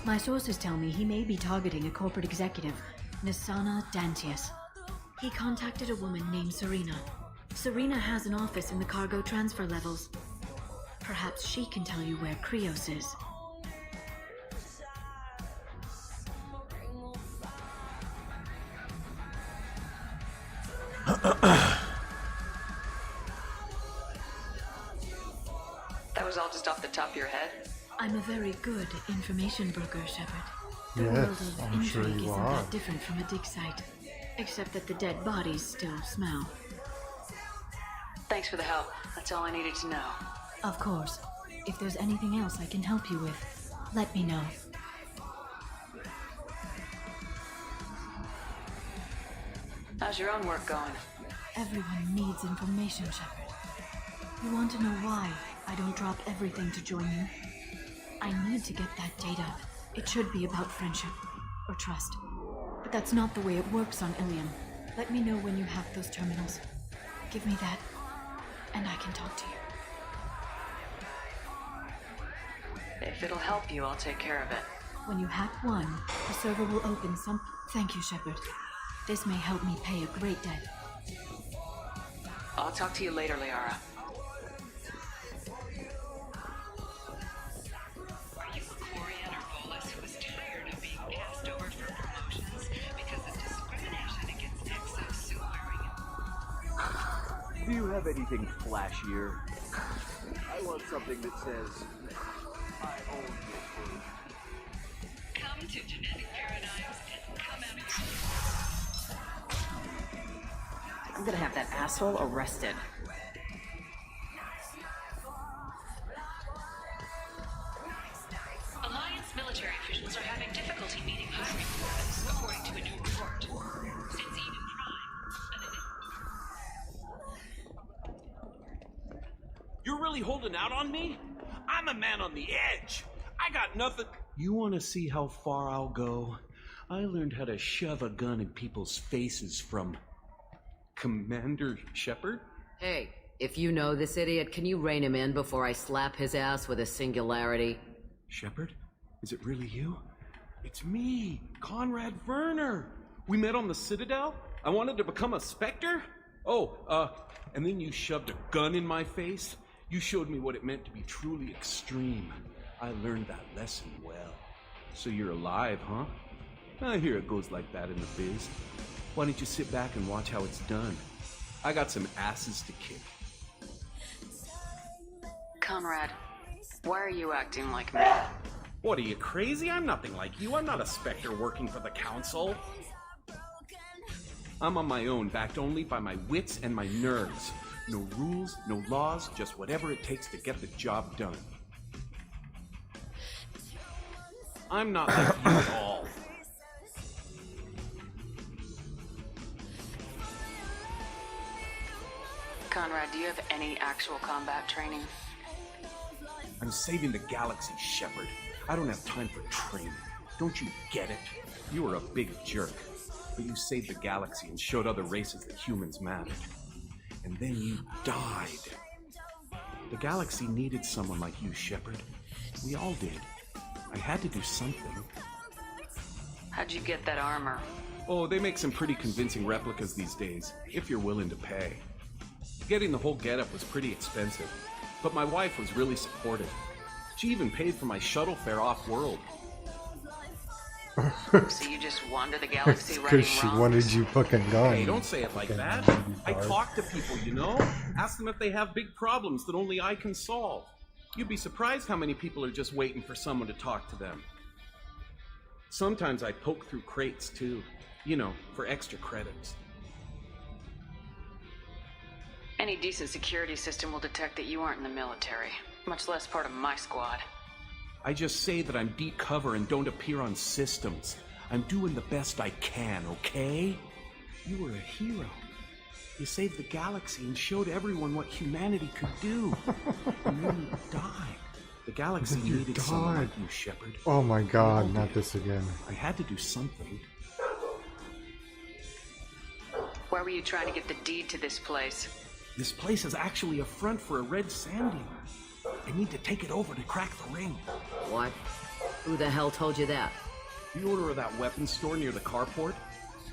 My sources tell me he may be targeting a corporate executive, Nisana Dantius. He contacted a woman named Serena. Serena has an office in the cargo transfer levels. Perhaps she can tell you where Krios is. That was all just off the top of your head? I'm a very good information broker, Shepard. The Yes, world of I'm sure intrigue you isn't are. that different from a dig site, except that the dead bodies still smell. Thanks for the help. That's all I needed to know. Of course. If there's anything else I can help you with, let me know. How's your own work going? Everyone needs information, Shepard. You want to know why I don't drop everything to join you? I need to get that data. It should be about friendship or trust. But that's not the way it works on Ilium. Let me know when you hack those terminals. Give me that, and I can talk to you. If it'll help you, I'll take care of it. When you hack one, the server will open some... Thank you, Shepard. This may help me pay a great debt. I'll talk to you later, Liara. Are you a Quarian or Volus who is tired of being passed over for promotions because of discrimination against have anything flashier? I want something that says, I own this thing. Come to genetic paradigms and come out. I'm gonna have that asshole arrested. Alliance military officials are having difficulty meeting hiring quotas, according to a new report. Since even You're really holding out on me? I'm a man on the edge. I got nothing. You want to see how far I'll go? I learned how to shove a gun in people's faces from Commander Shepard. Hey, if you know this idiot, can you rein him in before I slap his ass with a singularity? Shepard? Is it really you? It's me, Conrad Werner. We met on the Citadel. I wanted to become a Spectre. And then you shoved a gun in my face. You showed me what it meant to be truly extreme. I learned that lesson well. So you're alive, huh? I hear it goes like that in the biz. Why don't you sit back and watch how it's done? I got some asses to kick. Conrad, why are you acting like me? What, are you crazy? I'm nothing like you. I'm not a Spectre working for the Council. I'm on my own, backed only by my wits and my nerves. No rules, no laws, just whatever it takes to get the job done. I'm not like you at all. Conrad, do you have any actual combat training? I'm saving the galaxy, Shepard. I don't have time for training. Don't you get it? You were a big jerk, but you saved the galaxy and showed other races that humans mattered. And then you died. The galaxy needed someone like you, Shepard. We all did. I had to do something. How'd you get that armor? Oh, they make some pretty convincing replicas these days, if you're willing to pay. Getting the whole getup was pretty expensive, but my wife was really supportive. She even paid for my shuttle fare off-world. So you just wander the galaxy It's righting because she wrongs? wanted you fucking gone. Hey, don't say it like that. I talk to people, you know? Ask them if they have big problems that only I can solve. You'd be surprised how many people are just waiting for someone to talk to them. Sometimes I poke through crates, too. You know, for extra credits. Any decent security system will detect that you aren't in the military, much less part of my squad. I just say that I'm deep cover and don't appear on systems. I'm doing the best I can, okay? You were a hero. You saved the galaxy and showed everyone what humanity could do. And then you died. The galaxy needed someone like you, Shepard. Oh my god, not this again. I had to do something. Why were you trying to get the deed to this place? This place is actually a front for a red sand dealer. I need to take it over to crack the ring. What? Who the hell told you that? The owner of that weapons store near the carport?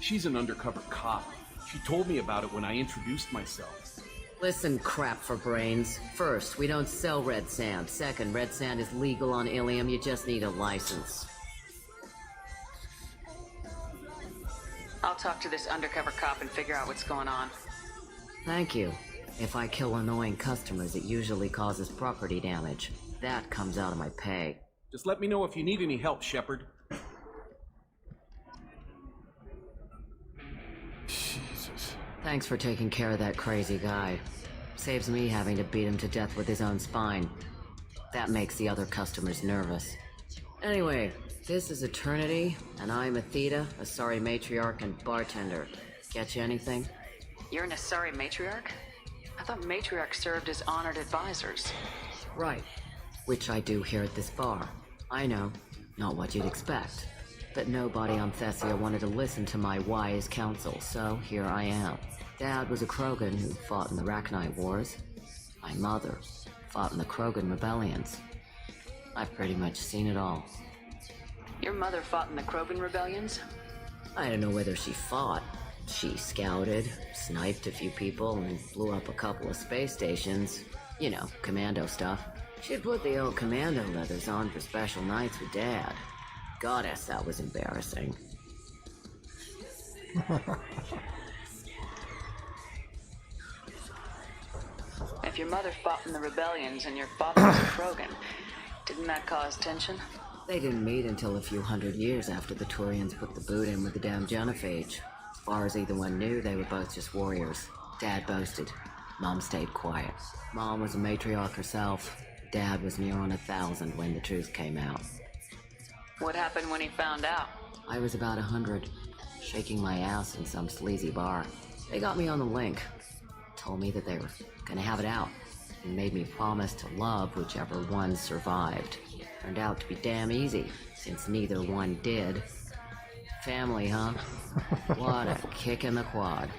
She's an undercover cop. She told me about it when I introduced myself. Listen, crap for brains. First, we don't sell red sand. Second, red sand is legal on Ilium. You just need a license. I'll talk to this undercover cop and figure out what's going on. Thank you. If I kill annoying customers, it usually causes property damage. That comes out of my pay. Just let me know if you need any help, Shepard. Jesus. Thanks for taking care of that crazy guy. Saves me having to beat him to death with his own spine. That makes the other customers nervous. Anyway, this is Eternity, and I'm Athena, Asari matriarch and bartender. Get you anything? You're an Asari matriarch? I thought matriarchs served as honored advisors. Right. Which I do here at this bar. I know, not what you'd expect. But nobody on Thessia wanted to listen to my wise counsel, so here I am. Dad was a Krogan who fought in the Rachni Wars. My mother fought in the Krogan rebellions. I've pretty much seen it all. Your mother fought in the Krogan rebellions? I don't know whether she fought. She scouted, sniped a few people, and blew up a couple of space stations. You know, commando stuff. She'd put the old commando leathers on for special nights with Dad. Goddess, that was embarrassing. if your mother fought in the rebellions and your father was a Krogan, didn't that cause tension? They didn't meet until a few hundred years after the Turians put the boot in with the damn genophage. As far as either one knew, they were both just warriors. Dad boasted. Mom stayed quiet. Mom was a matriarch herself. Dad was near on 1,000 when the truth came out. What happened when he found out? I was about 100, shaking my ass in some sleazy bar. They got me on the link. Told me that they were gonna have it out, and made me promise to love whichever one survived. Turned out to be damn easy, since neither one did. Family, huh? What a kick in the quad.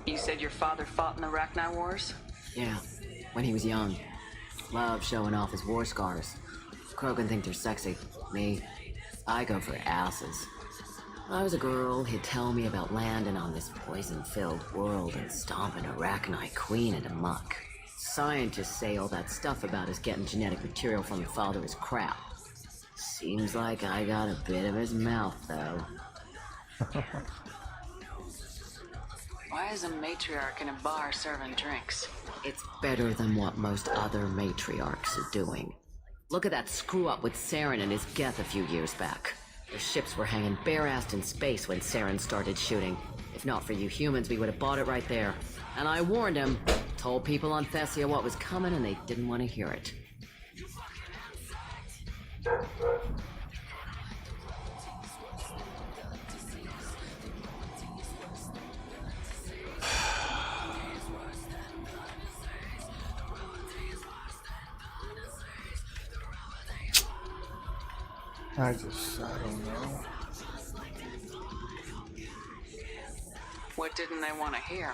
You said your father fought in the Rachni Wars? Yeah, when he was young. Loved showing off his war scars. Krogan think they're sexy. Me, I go for asses. When I was a girl, he'd tell me about landing on this poison-filled world and stomping a Rachni queen into muck. Scientists say all that stuff about us getting genetic material from your father is crap. Seems like I got a bit of his mouth, though. Why is a matriarch in a bar serving drinks? It's better than what most other matriarchs are doing. Look at that screw-up with Saren and his Geth a few years back. The ships were hanging bare-assed in space when Saren started shooting. If not for you humans, we would have bought it right there. And I warned him, told people on Thessia what was coming, and they didn't want to hear it. I don't know. What didn't they want to hear?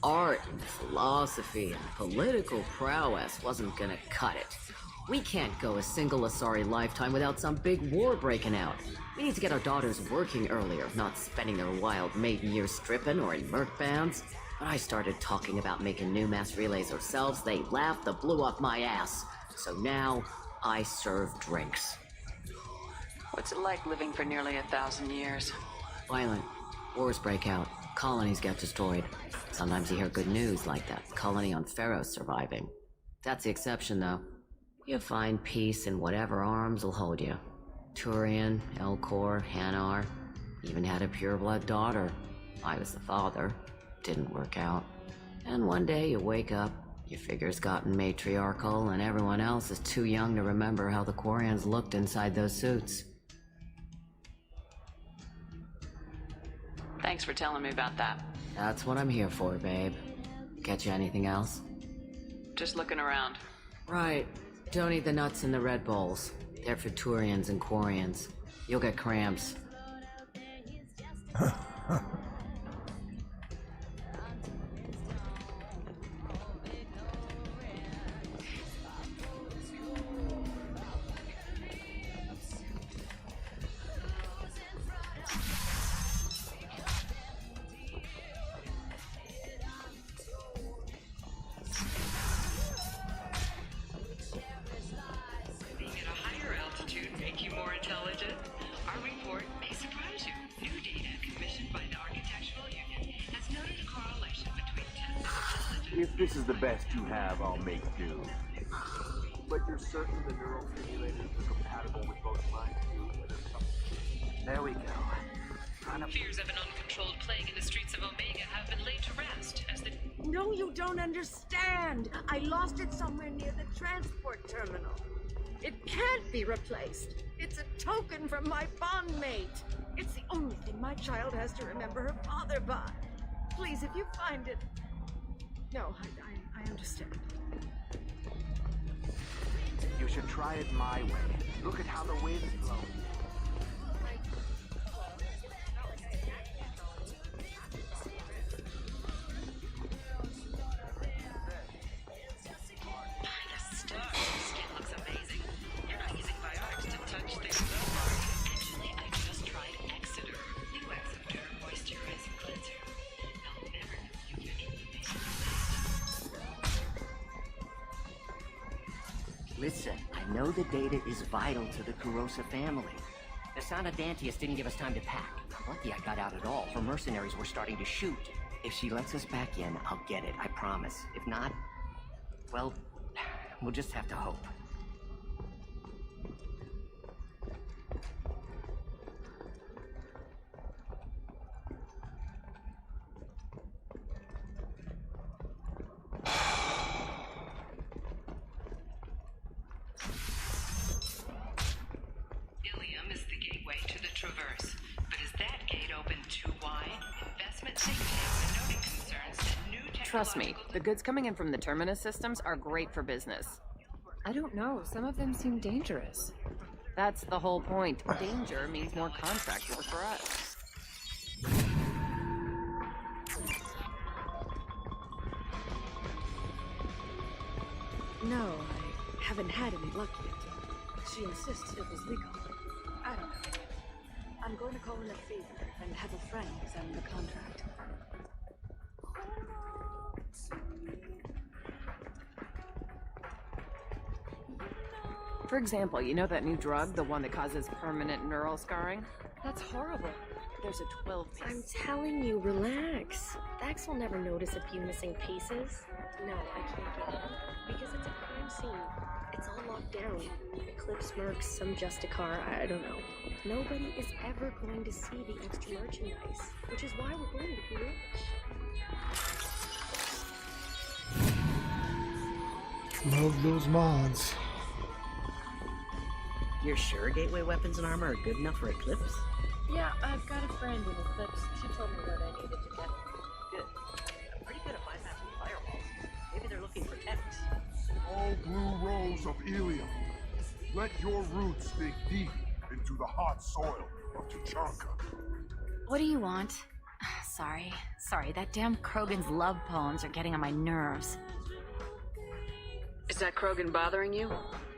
Art and philosophy and political prowess wasn't gonna cut it. We can't go a single Asari lifetime without some big war breaking out. We need to get our daughters working earlier, not spending their wild maiden years stripping or in merc bands. When I started talking about making new mass relays ourselves, they laughed the blue off my ass. So now, I serve drinks. What's it like living for nearly 1,000 years? Violent. Wars break out. Colonies get destroyed. Sometimes you hear good news like that colony on Pharaoh surviving. That's the exception, though. You find peace in whatever arms will hold you. Turian, Elcor, Hanar. Even had a pureblood daughter. I was the father. Didn't work out. And one day you wake up, your figure's gotten matriarchal, and everyone else is too young to remember how the Quarians looked inside those suits. Thanks for telling me about that. That's what I'm here for, babe. Catch you anything else? Just looking around. Right. Don't eat the nuts in the Red Bowls. They're for Turians and Quarians. You'll get cramps. If this is the best you have, I'll make do. But you're certain the neural simulators are compatible with both minds too? There we go. Fears of an uncontrolled plague in the streets of Omega have been laid to rest as the... No, you don't understand. I lost it somewhere near the transport terminal. It can't be replaced. It's a token from my bondmate. It's the only thing my child has to remember her father by. Please, if you find it... No, I understand. You should try it my way. Look at how the wind blows. Listen, I know the data is vital to the Kurosa family. The Sanadantius didn't give us time to pack. I'm lucky I got out at all, for mercenaries were starting to shoot. If she lets us back in, I'll get it, I promise. If not, well, we'll just have to hope. Ilium is the gateway to the Traverse, but is that gate open too wide? Investment think tanks are noting concerns that new Trust me, the goods coming in from the Terminus systems are great for business. I don't know, some of them seem dangerous. That's the whole point. Danger means more contract work for us. No, I haven't had any luck yet. She insists it was legal. I don't know. I'm going to call in a favor and have a friend examine the contract. For example, you know that new drug, the one that causes permanent neural scarring? That's horrible. There's a 12-piece. I'm telling you, relax. Vax will never notice a few missing pieces. No, I can't get in because it's a crime scene. It's all locked down. Eclipse mercs, some Justicar, I don't know. Nobody is ever going to see the extra merchandise, which is why we're going to be rich. Love those mods. You're sure gateway weapons and armor are good enough for Eclipse? Yeah, I've got a friend in Eclipse. She told me what I needed to get. Good. I'm pretty good at bypassing firewalls. Maybe they're looking for techs. Oh, blue rose of Ilium, let your roots dig deep into the hot soil of Tuchanka. What do you want? Sorry, that damn Krogan's love poems are getting on my nerves. Is that Krogan bothering you?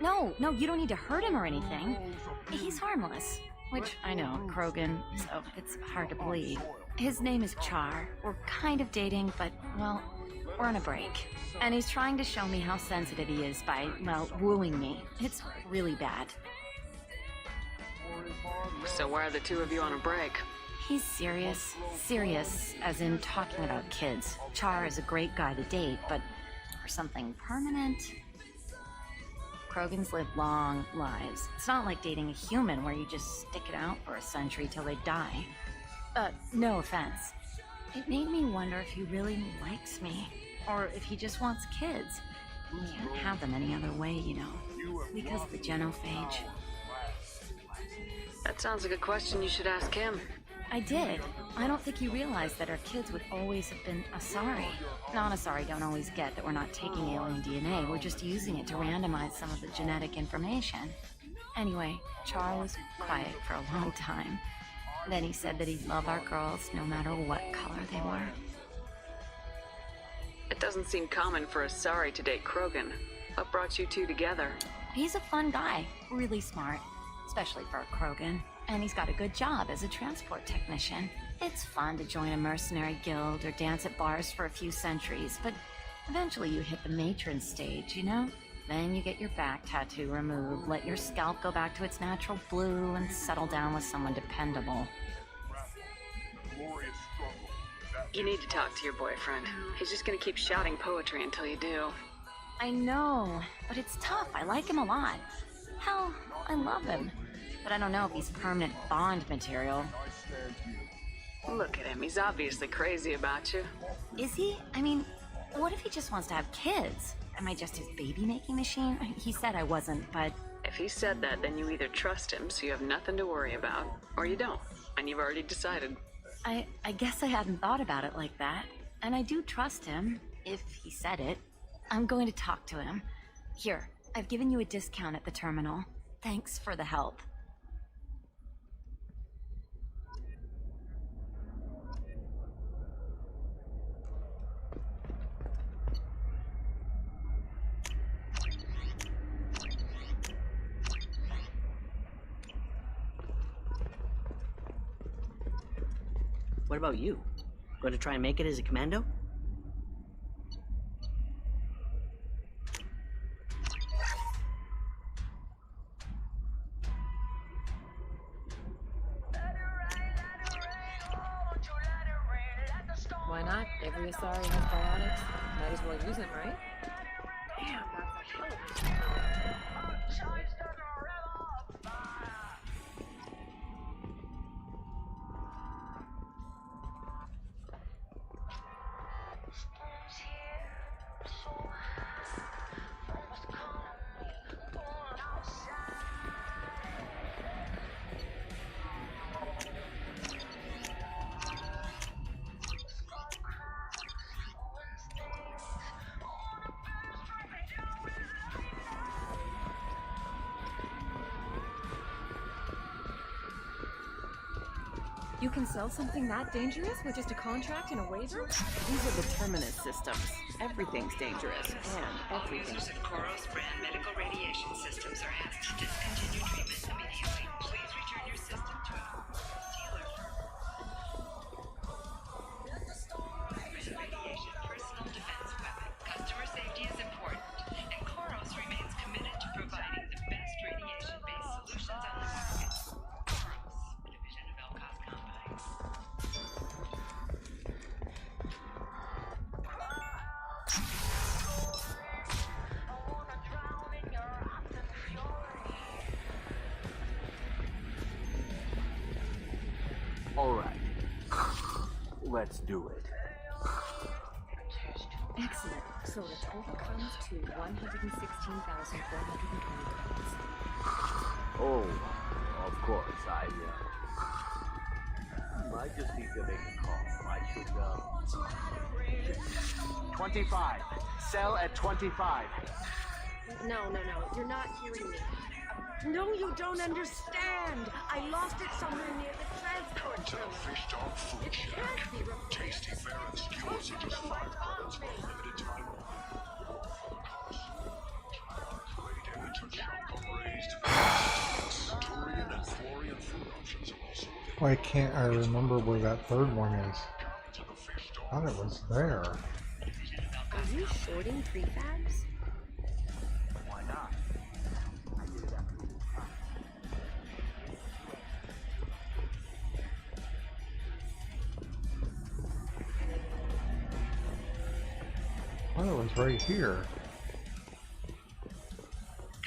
No, you don't need to hurt him or anything. He's harmless. Which, I know, Krogan, so it's hard to believe. His name is Char. We're kind of dating, but, well, we're on a break. And he's trying to show me how sensitive he is by, well, wooing me. It's really bad. So why are the two of you on a break? He's serious. Serious, as in talking about kids. Char is a great guy to date, but for something permanent... Krogans live long lives. It's not like dating a human where you just stick it out for a century till they die. No offense. It made me wonder if he really likes me, or if he just wants kids. He can't have them any other way, you know, because of the genophage. That sounds like a question you should ask him. I did. I don't think he realized that our kids would always have been Asari. Non-Asari don't always get that we're not taking alien DNA, we're just using it to randomize some of the genetic information. Anyway, Char was quiet for a long time. Then he said that he'd love our girls no matter what color they were. It doesn't seem common for Asari to date Krogan. What brought you two together? He's a fun guy, really smart, especially for a Krogan. And he's got a good job as a transport technician. It's fun to join a mercenary guild or dance at bars for a few centuries, but eventually you hit the matron stage, you know? Then you get your back tattoo removed, let your scalp go back to its natural blue, and settle down with someone dependable. You need to talk to your boyfriend. He's just gonna keep shouting poetry until you do. I know, but it's tough. I like him a lot. Hell, I love him. But I don't know if he's permanent Bond material. Look at him, he's obviously crazy about you. Is he? I mean, what if he just wants to have kids? Am I just his baby-making machine? He said I wasn't, but... If he said that, then you either trust him so you have nothing to worry about, or you don't, and you've already decided. I guess I hadn't thought about it like that. And I do trust him, if he said it. I'm going to talk to him. Here, I've given you a discount at the terminal. Thanks for the help. What about you? Going to try and make it as a commando? Why Why not? Every Asari has biotics. Might as well use them, right? Damn, that's a hell of a You can sell something that dangerous with just a contract and a waiver? These are the terminus systems. Everything's dangerous, and All everything. users of Koros brand medical radiation systems are asked to discontinue treatment immediately. Please return your system to a dealer. Radiation personal defense weapon. Customer safety is important, and Koros remains committed to providing the best radiation-based solutions on the market. Koros, division of Elcos Combine. Alright. Let's do it. Excellent. So the total comes to 116,420 credits. Oh, of course, I just need to make a call. I should, 25. Sell at 25. No, you're not hearing me. No, you don't understand. I lost it somewhere near the transport terminal. Fish dog food It can't be replaced. Tasty fare and skewers are just 5 credits for a limited time. Turian and Florian food options are also available. Why can't I remember where that third one is? I thought it was there. Are you shorting prefabs? Why not? I did that. I thought it was right here.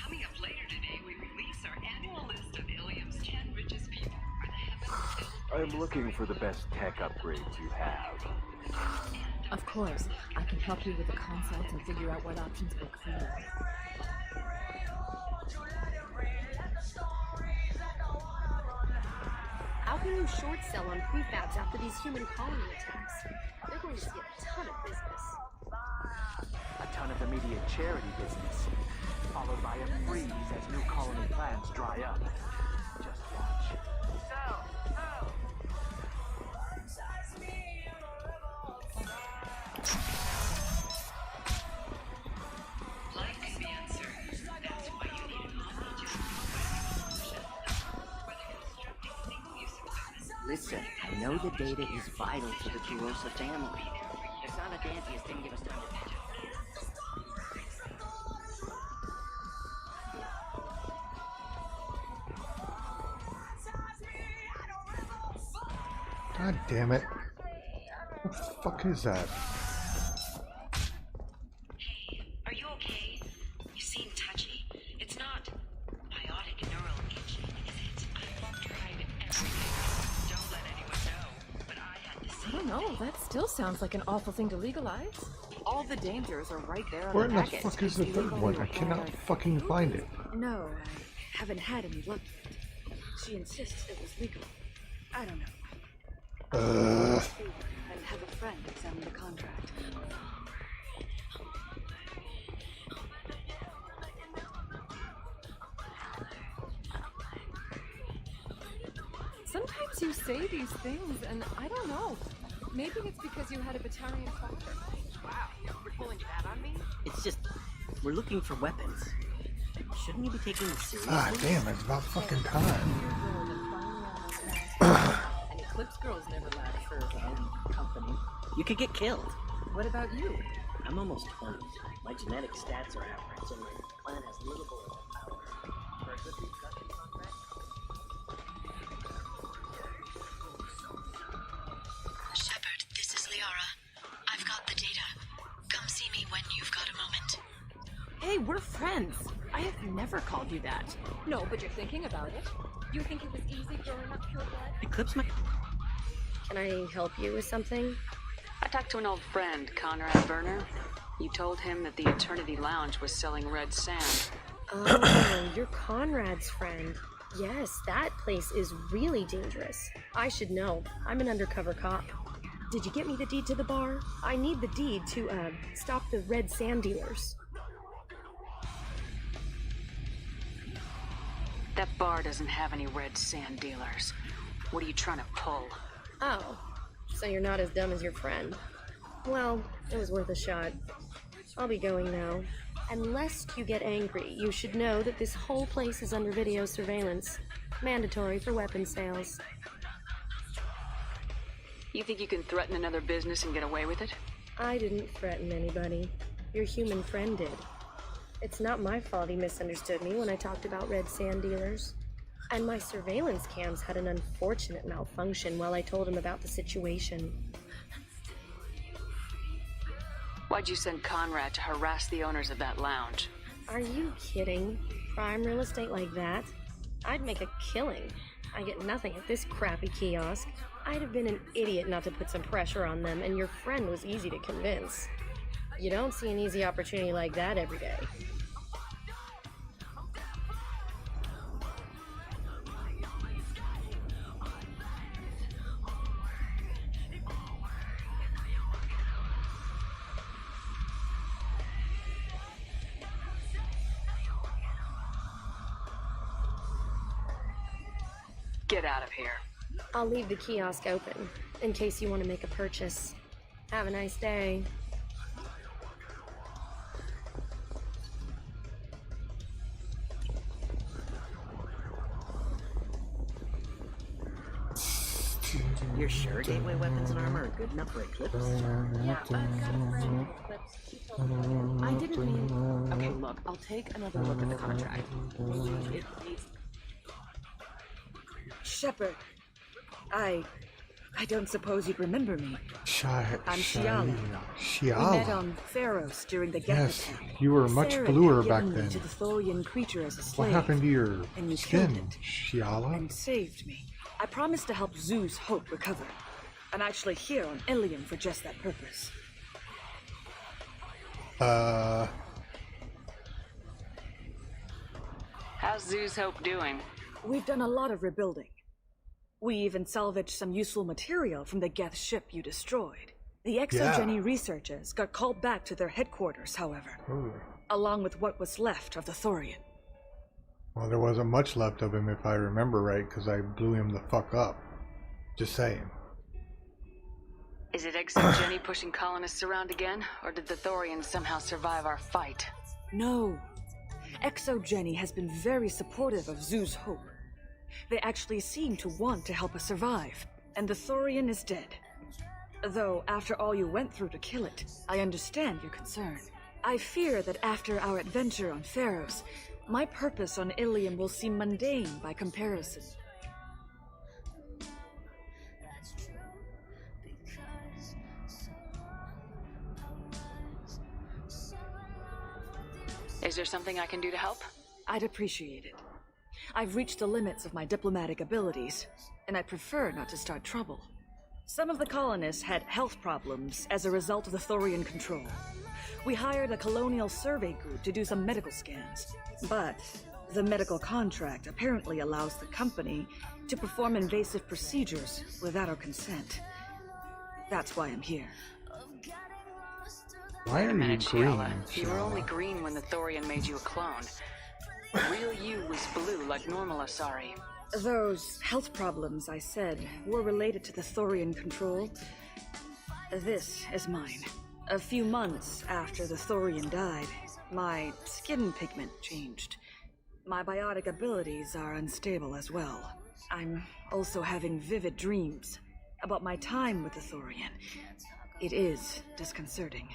Coming up later today, we release our annual list of Ilium's 10 richest people. Are the heavens filled? I'm looking for the best tech upgrades you have. Of course. I can help you with the consult and figure out what options work for you. How can you short sell on prefabs after these human colony attacks? They're going to see a ton of business. A ton of immediate charity business, followed by a freeze as new colony plans dry up. Just watch. Life can be uncertain. That's why you need an omni-general solution. Whether constructing single-use equipment. Listen, I know the data is vital to the Kurosa family. It's not a Dantius didn't give us time to patch up. God damn it. What the fuck is that? Hey, are you okay? You seem touchy. It's not biotic neural itching, is it? I've tried everything. Don't let anyone know. But I had to I say. don't know. That still sounds like an awful thing to legalize. All the dangers are right there on Where the in the package. fuck is the third one? I cannot fucking find it. No, I haven't had any luck yet. She insists it was legal. I don't know. And have a friend examine the contract. Sometimes you say these things, and I don't know. Maybe it's because you had a Batarian father. Wow, you're pulling that on me? It's just, we're looking for weapons. Shouldn't you be taking this seriously? Ah, damn, it's about fucking time. And Eclipse girls never last for any company. You could get killed. What about you? I'm almost 20. My genetic stats are average, and my clan has little political power. For a good reproduction contract? Shepard, this is Liara. Hey, we're friends. I have never called you that. No, but you're thinking about it. You think it was easy growing up pure blood? Eclipse my... Can I help you with something? I talked to an old friend, Conrad Werner. You told him that the Eternity Lounge was selling red sand. Oh, you're Conrad's friend. Yes, that place is really dangerous. I should know. I'm an undercover cop. Did you get me the deed to the bar? I need the deed to, stop the red sand dealers. That bar doesn't have any red sand dealers. What are you trying to pull? Oh, so you're not as dumb as your friend. Well, it was worth a shot. I'll be going now. And lest you get angry, you should know that this whole place is under video surveillance. Mandatory for weapon sales. You think you can threaten another business and get away with it? I didn't threaten anybody. Your human friend did. It's not my fault he misunderstood me when I talked about red sand dealers. And my surveillance cams had an unfortunate malfunction while I told him about the situation. Why'd you send Conrad to harass the owners of that lounge? Are you kidding? Prime real estate like that? I'd make a killing. I get nothing at this crappy kiosk. I'd have been an idiot not to put some pressure on them, and your friend was easy to convince. You don't see an easy opportunity like that every day. Get out of here. I'll leave the kiosk open, in case you want to make a purchase. Have a nice day. You're sure gateway weapons and armor are good enough for Eclipse? Yeah, I've got a friend, Eclipse. She told me. I didn't mean... Okay, look, I'll take another look at the contract. Shepard, I don't suppose you'd remember me. I'm Shiala. We met on Theros during the Geth attack. You were much Sarah bluer had back given me then. to the Thorian creature as a slave. What happened to your and you killed skin, it. Shiala? And saved me. I promised to help Zoo's Hope recover. I'm actually here on Ilium for just that purpose. How's Zoo's Hope doing? We've done a lot of rebuilding. We even salvaged some useful material from the Geth ship you destroyed. The exogeny researchers got called back to their headquarters, however, along with what was left of the Thorian. Well, there wasn't much left of him if I remember right, because I blew him the fuck up. Just saying. Is it exogeny pushing colonists around again, or did the Thorians somehow survive our fight? No. Exogeny has been very supportive of Zoo's Hope. They actually seem to want to help us survive, and the Thorian is dead. Though, after all you went through to kill it, I understand your concern. I fear that after our adventure on Theros, my purpose on Ilium will seem mundane by comparison. Is there something I can do to help? I'd appreciate it. I've reached the limits of my diplomatic abilities, and I'd prefer not to start trouble. Some of the colonists had health problems as a result of the Thorian control. We hired a colonial survey group to do some medical scans, but the medical contract apparently allows the company to perform invasive procedures without our consent. That's why I'm here. Why are you green, Shiala? You were only green when the Thorian made you a clone. Real you was blue like normal Asari. Those health problems I said were related to the Thorian control. This is mine. A few months after the Thorian died, my skin pigment changed. My biotic abilities are unstable as well. I'm also having vivid dreams about my time with the Thorian. It is disconcerting.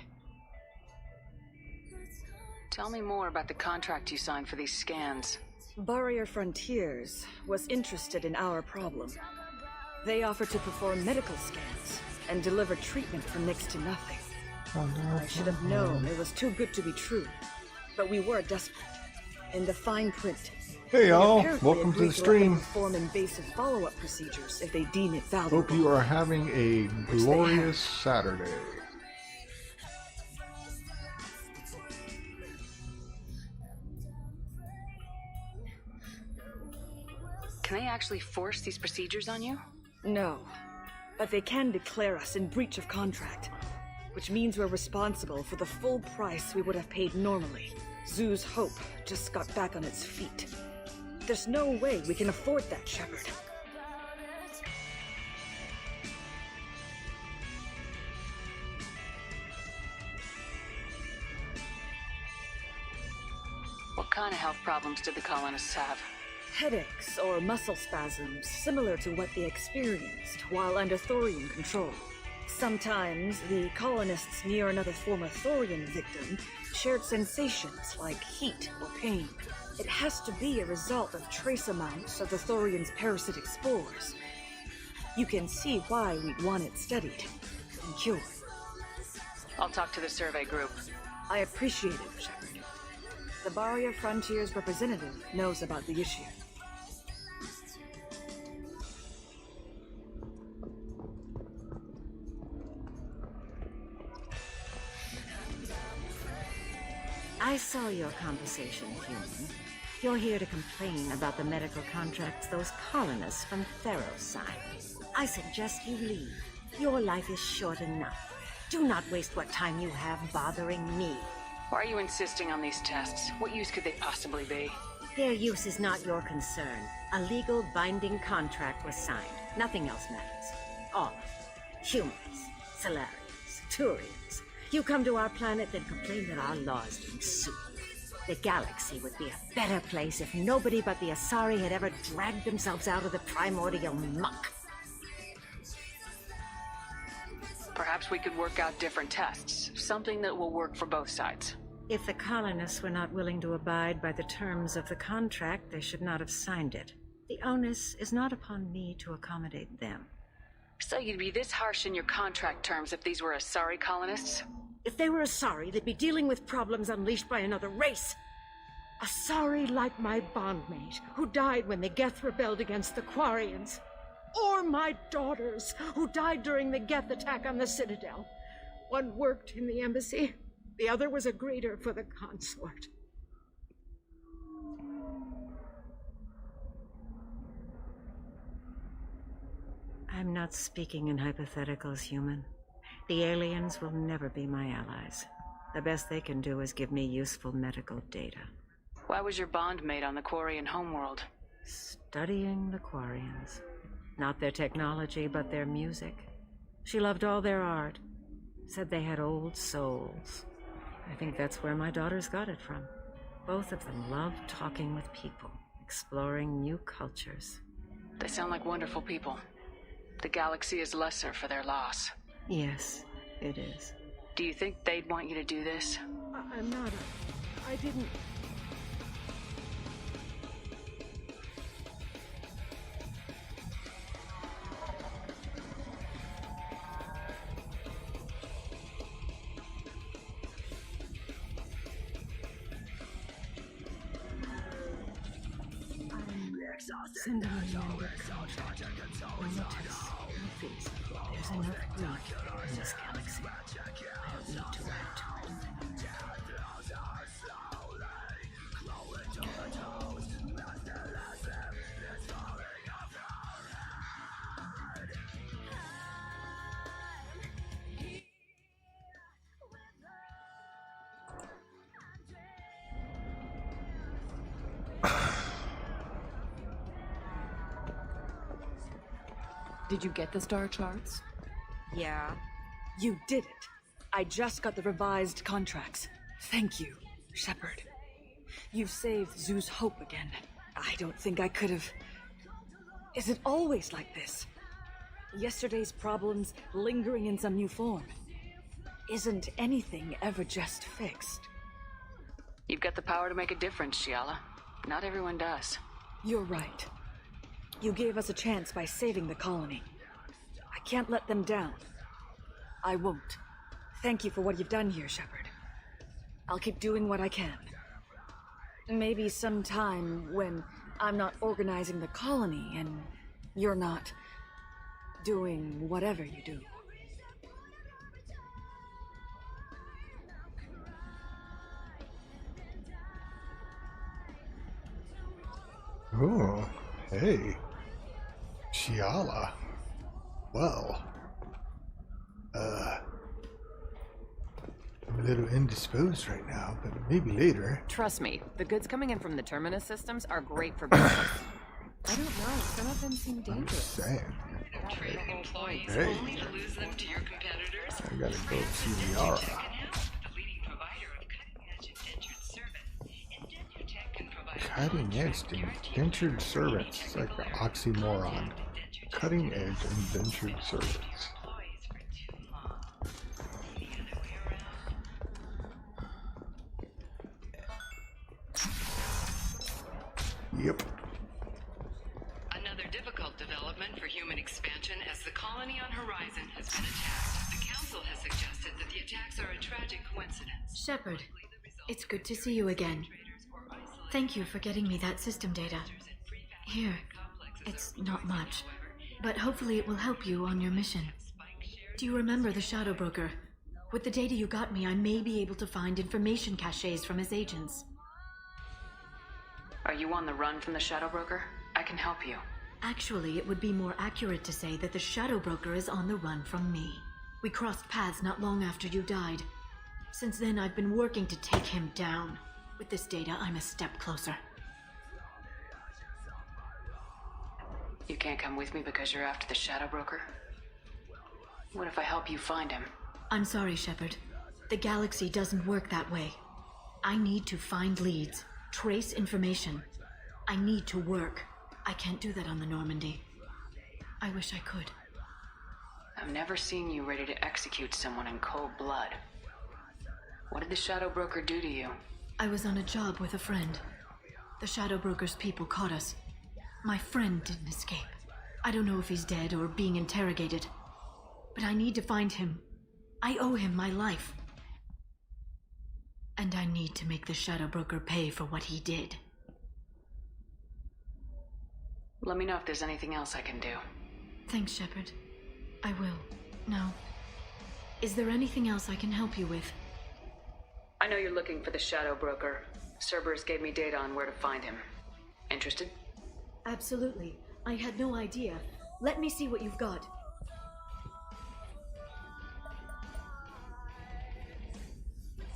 Tell me more about the contract you signed for these scans. Barrier Frontiers was interested in our problem. They offered to perform medical scans and deliver treatment for next to nothing. I should have known it was too good to be true. but we were desperate. In the fine print. Hey they y'all, apparently welcome to agreed the let them stream. perform invasive follow-up procedures if they deem it valuable. Hope you are having a glorious Saturday. Can they actually force these procedures on you? No, but they can declare us in breach of contract, which means we're responsible for the full price we would have paid normally. Zoo's Hope just got back on its feet. There's no way we can afford that, Shepard. What kind of health problems did the colonists have? Headaches or muscle spasms, similar to what they experienced while under Thorian control. Sometimes the colonists near another former Thorian victim shared sensations like heat or pain. It has to be a result of trace amounts of the Thorian's parasitic spores. You can see why we'd want it studied and cured. I'll talk to the survey group. I appreciate it, Shepard. The Barrier Frontiers representative knows about the issue. I saw your conversation, human. You're here to complain about the medical contracts those colonists from Thru signed. I suggest you leave. Your life is short enough. Do not waste what time you have bothering me. Why are you insisting on these tests? What use could they possibly be? Their use is not your concern. A legal binding contract was signed. Nothing else matters. All of it. Humans, Solarians, Turians. You come to our planet, then complain that our laws don't suit you. The galaxy would be a better place if nobody but the Asari had ever dragged themselves out of the primordial muck. Perhaps we could work out different tests. Something that will work for both sides. If the colonists were not willing to abide by the terms of the contract, they should not have signed it. The onus is not upon me to accommodate them. So you'd be this harsh in your contract terms if these were Asari colonists? If they were Asari, they'd be dealing with problems unleashed by another race. Asari like my bondmate, who died when the Geth rebelled against the Quarians. Or my daughters, who died during the Geth attack on the Citadel. One worked in the embassy, the other was a greeter for the consort. I'm not speaking in hypotheticals, human. The aliens will never be my allies. The best they can do is give me useful medical data. Why was your bondmate on the Quarian homeworld? Studying the Quarians. Not their technology, but their music. She loved all their art. Said they had old souls. I think that's where my daughters got it from. Both of them love talking with people, exploring new cultures. They sound like wonderful people. The galaxy is lesser for their loss. Yes, it is. Do you think they'd want you to do this? I'm not. I didn't. Send them a number contract. No tests, no fees. There's enough greed in this galaxy. I don't need to add to it. Did you get the star charts? Yeah. You did it. I just got the revised contracts. Thank you, Shepard. You've saved Zoo's hope again. I don't think I could have... Is it always like this? Yesterday's problems lingering in some new form. Isn't anything ever just fixed? You've got the power to make a difference, Shiala. Not everyone does. You're right. You gave us a chance by saving the colony. I can't let them down. I won't. Thank you for what you've done here, Shepard. I'll keep doing what I can. Maybe sometime when I'm not organizing the colony and you're not doing whatever you do. Oh, hey. Shiala. Well. I'm a little indisposed right now, but maybe later. Trust me, the goods coming in from the Terminus systems are great for business. I don't know, some of them seem I'm dangerous. just saying. Employees Hey. only to lose them to your competitors. I gotta go see Liara. The leading provider of cutting-edge indentured servants. Indentutech can provide Cutting edge indentured servants. It's like an oxymoron. Cutting edge indentured servants. Yep. Another difficult development for human expansion as the colony on Horizon has been attacked. The Council has suggested that the attacks are a tragic coincidence. Shepard, it's good to see you again. Thank you for getting me that system data. Here, it's not much, but hopefully it will help you on your mission. Do you remember the Shadow Broker? With the data you got me, I may be able to find information caches from his agents. Are you on the run from the Shadow Broker? I can help you. Actually, it would be more accurate to say that the Shadow Broker is on the run from me. We crossed paths not long after you died. Since then, I've been working to take him down. With this data, I'm a step closer. You can't come with me because you're after the Shadow Broker? What if I help you find him? I'm sorry, Shepard. The galaxy doesn't work that way. I need to find leads, trace information. I need to work. I can't do that on the Normandy. I wish I could. I've never seen you ready to execute someone in cold blood. What did the Shadow Broker do to you? I was on a job with a friend. The Shadow Broker's people caught us. My friend didn't escape. I don't know if he's dead or being interrogated. But I need to find him. I owe him my life. And I need to make the Shadow Broker pay for what he did. Let me know if there's anything else I can do. Thanks, Shepard. I will. Now, is there anything else I can help you with? I know you're looking for the Shadow Broker. Cerberus gave me data on where to find him. Interested? Absolutely. I had no idea. Let me see what you've got.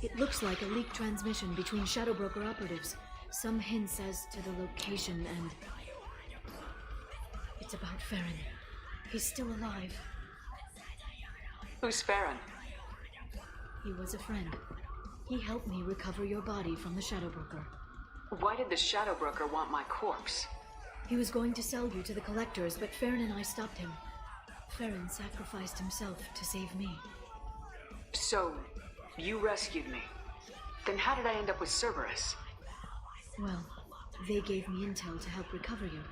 It looks like a leaked transmission between Shadow Broker operatives. Some hints as to the location and... It's about Farron. He's still alive. Who's Farron? He was a friend. He helped me recover your body from the Shadow Broker. Why did the Shadow Broker want my corpse? He was going to sell you to the Collectors, but Farron and I stopped him. Farron sacrificed himself to save me. So, you rescued me. Then how did I end up with Cerberus? Well, they gave me intel to help recover you.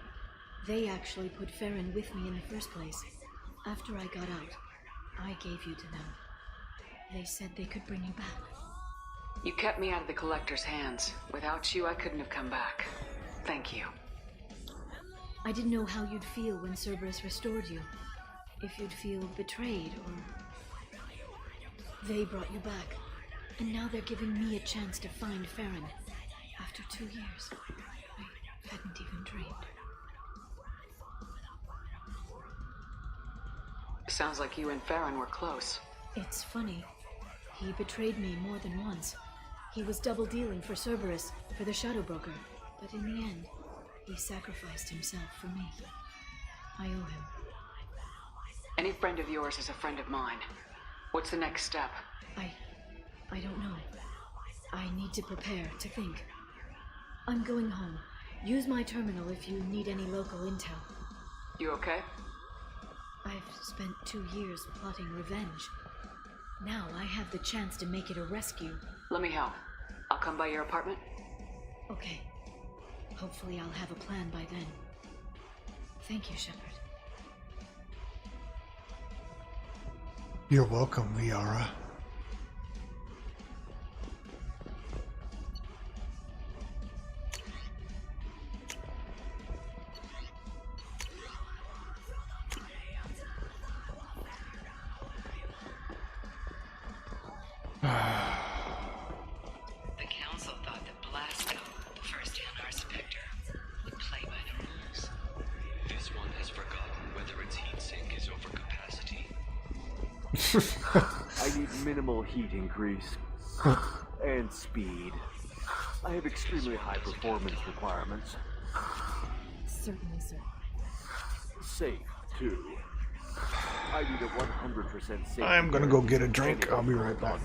They actually put Farron with me in the first place. After I got out, I gave you to them. They said they could bring you back. You kept me out of the Collector's hands. Without you, I couldn't have come back. Thank you. I didn't know how you'd feel when Cerberus restored you. If you'd feel betrayed, or... They brought you back, and now they're giving me a chance to find Farron. After 2 years, I hadn't even dreamed. Sounds like you and Farron were close. It's funny. He betrayed me more than once. He was double-dealing for Cerberus, for the Shadow Broker. But in the end, he sacrificed himself for me. I owe him. Any friend of yours is a friend of mine. What's the next step? I don't know. I need to prepare, to think. I'm going home. Use my terminal if you need any local intel. You okay? I've spent 2 years plotting revenge. Now I have the chance to make it a rescue. Let me help. I'll come by your apartment. Okay. Hopefully I'll have a plan by then. Thank you, Shepard. You're welcome, Liara. I need minimal heat increase. And speed. I have extremely high performance requirements. Certainly, sir. Safe, too. I need a 100% safe. I'm gonna go get a drink. I'll be right back.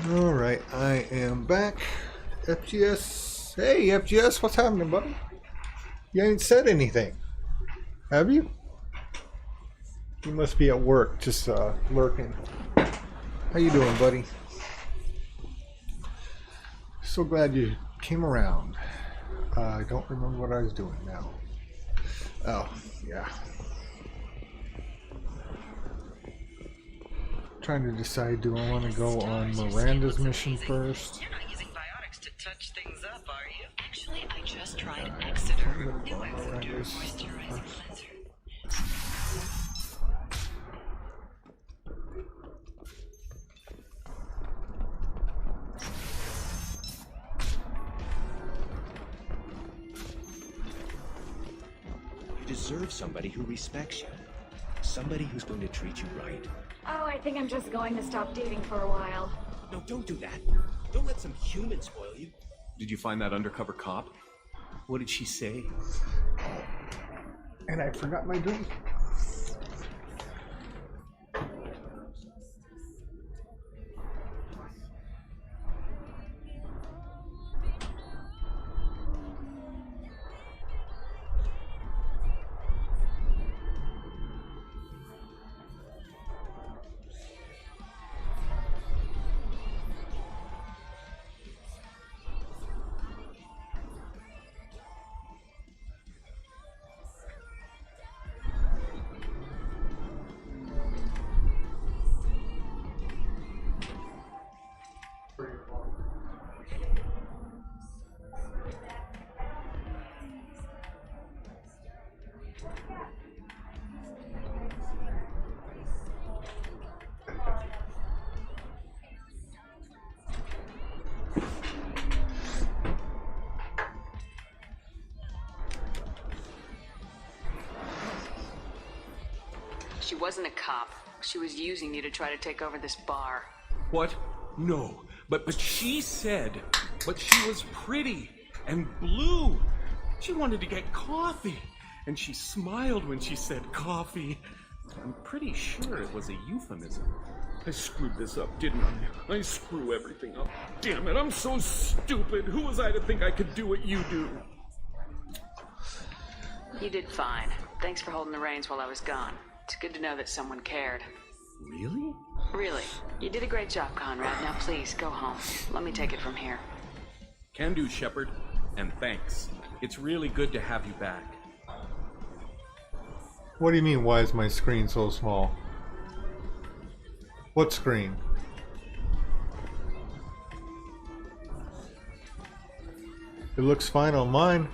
Alright, I am back. FGS. Hey, FGS, what's happening, buddy? You ain't said anything. Have you? You must be at work, just lurking. How you doing, buddy? So glad you came around. I don't remember what I was doing now. Oh, yeah. Trying to decide, do I want to go on Miranda's mission first? You're not using biotics to touch things up, are you? Actually, I just tried Exeter. New Exeter moisturizing cleanser. You deserve somebody who respects you. Somebody who's going to treat you right. Oh, I think I'm just going to stop dating for a while. No, don't do that. Don't let some human spoil you. Did you find that undercover cop? What did she say? And I forgot my drink. She wasn't a cop. She was using you to try to take over this bar. What? No. But she said, but she was pretty and blue. She wanted to get coffee. And she smiled when she said coffee. I'm pretty sure it was a euphemism. I screwed this up, didn't I? I screw everything up. Damn it, I'm so stupid. Who was I to think I could do what you do? You did fine. Thanks for holding the reins while I was gone. It's good to know that someone cared. Really? Really. You did a great job, Conrad. Now please, go home. Let me take it from here. Can do, Shepard. And thanks. It's really good to have you back. What do you mean, why is my screen so small? What screen? It looks fine on mine.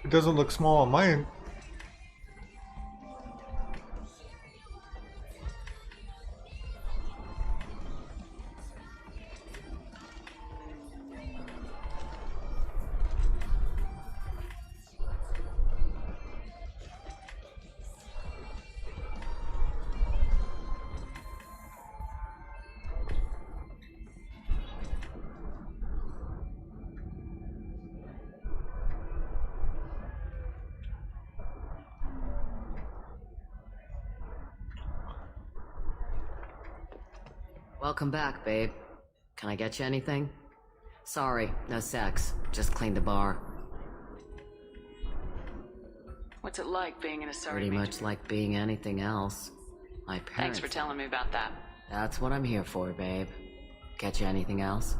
It doesn't look small on mine. Welcome back, babe. Can I get you anything? Sorry, no sex. Just cleaned the bar. What's it like being in a sorry Pretty major? much like being anything else. My Thanks parents... for telling me about that. That's what I'm here for, babe. Get you anything else?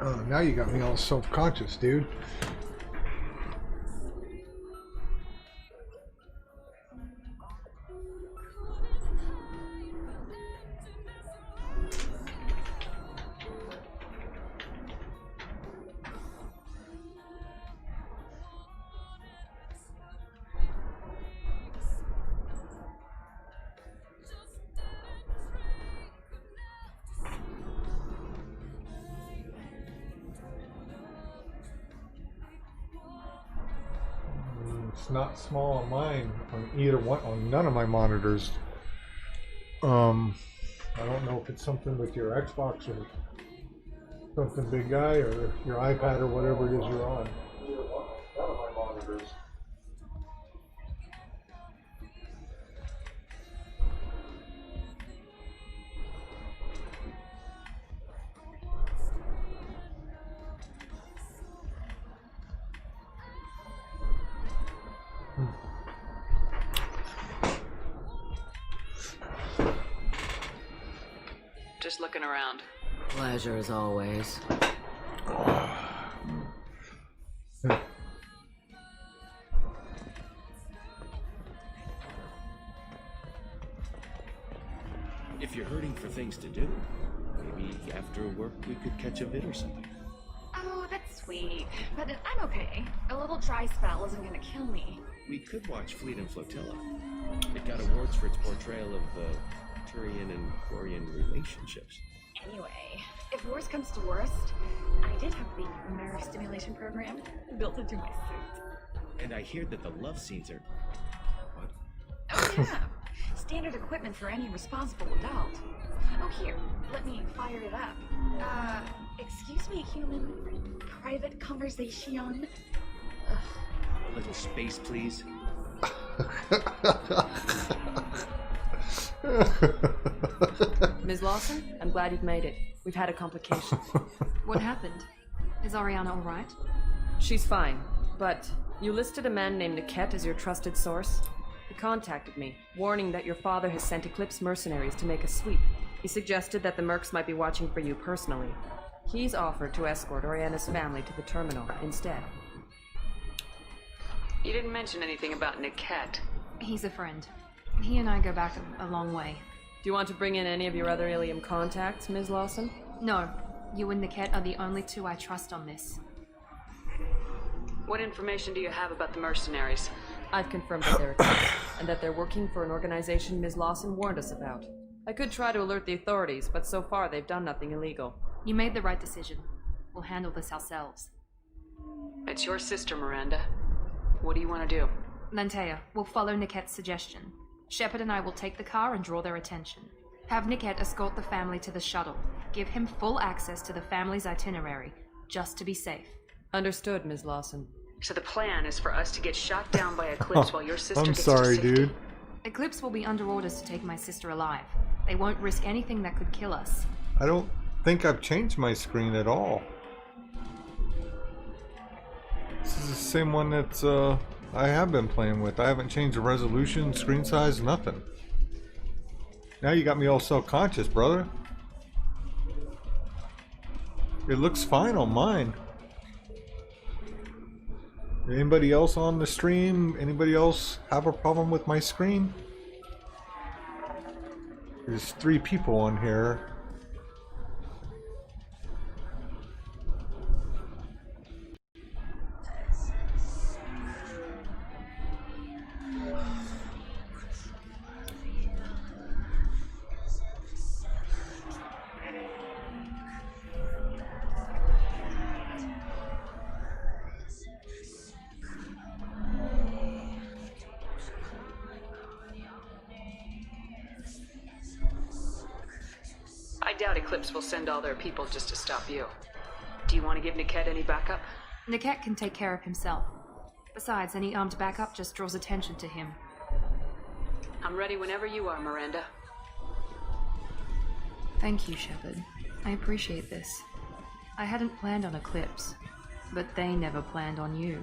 Oh, now you got me all self-conscious, dude. It's not small on mine on either one, on none of my monitors. I don't know if it's something with your Xbox or something, big guy, or your iPad or whatever it is you're on. None of my monitors. Just looking around. Pleasure as always. If you're hurting for things to do, maybe after work we could catch a vid or something. Oh, that's sweet. But I'm okay. A little dry spell isn't gonna kill me. We could watch Fleet and Flotilla. It got awards for its portrayal of Turian and Quarian relationships. Anyway, if worst comes to worst, I did have the nerve stimulation program built into my suit. And I hear that the love scenes are... What? Oh yeah, standard equipment for any responsible adult. Oh here, let me fire it up. Excuse me, human. Private conversation. A little space, please. Ms. Lawson, I'm glad you've made it. We've had a complication. What happened? Is Ariana alright? She's fine, but you listed a man named Niket as your trusted source. He contacted me, warning that your father has sent Eclipse mercenaries to make a sweep. He suggested that the mercs might be watching for you personally. He's offered to escort Oriana's family to the terminal instead. You didn't mention anything about Niket. He's a friend. He and I go back a long way. Do you want to bring in any of your other Ilium contacts, Ms. Lawson? No. You and Niket are the only two I trust on this. What information do you have about the mercenaries? I've confirmed that they're Eclipse, and that they're working for an organization Ms. Lawson warned us about. I could try to alert the authorities, but so far they've done nothing illegal. You made the right decision. We'll handle this ourselves. It's your sister, Miranda. What do you want to do? Lantea, we'll follow Niket's suggestion. Shepard and I will take the car and draw their attention. Have Niket escort the family to the shuttle. Give him full access to the family's itinerary, just to be safe. Understood, Ms. Lawson. So the plan is for us to get shot down by Eclipse while your sister I'm gets sorry, to safety. dude. Eclipse will be under orders to take my sister alive. They won't risk anything that could kill us. I don't think I've changed my screen at all. This is the same one that's I have been playing with. I haven't changed the resolution, screen size, nothing. Now you got me all self-conscious, brother. It looks fine on mine. Anybody else on the stream? Anybody else have a problem with my screen? There's 3 people on here. I doubt Eclipse will send all their people just to stop you. Do you want to give Niket any backup? Niket can take care of himself. Besides, any armed backup just draws attention to him. I'm ready whenever you are, Miranda. Thank you, Shepard. I appreciate this. I hadn't planned on Eclipse, but they never planned on you.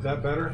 Is that better?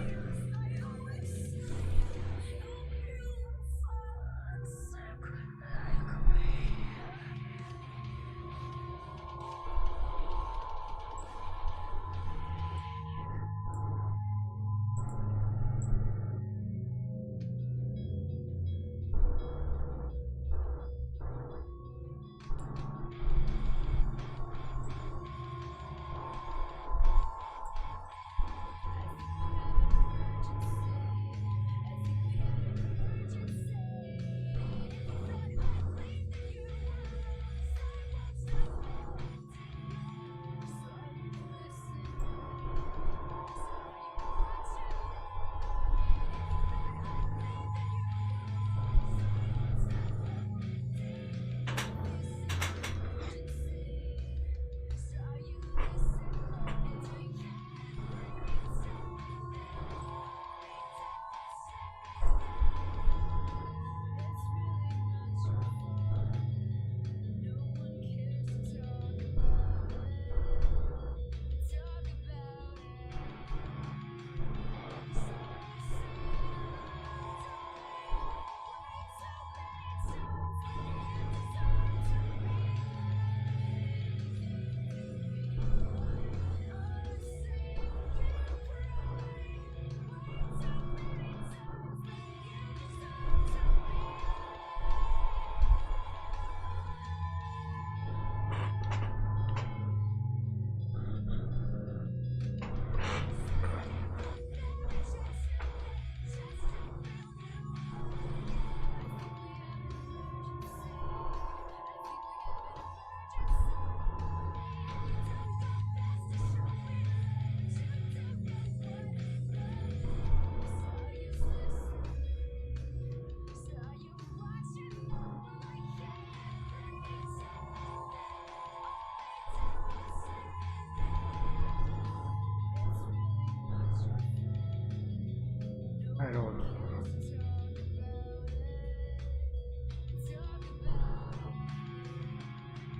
I don't know.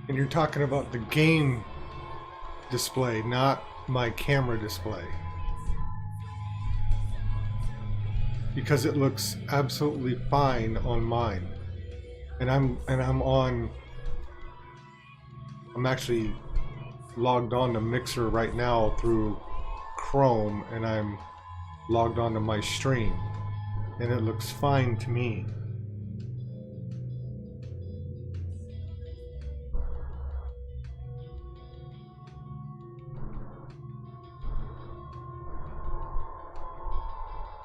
And you're talking about the game display, not my camera display. Because it looks absolutely fine on mine. And I'm actually logged on to Mixer right now through Chrome, and I'm logged onto my stream, and it looks fine to me.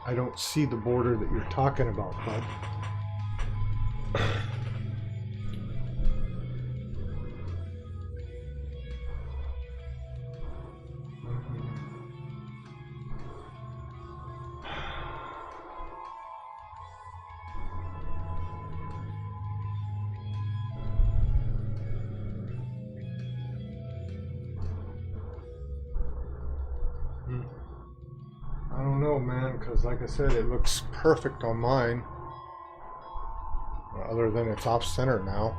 I don't see the border that you're talking about, bud. I don't know, man, because like I said, it looks perfect on mine. Other than it's off center now.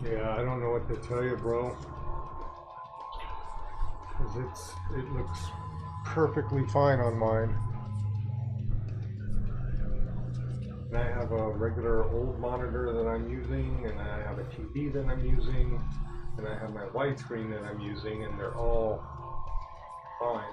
Yeah, I don't know what to tell you, bro. because it looks perfectly fine on mine. And I have a regular old monitor that I'm using, and I have a TV that I'm using, and I have my widescreen that I'm using, and they're all fine.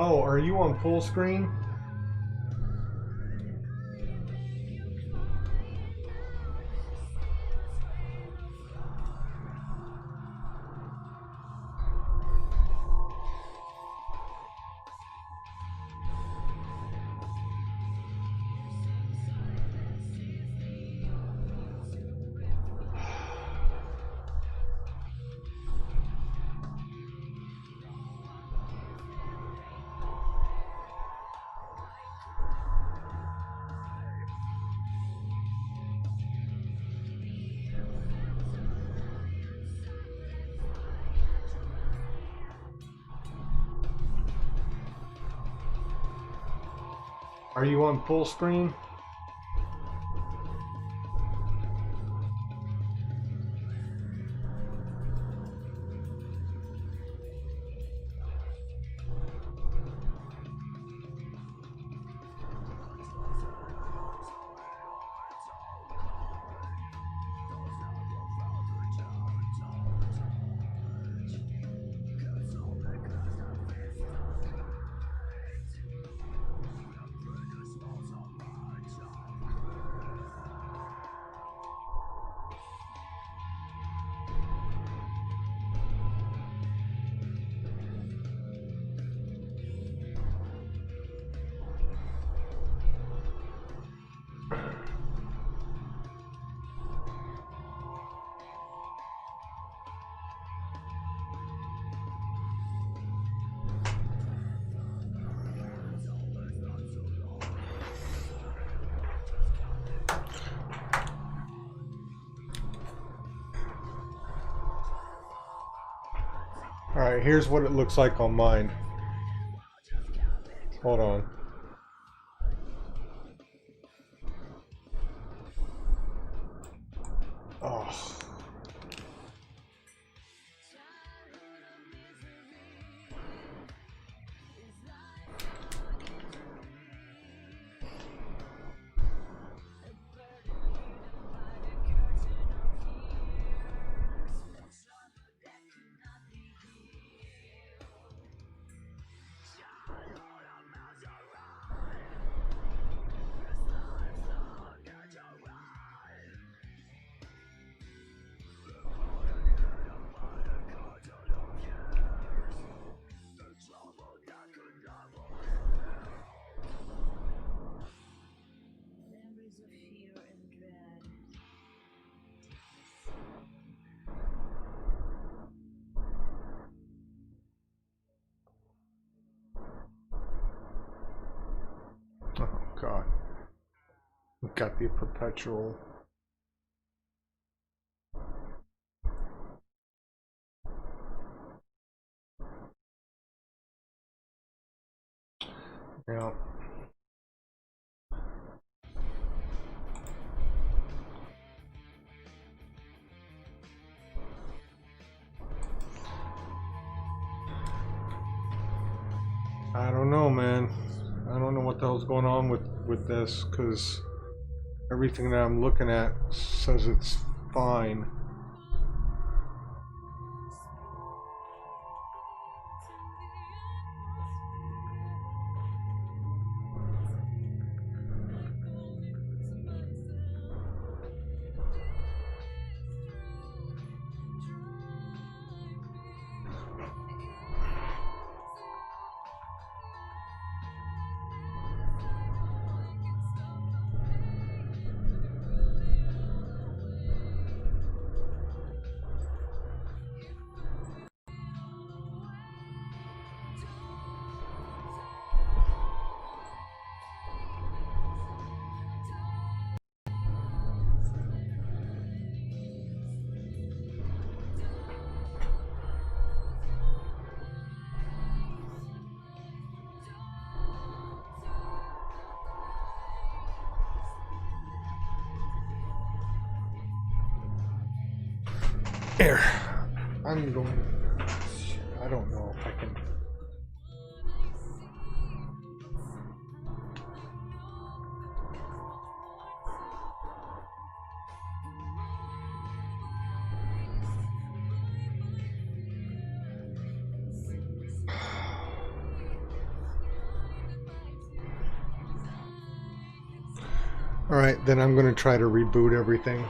Oh, are you on full screen? Are you on full screen? Alright, here's what it looks like on mine. Hold on. Oh. Oh God. We've got the perpetual. Yeah. I don't know, man. I don't know what the hell's going on with this, because everything that I'm looking at says it's fine. Here. I'm going. I don't know if I can. All right, then I'm going to try to reboot everything.